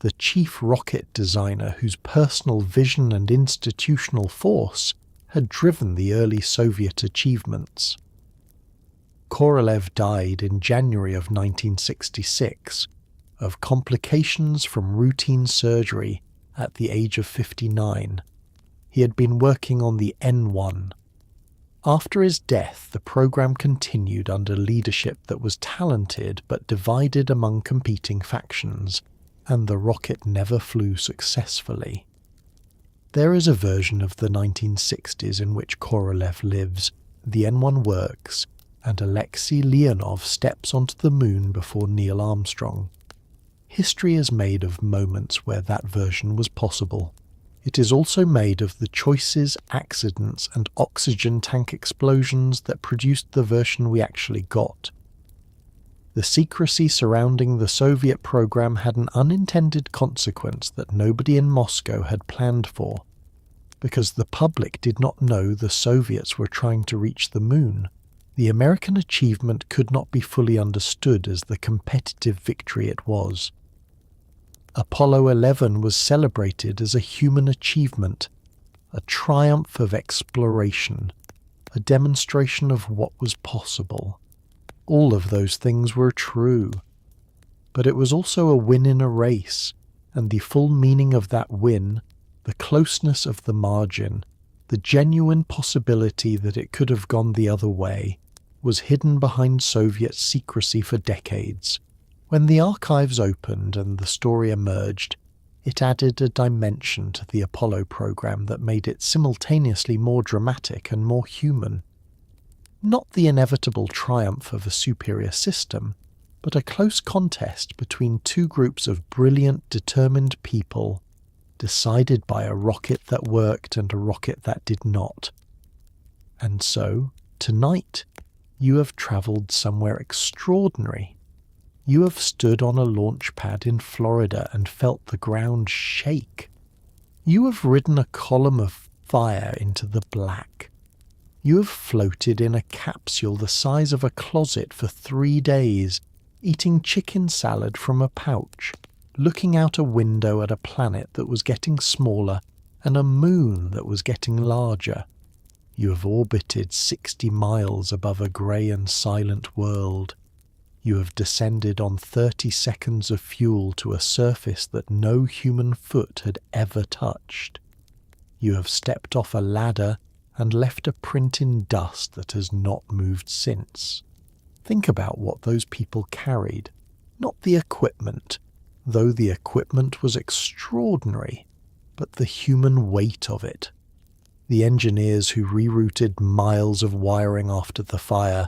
the chief rocket designer whose personal vision and institutional force had driven the early Soviet achievements. Korolev died in January of 1966 of complications from routine surgery at the age of 59. He had been working on the N1. After his death, the program continued under leadership that was talented but divided among competing factions, and the rocket never flew successfully. There is a version of the 1960s in which Korolev lives, the N1 works, and Alexei Leonov steps onto the moon before Neil Armstrong. History is made of moments where that version was possible. It is also made of the choices, accidents, and oxygen tank explosions that produced the version we actually got. The secrecy surrounding the Soviet program had an unintended consequence that nobody in Moscow had planned for, because the public did not know the Soviets were trying to reach the moon. The American achievement could not be fully understood as the competitive victory it was. Apollo 11 was celebrated as a human achievement, a triumph of exploration, a demonstration of what was possible. All of those things were true. But it was also a win in a race, and the full meaning of that win, the closeness of the margin, the genuine possibility that it could have gone the other way, was hidden behind Soviet secrecy for decades. When the archives opened and the story emerged, it added a dimension to the Apollo program that made it simultaneously more dramatic and more human. Not the inevitable triumph of a superior system, but a close contest between 2 groups of brilliant, determined people, decided by a rocket that worked and a rocket that did not. And so, tonight, you have travelled somewhere extraordinary. You have stood on a launch pad in Florida and felt the ground shake. You have ridden a column of fire into the black. You have floated in a capsule the size of a closet for 3 days, eating chicken salad from a pouch, looking out a window at a planet that was getting smaller and a moon that was getting larger. You have orbited 60 miles above a grey and silent world. You have descended on 30 seconds of fuel to a surface that no human foot had ever touched. You have stepped off a ladder and left a print in dust that has not moved since. Think about what those people carried, not the equipment, though the equipment was extraordinary, but the human weight of it. The engineers who rerouted miles of wiring after the fire,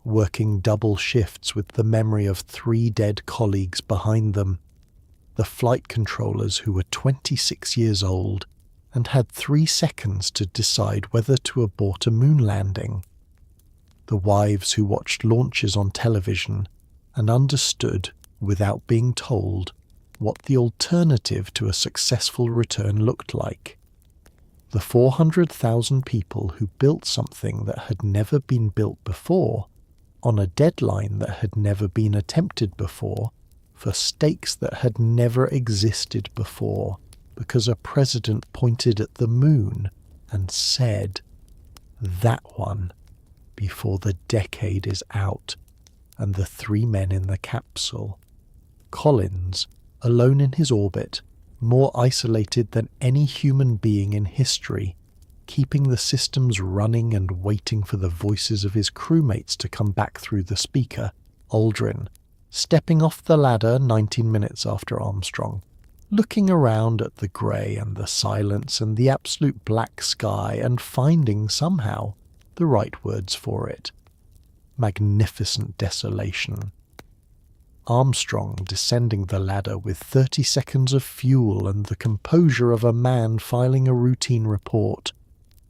working double shifts with the memory of 3 dead colleagues behind them, the flight controllers who were 26 years old and had 3 seconds to decide whether to abort a moon landing, the wives who watched launches on television and understood, without being told, what the alternative to a successful return looked like, the 400,000 people who built something that had never been built before, on a deadline that had never been attempted before, for stakes that had never existed before, because a president pointed at the moon and said, "That one," before the decade is out, and the 3 men in the capsule. Collins, alone in his orbit, more isolated than any human being in history, keeping the systems running and waiting for the voices of his crewmates to come back through the speaker. Aldrin, stepping off the ladder 19 minutes after Armstrong, looking around at the grey and the silence and the absolute black sky and finding somehow the right words for it. Magnificent desolation. Armstrong descending the ladder with 30 seconds of fuel and the composure of a man filing a routine report,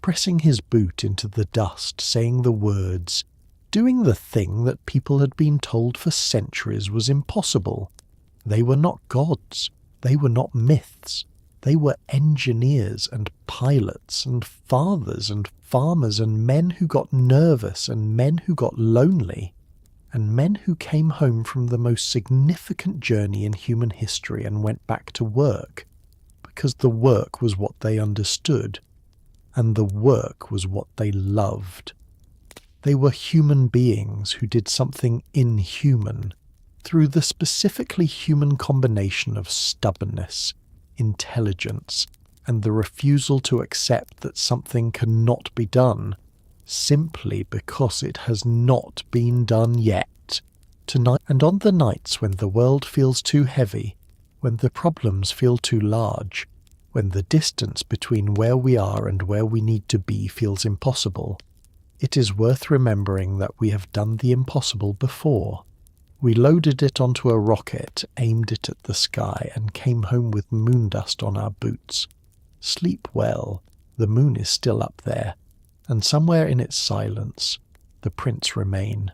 pressing his boot into the dust, saying the words, doing the thing that people had been told for centuries was impossible. They were not gods. They were not myths. They were engineers and pilots and fathers and farmers and men who got nervous and men who got lonely and men who came home from the most significant journey in human history and went back to work because the work was what they understood and the work was what they loved. They were human beings who did something inhuman through the specifically human combination of stubbornness, intelligence, and the refusal to accept that something cannot be done simply because it has not been done yet. Tonight, and on the nights when the world feels too heavy, when the problems feel too large, when the distance between where we are and where we need to be feels impossible, it is worth remembering that we have done the impossible before. We loaded it onto a rocket, aimed it at the sky, and came home with moon dust on our boots. Sleep well, the moon is still up there, and somewhere in its silence, the prints remain.